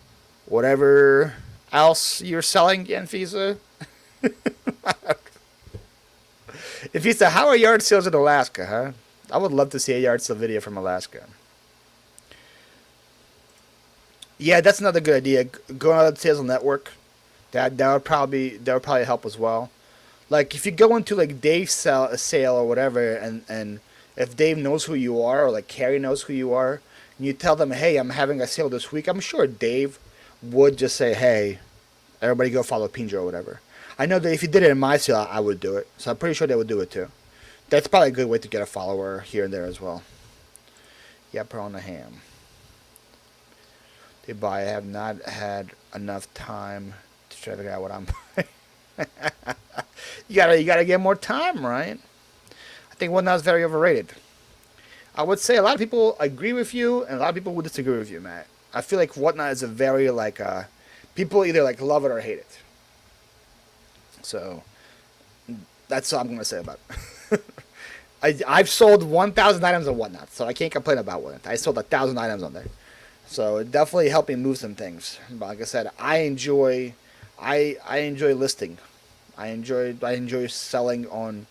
whatever else you're selling, Anfisa. Anfisa, how are yard sales in Alaska, huh? I would love to see a yard sale video from Alaska. Yeah, that's another good idea. Go on the Sales Network. That would probably help as well. Like if you go into like Dave's sale or whatever, and if Dave knows who you are or like Carrie knows who you are, and you tell them, hey, I'm having a sale this week, I'm sure Dave would just say, hey, everybody go follow Pinjo or whatever. I know that if you did it in my sale, I would do it. So I'm pretty sure they would do it too. That's probably a good way to get a follower here and there as well. Yeah, put on the ham. Goodbye. I have not had enough time to try to figure out what I'm you gotta get more time, right? I think Whatnot is very overrated. I would say a lot of people agree with you, and a lot of people would disagree with you, Matt. I feel like Whatnot is a very like people either like love it or hate it. So that's all I'm gonna say about it. I've sold 1,000 items on Whatnot, so I can't complain about it. I sold 1,000 items on there, so it definitely helped me move some things. But like I said, I enjoy listing. I enjoy selling on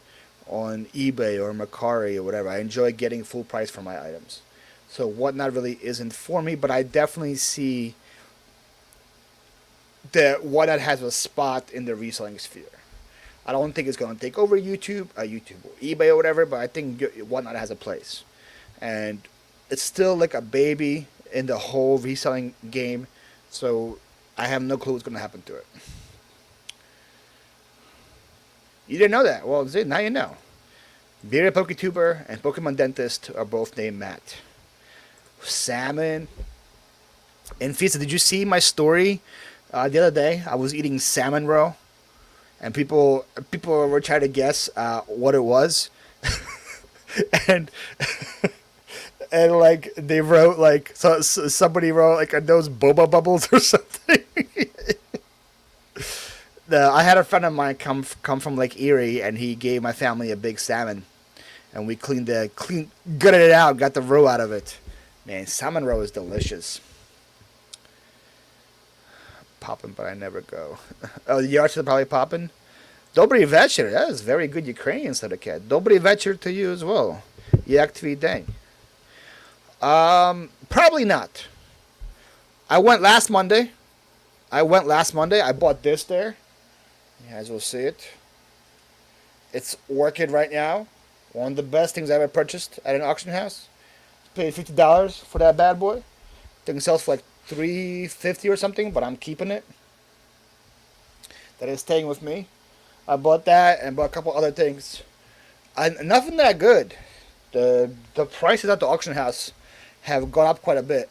eBay or Mercari or whatever. I enjoy getting full price for my items. So Whatnot really isn't for me, but I definitely see that Whatnot has a spot in the reselling sphere. I don't think it's going to take over YouTube or eBay or whatever, but I think Whatnot has a place. And it's still like a baby in the whole reselling game, so I have no clue what's going to happen to it. You didn't know that? Well, now you know. Bearded PokeTuber and Pokemon Dentist are both named Matt. Salmon. And Fisa, did you see my story the other day? I was eating salmon roe, and people were trying to guess what it was, and and like they wrote like somebody wrote like are those boba bubbles or something. I had a friend of mine come from Lake Erie, and he gave my family a big salmon, and we gutted it out, got the roe out of it. Man, salmon roe is delicious. Popping, but I never go. Oh, the yards are probably popping. Dobry večer. That is very good Ukrainian, said the cat. Dobry večer to you as well. Jak tvій день? Probably not. I went last Monday. I bought this there. You guys will see it. It's orchid right now. One of the best things I ever purchased at an auction house. Paid $50 for that bad boy. I think it sells for like $3.50 or something, but I'm keeping it. That is staying with me. I bought that and bought a couple other things. Nothing that good. The prices at the auction house have gone up quite a bit.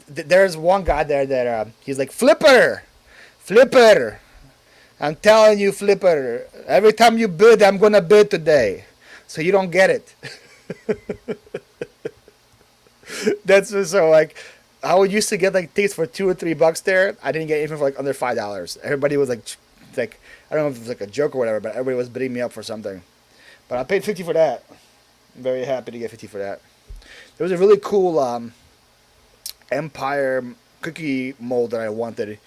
There's one guy there that he's like, Flipper! I'm telling you, Flipper. Every time you bid, I'm going to bid today. So you don't get it. That's so like, I would used to get like things for $2 or $3 there. I didn't get anything for like under $5. Everybody was like, I don't know if it was like a joke or whatever, but everybody was bidding me up for something. But I paid $50 for that. I'm very happy to get $50 for that. There was a really cool Empire cookie mold that I wanted.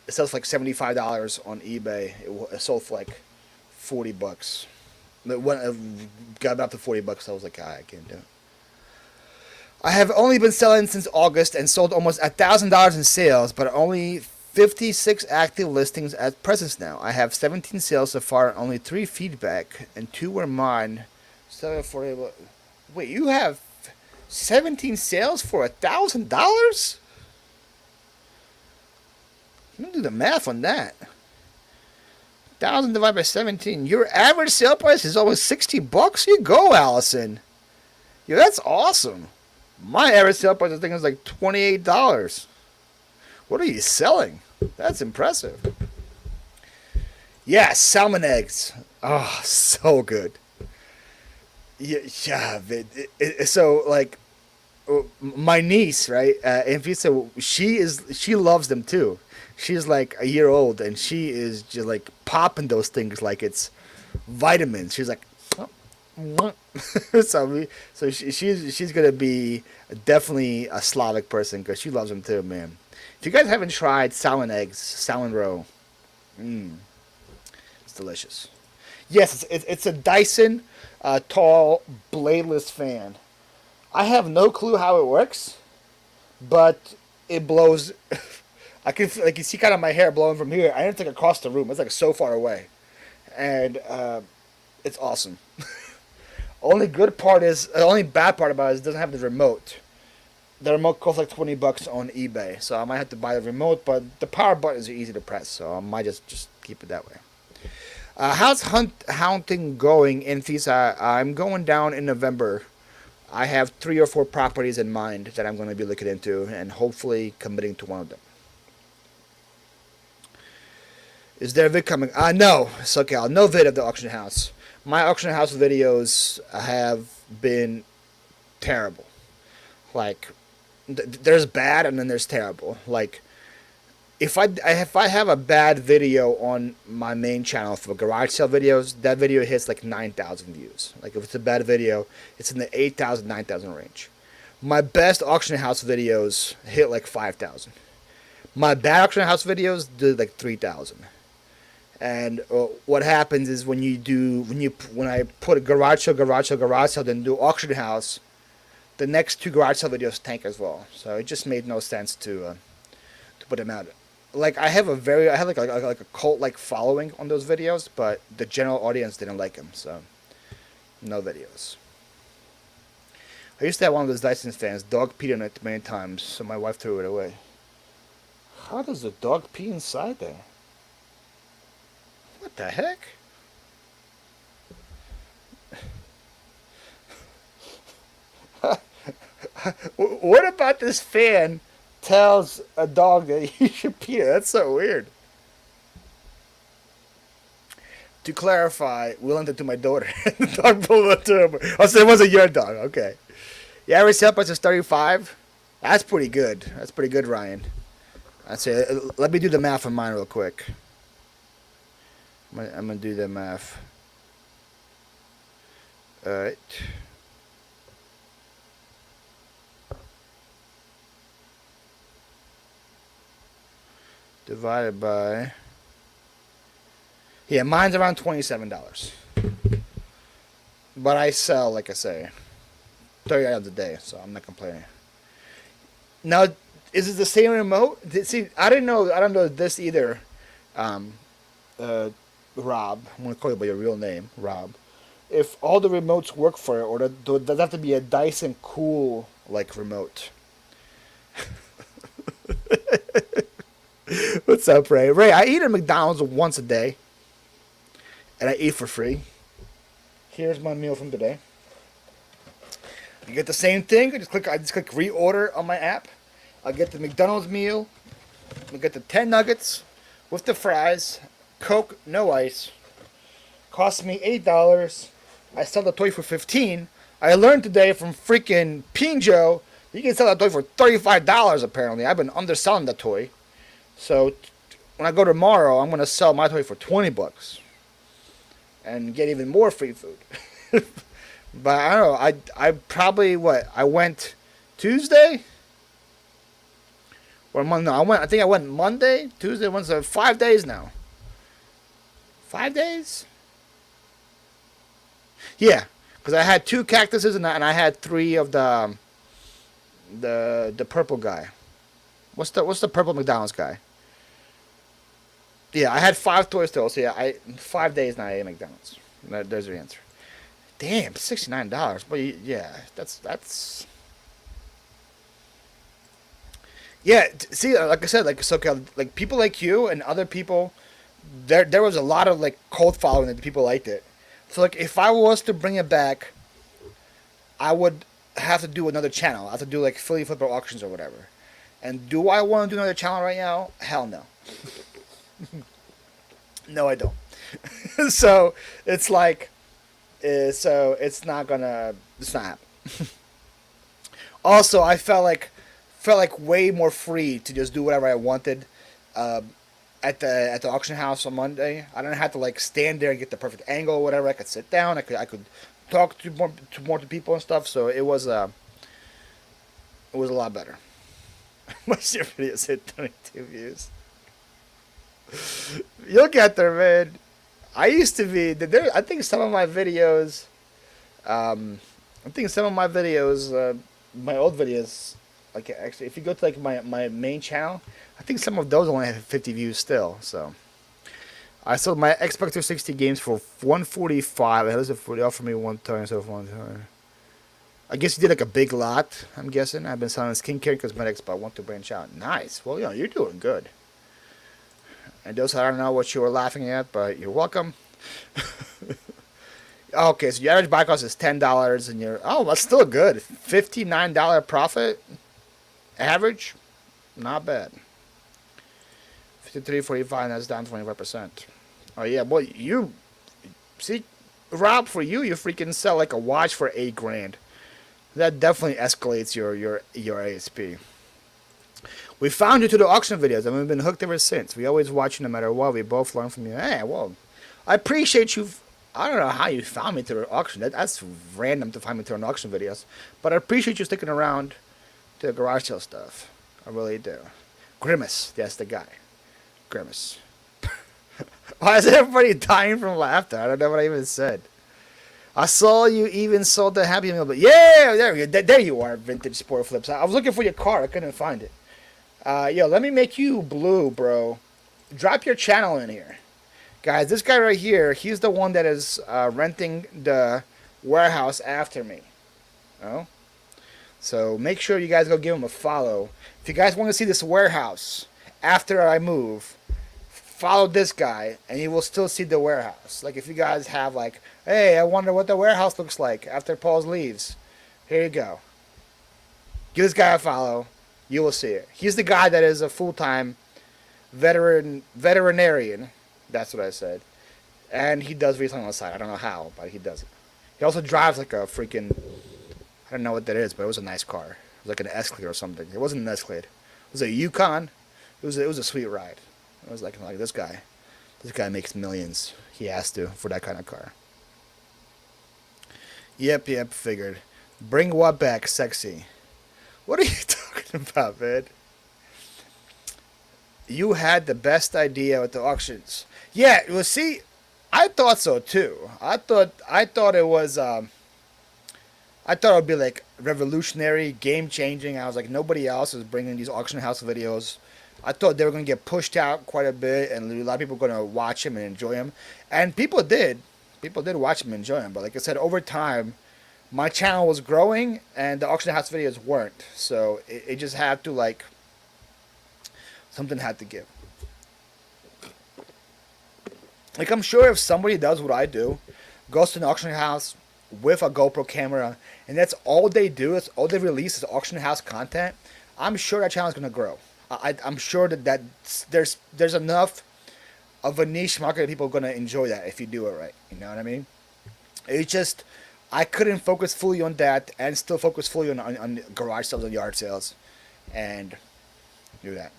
It sells for like $75 on eBay. It sold for like $40. When it got up to $40, I was like, I can't do it. I have only been selling since August and sold almost $1,000 in sales, but only 56 active listings at present now. I have 17 sales so far and only 3 feedback, and 2 were mine. Wait, you have 17 sales for $1,000? Let me do the math on that. 1,000 divided by 17. Your average sale price is almost $60. You go, Allison. Yeah, that's awesome. My average sale price, I think, is like $28. What are you selling? That's impressive. Yes, salmon eggs. Oh, so good. Yeah. So like, my niece, right? Anfisa, she loves them too. She's like a year old, and she is just like popping those things like it's vitamins. She's like, so she's gonna be definitely a Slavic person because she loves them too, man. If you guys haven't tried salmon eggs, salmon roe, it's delicious. Yes, it's a Dyson tall bladeless fan. I have no clue how it works, but it blows. I can like you see kind of my hair blowing from here. I didn't think across the room. It's like so far away, and it's awesome. Only good part is the only bad part about it is it doesn't have the remote. The remote costs like $20 on eBay, so I might have to buy the remote. But the power buttons are easy to press, so I might just keep it that way. How's hunting going in Fisa? I'm going down in November. I have 3 or 4 properties in mind that I'm going to be looking into, and hopefully committing to one of them. Is there a vid coming? No, SoCal, no vid of the auction house. My auction house videos have been terrible. Like, there's bad and then there's terrible. Like, if I have a bad video on my main channel for garage sale videos, that video hits like 9,000 views. Like, if it's a bad video, it's in the 8,000, 9,000 range. My best auction house videos hit like 5,000. My bad auction house videos did like 3,000. And what happens is when I put a garage sale, then do auction house, the next 2 garage sale videos tank as well. So it just made no sense to put them out. Like I had like a cult like following on those videos, but the general audience didn't like them, so no videos. I used to have one of those Dyson fans. Dog peed on it many times, so my wife threw it away. How does a dog pee inside there? What the heck? What about this fan tells a dog that he should pee? That's so weird. To clarify, we lent it to my daughter. The dog pulled it to him. Oh, so it wasn't your dog. Okay. The average sale price is $35. That's pretty good. That's pretty good, Ryan. That's it. Let me do the math on mine real quick. I'm gonna do the math. Alright. Divided by... Yeah, mine's around $27. But I sell, like I say, 30 items a day, so I'm not complaining. Now, is it the same remote? See, I don't know this either. Rob, I'm going to call you by your real name, Rob. If all the remotes work for it, or does that have to be a Dyson Cool like remote? What's up, Ray? Ray, I eat at McDonald's once a day, and I eat for free. Here's my meal from today. You get the same thing. I just click reorder on my app. I get the McDonald's meal. I get the 10 nuggets with the fries. Coke, no ice. Cost me $8. I sell the toy for $15. I learned today from freaking Pinjo, you can sell that toy for $35 apparently. I've been underselling the toy. So when I go tomorrow, I'm gonna sell my toy for $20 and get even more free food. But I don't know. I probably I went Tuesday or Monday. No, I think I went Monday, Tuesday, Wednesday. 5 days now. 5 days? Yeah, because I had 2 cactuses and I had 3 of the purple guy. What's the purple McDonald's guy? Yeah, I had 5 toys still. So yeah, 5 days now I ate McDonald's. There's your answer. Damn, $69. But yeah, that's. Yeah, see, like I said, like people like you and other people, there was a lot of like cult following that people liked it. So like if I was to bring it back, I would have to do another channel. I have to do like Philly Flipper auctions or whatever. And do I want to do another channel right now? Hell no. No, I don't. So it's like, it's not happening. Also, I felt like way more free to just do whatever I wanted at the auction house on Monday. I didn't have to like stand there and get the perfect angle or whatever. I could sit down. I could talk to more people and stuff. So it was a lot better. Most of your videos hit 22 views. You'll get there, man. I used to be there. I think some of my videos, my old videos, Like actually, if you go to like my main channel, I think some of those only have 50 views still. So I sold my Xbox 360 games for 145. That was a they offered me one time, so one time. I guess you did like a big lot. I'm guessing. I've been selling skincare and cosmetics, but I want to branch out. Nice. Well, you're doing good. And those I don't know what you were laughing at, but you're welcome. Okay, so your average buy cost is $10, and you're that's still good. $59 profit average, not bad. 53.45. That's down 25%. Oh yeah, boy, you see, Rob, for you freaking sell like a watch for $8,000. That definitely escalates your ASP. We found you to the auction videos, and we've been hooked ever since. We always watch you no matter what. We both learn from you. Hey, well, I appreciate you. I don't know how you found me through an auction. That's random to find me through an auction videos. But I appreciate you sticking around to the garage sale stuff. I really do. Grimace, that's the guy. Grimace. Why is everybody dying from laughter? I don't know what I even said. I saw you even sold the Happy Meal, but yeah, there you are, Vintage Sport Flips. I was looking for your card. I couldn't find it. Yo, let me make you blue, bro. Drop your channel in here. Guys, this guy right here, he's the one that is renting the warehouse after me. Oh? So make sure you guys go give him a follow. If you guys want to see this warehouse after I move, follow this guy, and you will still see the warehouse. Like if you guys have like, hey, I wonder what the warehouse looks like after Paul leaves. Here you go. Give this guy a follow. You will see it. He's the guy that is a full-time veterinarian. That's what I said. And he does reselling on the side. I don't know how, but he does it. He also drives like a freaking, I don't know what that is, but it was a nice car. It was like an Escalade or something. It wasn't an Escalade. It was a Yukon. It was a sweet ride. I was like this guy. This guy makes millions. He has to for that kind of car. Yep, figured. Bring what back, sexy? What are you talking about, man? You had the best idea with the auctions. Yeah, well, see, I thought so too. I thought it was. I thought it would be like revolutionary, game changing. I was like, nobody else is bringing these auction house videos. I thought they were going to get pushed out quite a bit, and a lot of people were going to watch them and enjoy them. And people did. People did watch them and enjoy them. But like I said, over time, my channel was growing, and the auction house videos weren't. So it just had to, like, something had to give. Like, I'm sure if somebody does what I do, goes to an auction house with a GoPro camera, and that's all they do, is all they release is auction house content, I'm sure that channel is going to grow. I'm sure that there's enough of a niche market that people are going to enjoy that if you do it right. You know what I mean? It's just, I couldn't focus fully on that and still focus fully on garage sales and yard sales and do that.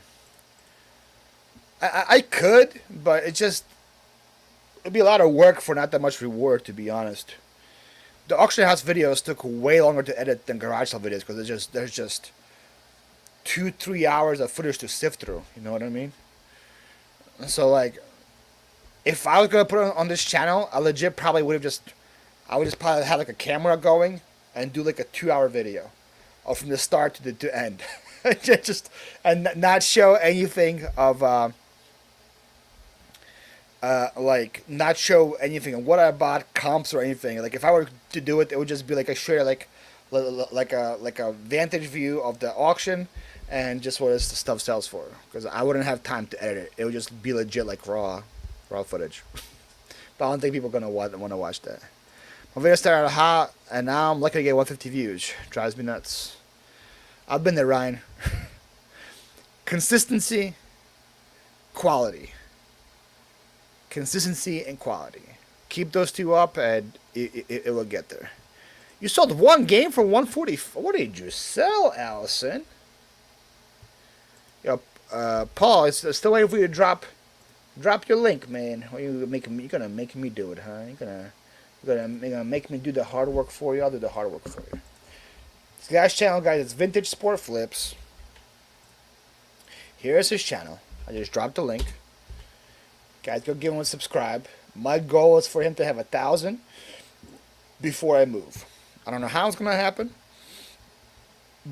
I could, but it'd be a lot of work for not that much reward, to be honest. The auction house videos took way longer to edit than garage sale videos because there's just 2-3 hours of footage to sift through. You know what I mean? So like, if I was gonna put it on this channel, I legit probably would just probably have like a camera going and do like a 2-hour video, or from the start to the end, and not show anything of like not show anything of what I bought, comps or anything. Like if I were to do it, it would just be like a straight like a vantage view of the auction and just what the stuff sells for. Because I wouldn't have time to edit it. It would just be legit like raw footage. But I don't think people are gonna want to watch that. My video started hot, and now I'm lucky to get 150 views. Drives me nuts. I've been there, Ryan. Consistency, quality. Consistency and quality. Keep those two up, and it will get there. You sold one game for 140. What did you sell, Allison? Yo, Paul, it's still waiting for you to drop your link, man. Or you're gonna make me do it, huh? You're gonna make me do the hard work for you. I'll do the hard work for you. This guy's channel, guys, it's Vintage Sport Flips. Here's his channel. I just dropped the link. Guys, go give him a subscribe. My goal is for him to have 1,000 before I move. I don't know how it's gonna happen,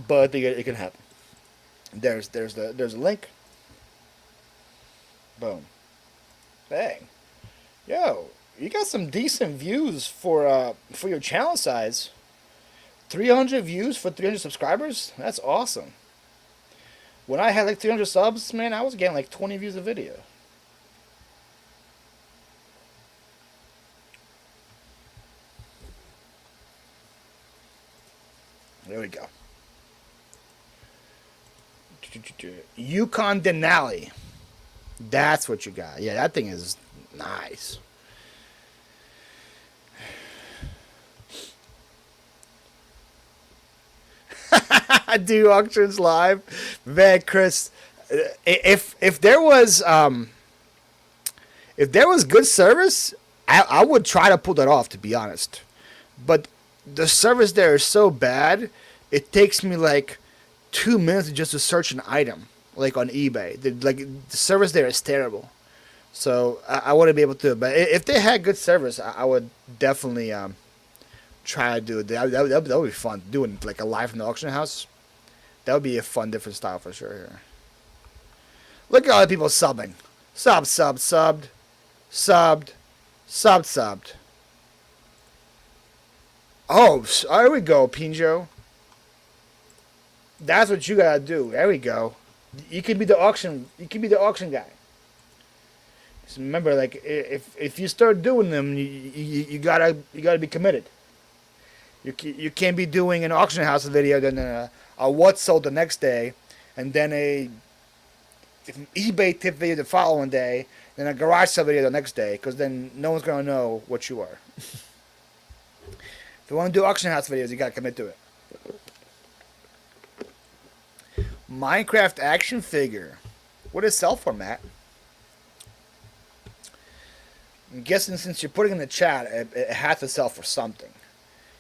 but I think it can happen. There's a link. Boom. Bang. Yo, you got some decent views for your channel size. 300 views for 300 subscribers? That's awesome. When I had like 300 subs, man, I was getting like 20 views a video. There we go. Yukon Denali. That's what you got. Yeah, that thing is nice. Do auctions live, man, Chris. If there was good service, I would try to pull that off. To be honest, but the service there is so bad. It takes me like 2 minutes just to search an item, like on eBay. The service there is terrible. So I wouldn't be able to. But if they had good service, I would definitely try to do it. That would be fun. Doing like a live from the auction house. That would be a fun, different style for sure here. Look at all the people subbing. Subbed. Oh, there we go, Pinjo. That's what you gotta do. There we go. You can be the auction. You can be the auction guy. Just remember, like if you start doing them, you gotta be committed. You can't be doing an auction house video, then a what sold the next day, and then an eBay tip video the following day, then a garage sale video the next day, because then no one's gonna know what you are. If you want to do auction house videos, you gotta commit to it. Minecraft action figure. What does it sell for, Matt? I'm guessing since you're putting in the chat, it has to sell for something.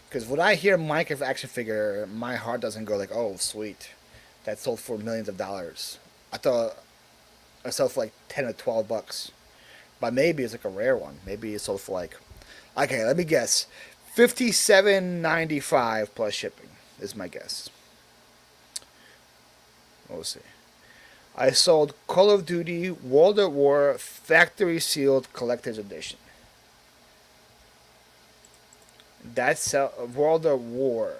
Because when I hear Minecraft action figure, my heart doesn't go like, oh, sweet. That sold for millions of dollars. I thought it sold for like 10 or 12 bucks. But maybe it's like a rare one. Maybe it sold for like, okay, let me guess. $57.95 plus shipping is my guess. We'll see. I sold Call of Duty World at War Factory Sealed Collector's Edition. That's World at War.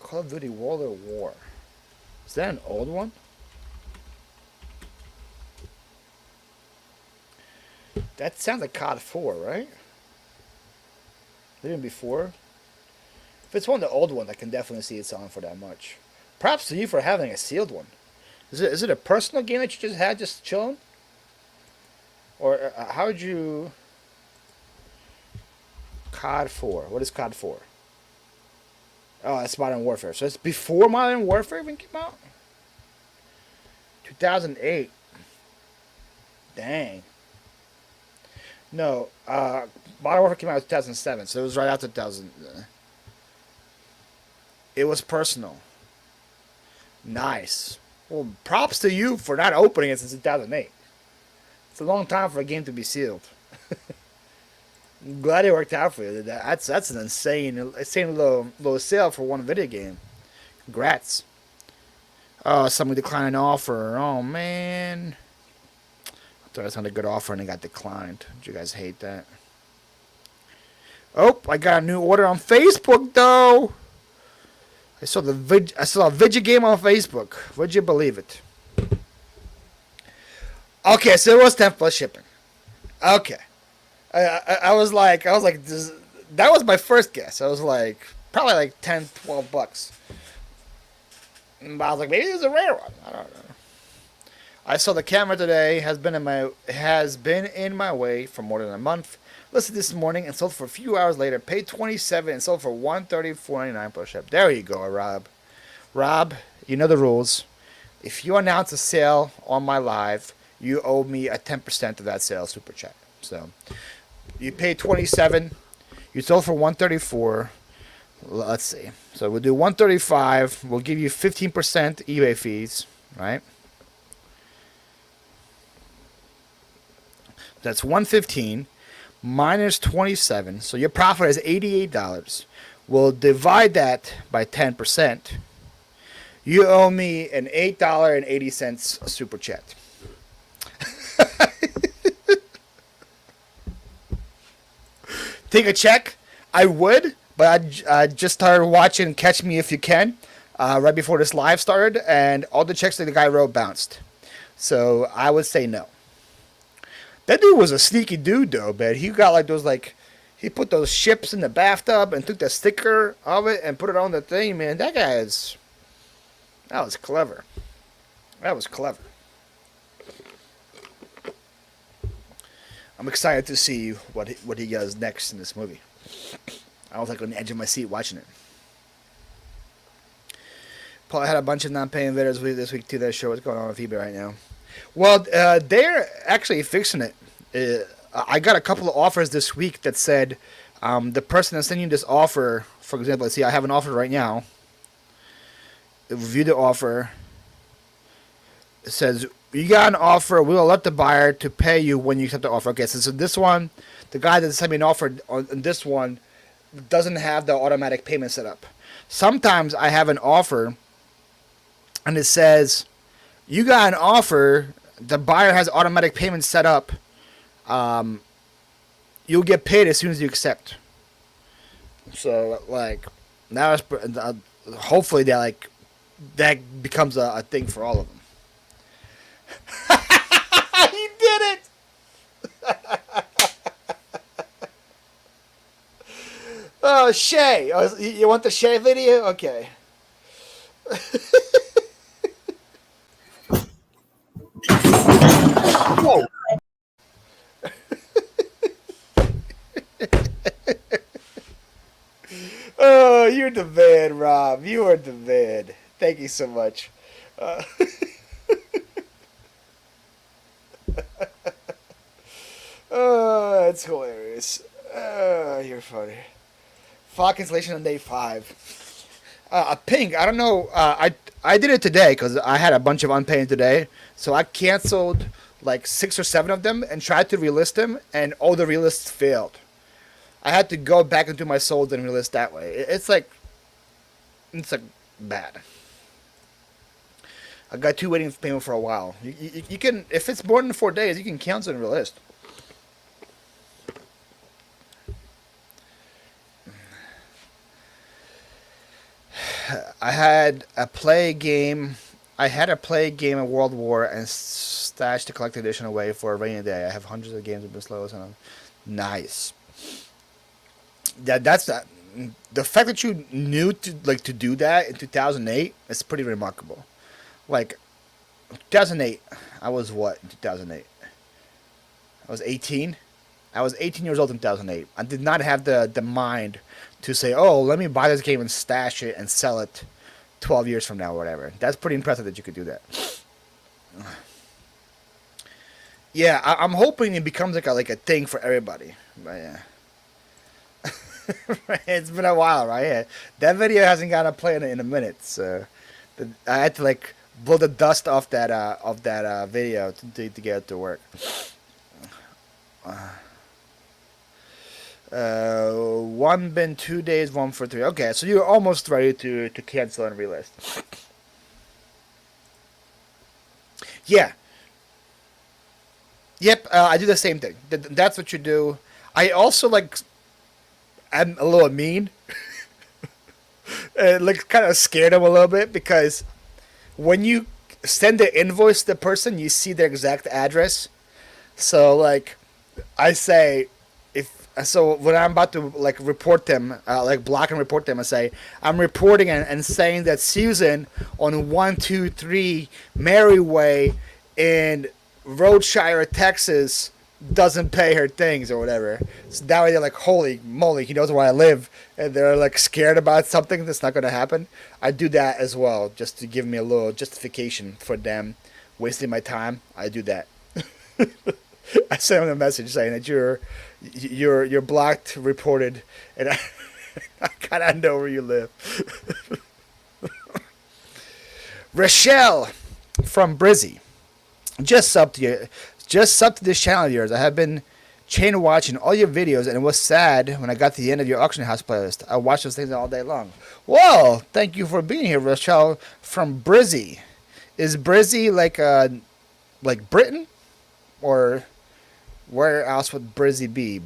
Call of Duty World at War. Is that an old one? That sounds like COD 4, right? Even before? If it's one of the old ones, I can definitely see it selling for that much. Props to you for having a sealed one. Is it a personal game that you just had just chilling? Or how would you... COD 4. What is COD 4? Oh, that's Modern Warfare. So it's before Modern Warfare even came out? 2008. Dang. No, Modern Warfare came out in 2007, so it was right after 2000. It was personal. Nice. Well, props to you for not opening it since 2008. It's a long time for a game to be sealed. I'm glad it worked out for you. That's an insane little sale for one video game. Congrats. Oh, someone declined an offer. Oh, man. I thought I was on a good offer and it got declined. Did you guys hate that? Oh, I got a new order on Facebook, though. I saw a video game on Facebook. Would you believe it? Okay, so it was 10 plus shipping. Okay. I was like, that was my first guess. I was like, probably like 10, 12 bucks. But I was like, maybe it's a rare one. I don't know. I saw the camera today. Has been in my way for more than a month. Listed this morning and sold for a few hours later. Paid $27 and sold for $134.99 plus ship. There you go, Rob. Rob, you know the rules. If you announce a sale on my live, you owe me a 10% of that sale super chat. So you paid $27. You sold for $134. Let's see. So we'll do $135. We'll give you 15% eBay fees, right? That's $115 minus $27. So your profit is $88. We'll divide that by 10%. You owe me an $8.80 super chat. Take a check? I would, but I just started watching Catch Me If You Can right before this live started, and all the checks that the guy wrote bounced. So I would say no. That dude was a sneaky dude, though, man. He got like those, like, he put those ships in the bathtub and took the sticker of it and put it on the thing, man. That was clever. That was clever. I'm excited to see what he does next in this movie. I was like on the edge of my seat watching it. Paul had a bunch of non-paying videos this week too. That show what's going on with eBay right now. Well, they're actually fixing it. I got a couple of offers this week that said the person that's sending you this offer, for example, let's see, I have an offer right now. Review the offer. It says, you got an offer, we will let the buyer to pay you when you accept the offer. Okay, so this one, the guy that sent me an offer on this one doesn't have the automatic payment set up. Sometimes I have an offer and it says, you got an offer, the buyer has automatic payment set up, you'll get paid as soon as you accept. So, like, now hopefully that becomes a thing for all of them. He did it! Oh, Shay. Oh, you want the Shay video? Okay. Whoa. Oh, you're the man, Rob. You are the man. Thank you so much. Oh, that's hilarious. You're funny. Flock installation on day 5. Pink, I don't know. I did it today because I had a bunch of unpaid today. So I canceled like 6 or 7 of them and tried to relist them, and all the relists failed. I had to go back into my solds and relist that way. It's like bad. I got 2 waiting for payment for a while. You can, if it's more than 4 days, you can cancel and relist. I had a play game of World War and stashed the collector's edition away for a rainy day. I have hundreds of games of been slow, so nice. That's that. The fact that you knew to do that in 2008 is pretty remarkable. Like 2008, I was what in 2008? I was 18. I was 18 years old in 2008. I did not have the mind to say, oh, let me buy this game and stash it and sell it 12 years from now or whatever. That's pretty impressive that you could do that. Yeah, I'm hoping it becomes like a thing for everybody. But yeah. It's been a while, right? Yeah. That video hasn't gotten a play in a minute, so I had to like blow the dust off that video to get it to work. One been 2 days, 1 for 3. Okay, so you're almost ready to cancel and relist. Yeah. Yep, I do the same thing. That's what you do. I also I'm a little mean. Kind of scared them a little bit because when you send the invoice to the person, you see their exact address. So I say, so when I'm about to report them, block and report them, I say I'm reporting and saying that Susan on 123 Mary Way in Roadshire, Texas, doesn't pay her things or whatever. So that way they're like, holy moly, he knows where I live, and they're scared about something that's not going to happen. I do that as well, just to give me a little justification for them wasting my time. I do that. I sent them a message saying that you're blocked, reported, and I kind of know where you live. Rochelle from Brizzy, just sub to this channel of yours. I have been chain watching all your videos, and it was sad when I got to the end of your auction house playlist. I watched those things all day long. Well, thank you for being here, Rochelle from Brizzy. Is Brizzy like Britain, or where else would Brizzy be?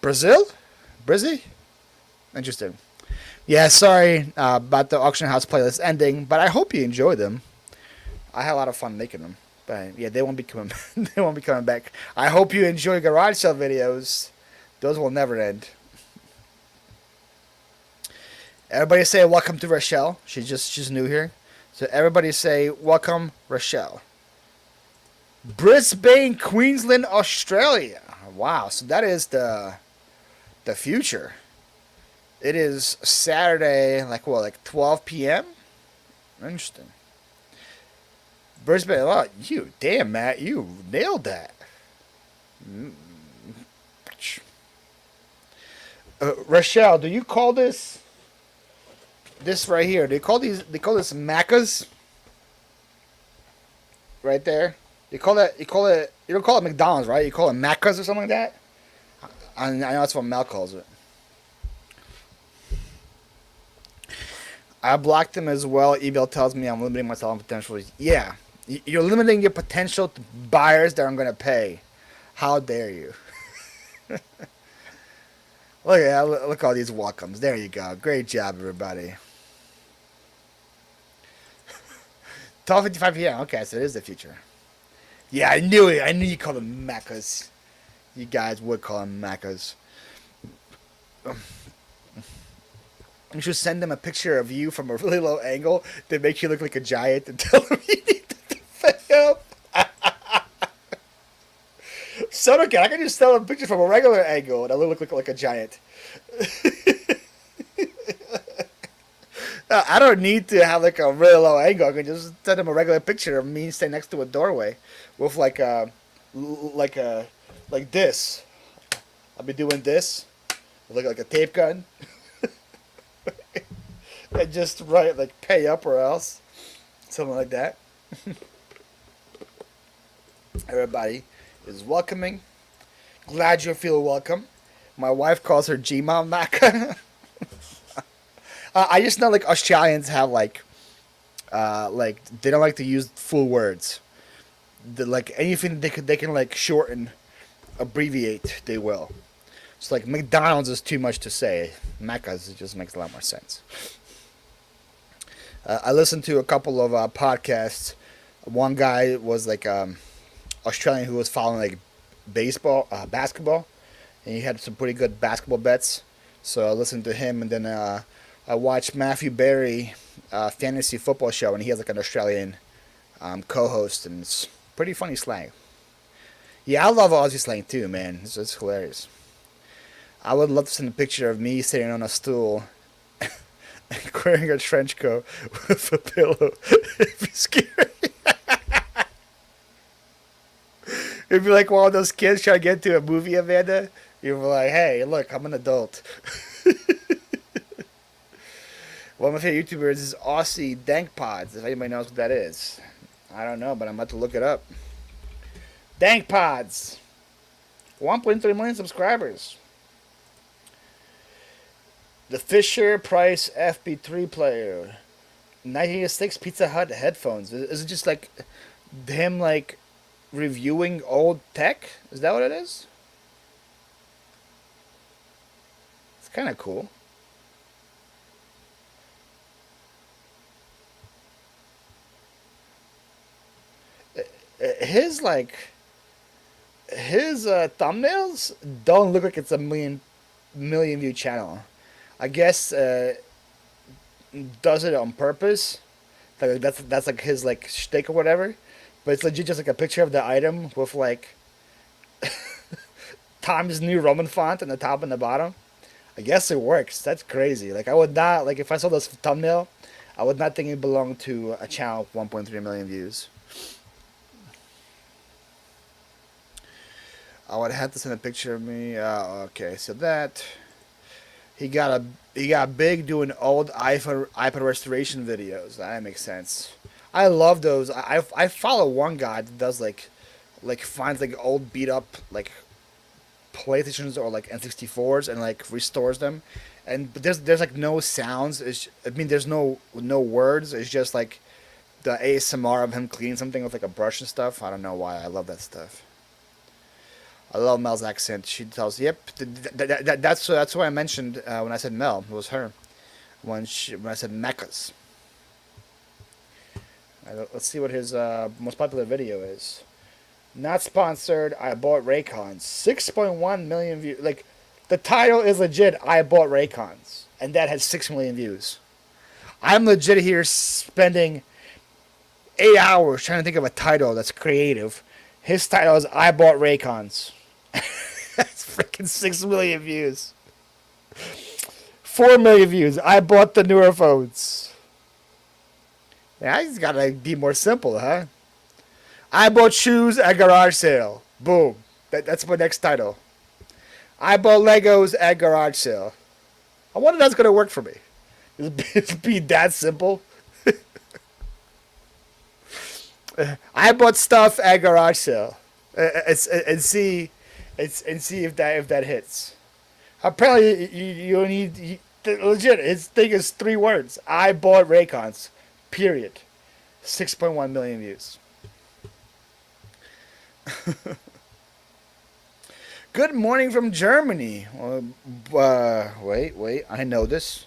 Brazil? Brizzy? Interesting. Yeah, sorry about the auction house playlist ending, but I hope you enjoy them. I had a lot of fun making them. But yeah, they won't be coming. They won't be coming back. I hope you enjoy garage sale videos. Those will never end. Everybody say welcome to Rochelle. She's new here, so everybody say welcome, Rochelle. Brisbane, Queensland, Australia. Wow, so that is the future. It is Saturday, like 12 p.m. Interesting. Brisbane, oh, you damn Matt, you nailed that. Rochelle, do you call this right here? They call this Maccas right there. You don't call it McDonald's, right? You call it Maccas or something like that. I know that's what Mel calls it. I blocked them as well. Email tells me I'm limiting myself on potential. Yeah, you're limiting your potential buyers that I'm going to pay. How dare you? Look at all these welcomes. There you go. Great job, everybody. 12:55 p.m. Okay, so it is the future. Yeah, I knew it. I knew you called them Maccas. You guys would call them Maccas. You should send them a picture of you from a really low angle that makes you look like a giant and tell them you need to pay up. So okay, I can just sell a picture from a regular angle and I look like a giant. I don't need to have like a really low angle. I can just send them a regular picture of me standing next to a doorway with like this. I'll be doing this. Look like a tape gun. And just write like pay up or else. Something like that. Everybody is welcoming. Glad you feel welcome. My wife calls her G-Mom Maca. I just know like Australians have like they don't like to use full words. Like anything they can like shorten, abbreviate, they will. So like McDonald's is too much to say. Macca's, it just makes a lot more sense. I listened to a couple of podcasts. One guy was like Australian who was following like basketball, and he had some pretty good basketball bets. So I listened to him, and then I watched Matthew Berry fantasy football show, and he has like an Australian co-host, and it's pretty funny slang. Yeah, I love Aussie slang too, man. It's hilarious. I would love to send a picture of me sitting on a stool wearing a trench coat with a pillow. It'd be scary. It'd be like one of those kids trying to get into a movie, Amanda. You'd be like, hey, look, I'm an adult. One of my favorite YouTubers is Aussie Dank Pods, if anybody knows what that is. I don't know, but I'm about to look it up. Dank Pods. 1.3 million subscribers. The Fisher Price FB3 player. 1986 Pizza Hut headphones. Is it just like him like reviewing old tech? Is that what it is? It's kind of cool. His thumbnails don't look like it's a million view channel. I guess does it on purpose. Like that's like his like shtick or whatever. But it's legit just like a picture of the item with like Times New Roman font on the top and the bottom. I guess it works. That's crazy. Like I would not like if I saw this thumbnail, I would not think it belonged to a channel with 1.3 million views. I would have to send a picture of me. Okay, so that he got big doing old iPad restoration videos. That makes sense. I love those. I follow one guy that does like like finds like old beat up like PlayStations or like N64s and like restores them, and but there's like no sounds. I mean, there's no words. It's just like the ASMR of him cleaning something with like a brush and stuff. I don't know why I love that stuff. I love Mel's accent. She tells, "Yep, that's what I mentioned when I said Mel. It was her when I said mechas." Let's see what his most popular video is. Not sponsored. I bought Raycons. 6.1 million views. Like, the title is legit. I bought Raycons, and that has 6 million views. I'm legit here spending 8 hours trying to think of a title that's creative. His title is I bought Raycons. That's freaking 6 million views. 4 million views. I bought the newer phones. Yeah, he's gotta be more simple, huh? I bought shoes at garage sale. Boom. That's my next title. I bought Legos at garage sale. I wonder if that's gonna work for me. It'd be that simple. I bought stuff at garage sale. And see if that hits. Apparently, you need legit. His thing is 3 words. I bought Raycons. Period. 6.1 million views. Good morning from Germany. Wait. I know this.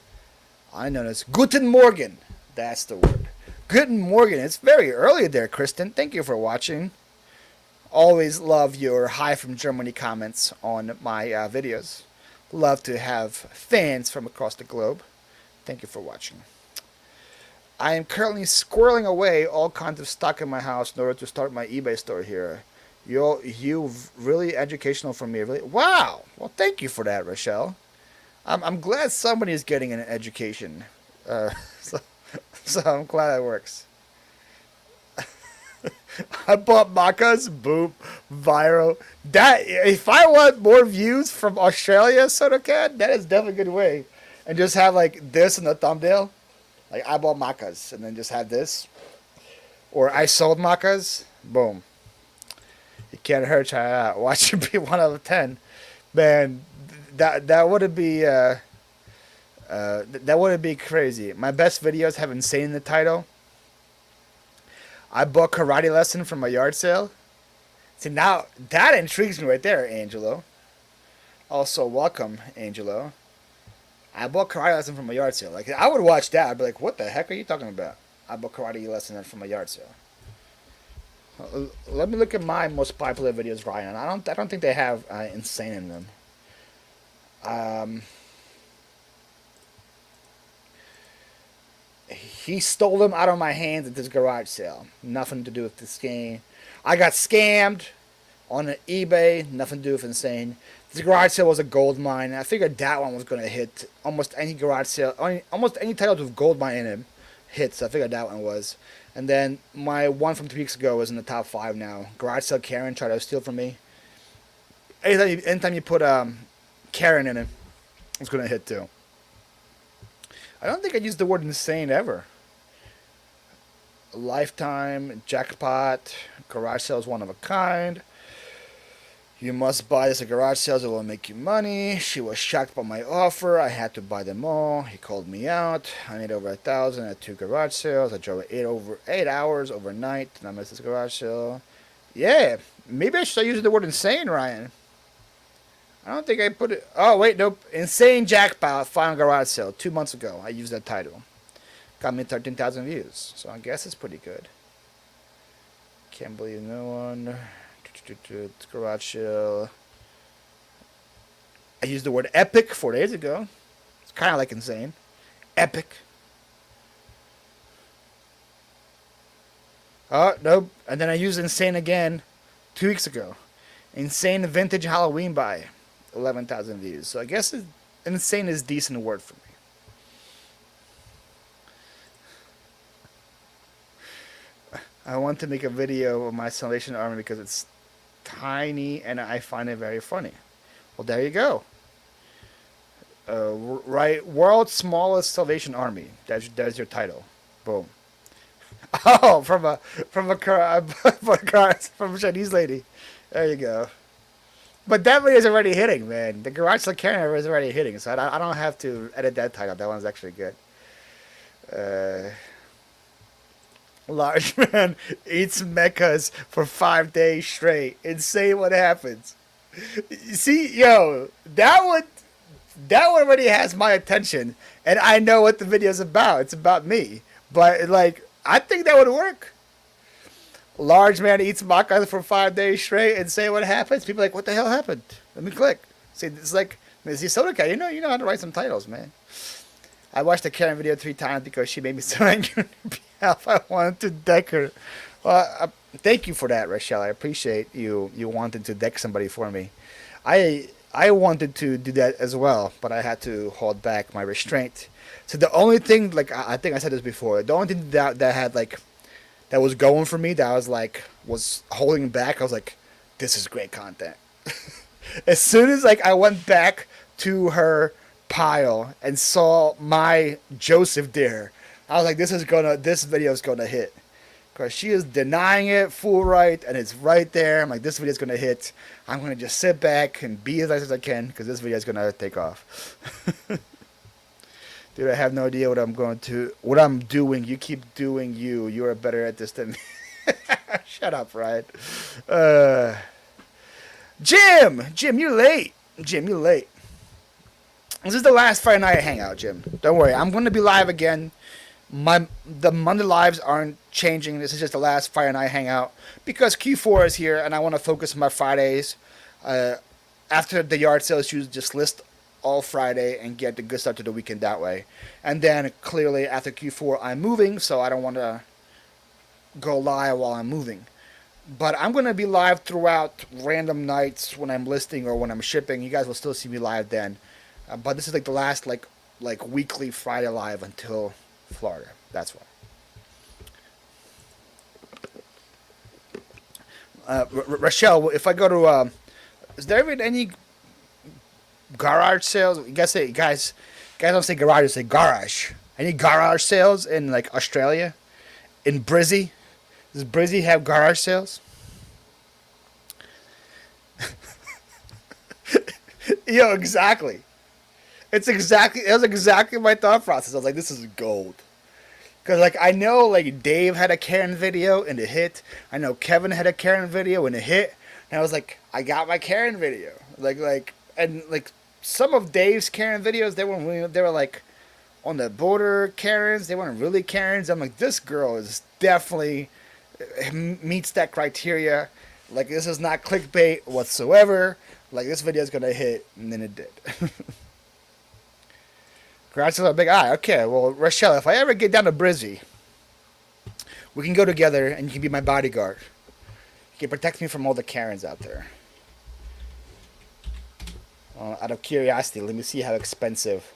Guten Morgen. That's the word. Guten Morgen. It's very early there, Kristen. Thank you for watching. Always love your hi from Germany comments on my videos. Love to have fans from across the globe. Thank you for watching. I am currently squirreling away all kinds of stock in my house in order to start my eBay store here. You really educational for me. Really, wow. Well, thank you for that, Rochelle. I'm glad somebody is getting an education. So I'm glad that works. I bought macas. Boom. Viral. That if I want more views from Australia, SodaCat, that is definitely a good way. And just have like this in the thumbnail. Like I bought macas, and then just have this. Or I sold macas. Boom. You can't hurt. Try it out. Watch it be 1 out of 10. Man, that would be that would be crazy. My best videos have insane in the title. I bought karate lesson from a yard sale. See, now that intrigues me right there, Angelo. Also, welcome, Angelo. I bought karate lesson from a yard sale. Like, I would watch that. I'd be like, what the heck are you talking about? I bought karate lesson from a yard sale. Let me look at my most popular videos, Ryan. I don't think they have insane in them. He stole them out of my hands at this garage sale. Nothing to do with this game. I got scammed on eBay. Nothing to do with insane. This garage sale was a gold mine. I figured that one was going to hit. Almost any garage sale, almost any title with gold mine in it hits. I figured that one was. And then my one from 3 weeks ago is in the top 5 now. Garage sale Karen tried to steal from me. Anytime you put Karen in it, it's going to hit too. I don't think I used the word insane ever. Lifetime, jackpot, garage sales one of a kind. You must buy this at garage sales, it will make you money. She was shocked by my offer. I had to buy them all. He called me out. I made over 1,000 at 2 garage sales. I drove 8 hours overnight and I missed this garage sale. Yeah, maybe I should start using the word insane, Ryan. I don't think I put it. Oh, wait, nope. Insane jackpot, final garage sale. 2 months ago, I used that title. Got me 13,000 views, so I guess it's pretty good. Can't believe no one. Garage sale. I used the word epic 4 days ago. It's kind of like insane. Epic. Oh, nope. And then I used insane again 2 weeks ago. Insane vintage Halloween buy. 11,000 views. So I guess insane is a decent word for me. I want to make a video of my Salvation Army because it's tiny and I find it very funny. Well, there you go. Right, world's smallest Salvation Army. That's your title. Boom. Oh, from a car, from a Chinese lady. There you go. But that video is already hitting, man. The garage sale Karen is already hitting, so I don't have to edit that title. That one's actually good. Uh, Large man eats mechas for 5 days straight. Insane what happens. See, yo, that one already has my attention, and I know what the video's about. It's about me. But like, I think that would work. Large man eats maca for 5 days straight and say what happens. People are like, what the hell happened? Let me click. See, it's like, see, Soda Cat, you know how to write some titles, man. I watched the Karen video 3 times because she made me so angry on her behalf. I wanted to deck her. Well, thank you for that, Rochelle. I appreciate you wanted to deck somebody for me. I wanted to do that as well, but I had to hold back my restraint. So the only thing, like I think I said this before, the only thing that had like that was going for me, that I was like was holding back. I was like, this is great content. As soon as like I went back to her pile and saw my Joseph there, I was like, this video is gonna hit. Because she is denying it full right, and it's right there. I'm like, this video is gonna hit. I'm gonna just sit back and be as nice as I can, because this video is gonna take off. Dude, I have no idea what I'm doing. You keep doing you. You're better at this than me. Shut up, Ryan. Jim, you're late. Jim, you're late. This is the last Friday night hangout, Jim. Don't worry, I'm going to be live again. The Monday lives aren't changing. This is just the last Friday night hangout because Q4 is here, and I want to focus on my Fridays. After the yard sales, you just list all Friday and get the good start to the weekend that way. And then clearly after Q4, I'm moving, so I don't want to go live while I'm moving. But I'm going to be live throughout random nights when I'm listing or when I'm shipping. You guys will still see me live then. But this is like the last like weekly Friday live until Florida. That's why. Rochelle, if I go to, is there even any garage sales? You guys don't say garage, you say garage. Any garage sales in like Australia? In Brizzy? Does Brizzy have garage sales? Yo, exactly. That was exactly my thought process. I was like, this is gold. Because, like, I know, like, Dave had a Karen video and it hit. I know Kevin had a Karen video and it hit. And I was like, I got my Karen video. And some of Dave's Karen videos, they were like, on the border Karens. They weren't really Karens. I'm like, this girl is definitely meets that criteria. Like, this is not clickbait whatsoever. Like, this video is going to hit. And then it did. Congrats on a big eye. Okay, well, Rochelle, if I ever get down to Brizzy, we can go together and you can be my bodyguard. You can protect me from all the Karens out there. Out of curiosity, let me see how expensive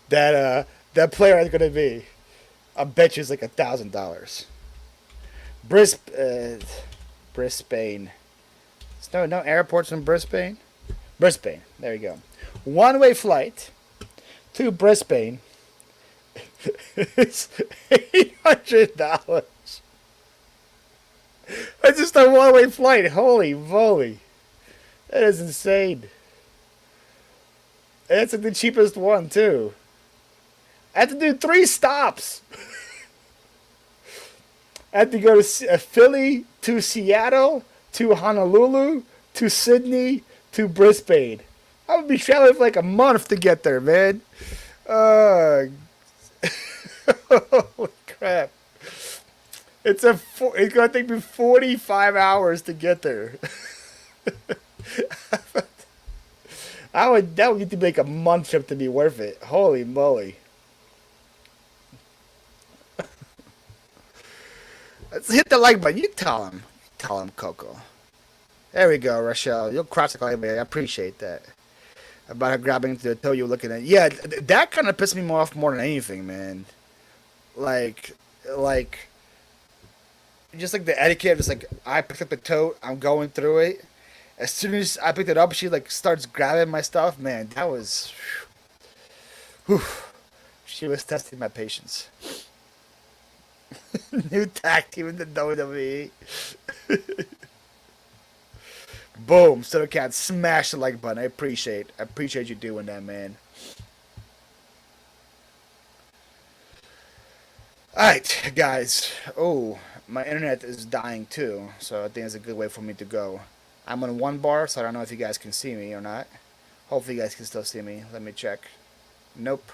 that player is going to be. I bet you it's like $1,000. Brisbane. No airports in Brisbane. Brisbane. There you go. One-way flight to Brisbane. It's $800. That's just a one-way flight. Holy moly. That is insane. And that's like the cheapest one, too. I had to do 3 stops. I had to go to Philly, to Seattle, to Honolulu, to Sydney, to Brisbane. I would be traveling for like a month to get there, man. Holy crap. It's gonna take me 45 hours to get there. That would need to make a month trip to be worth it. Holy moly. Let's hit the like button. You tell him. Tell him, Coco. There we go, Rochelle. You'll cross the line. I appreciate that. About her grabbing the toe you looking at. Yeah, that kind of pissed me off more than anything, man. Like, just like the etiquette, just like, I picked up the tote, I'm going through it. As soon as I picked it up, she like starts grabbing my stuff. Man, that was, whew. She was testing my patience. New tag team in the WWE. Boom. Cat, smash the like button. I appreciate you doing that, man. Alright, guys. Oh, my internet is dying too, so I think it's a good way for me to go. I'm on one bar, so I don't know if you guys can see me or not. Hopefully you guys can still see me. Let me check. Nope.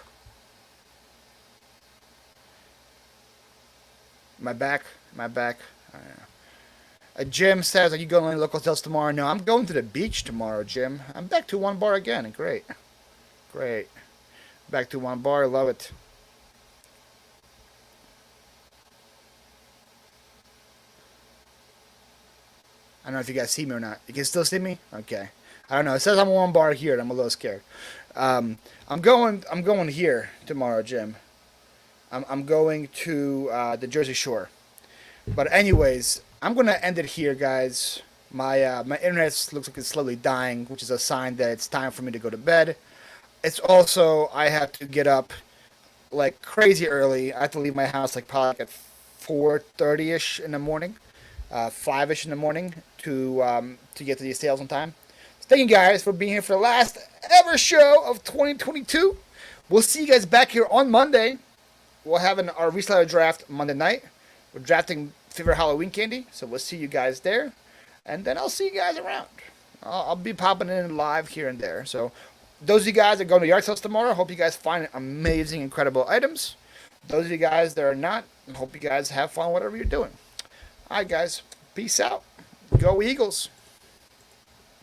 My back. My back. Jim says, are you going to any local sales tomorrow? No, I'm going to the beach tomorrow, Jim. I'm back to one bar again. Great. Great. Back to one bar. Love it. I don't know if you guys see me or not. You can still see me? Okay. I don't know. It says I'm one bar here, and I'm a little scared. I'm going here tomorrow, Jim. I'm going to the Jersey Shore. But anyways, I'm gonna end it here, guys. My internet looks like it's slowly dying, which is a sign that it's time for me to go to bed. It's also I have to get up like crazy early. I have to leave my house like probably like at 4:30 ish in the morning, 5 ish in the morning to get to these sales on time. So thank you guys for being here for the last ever show of 2022. We'll see you guys back here on Monday. We'll have our reseller draft Monday night. We're drafting favorite Halloween candy, so we'll see you guys there. And then I'll see you guys around. I'll be popping in live here and there. So those of you guys that go to yard sales tomorrow, hope you guys find amazing, incredible items. Those of you guys that are not, hope you guys have fun whatever you're doing. All right, guys. Peace out. Go Eagles.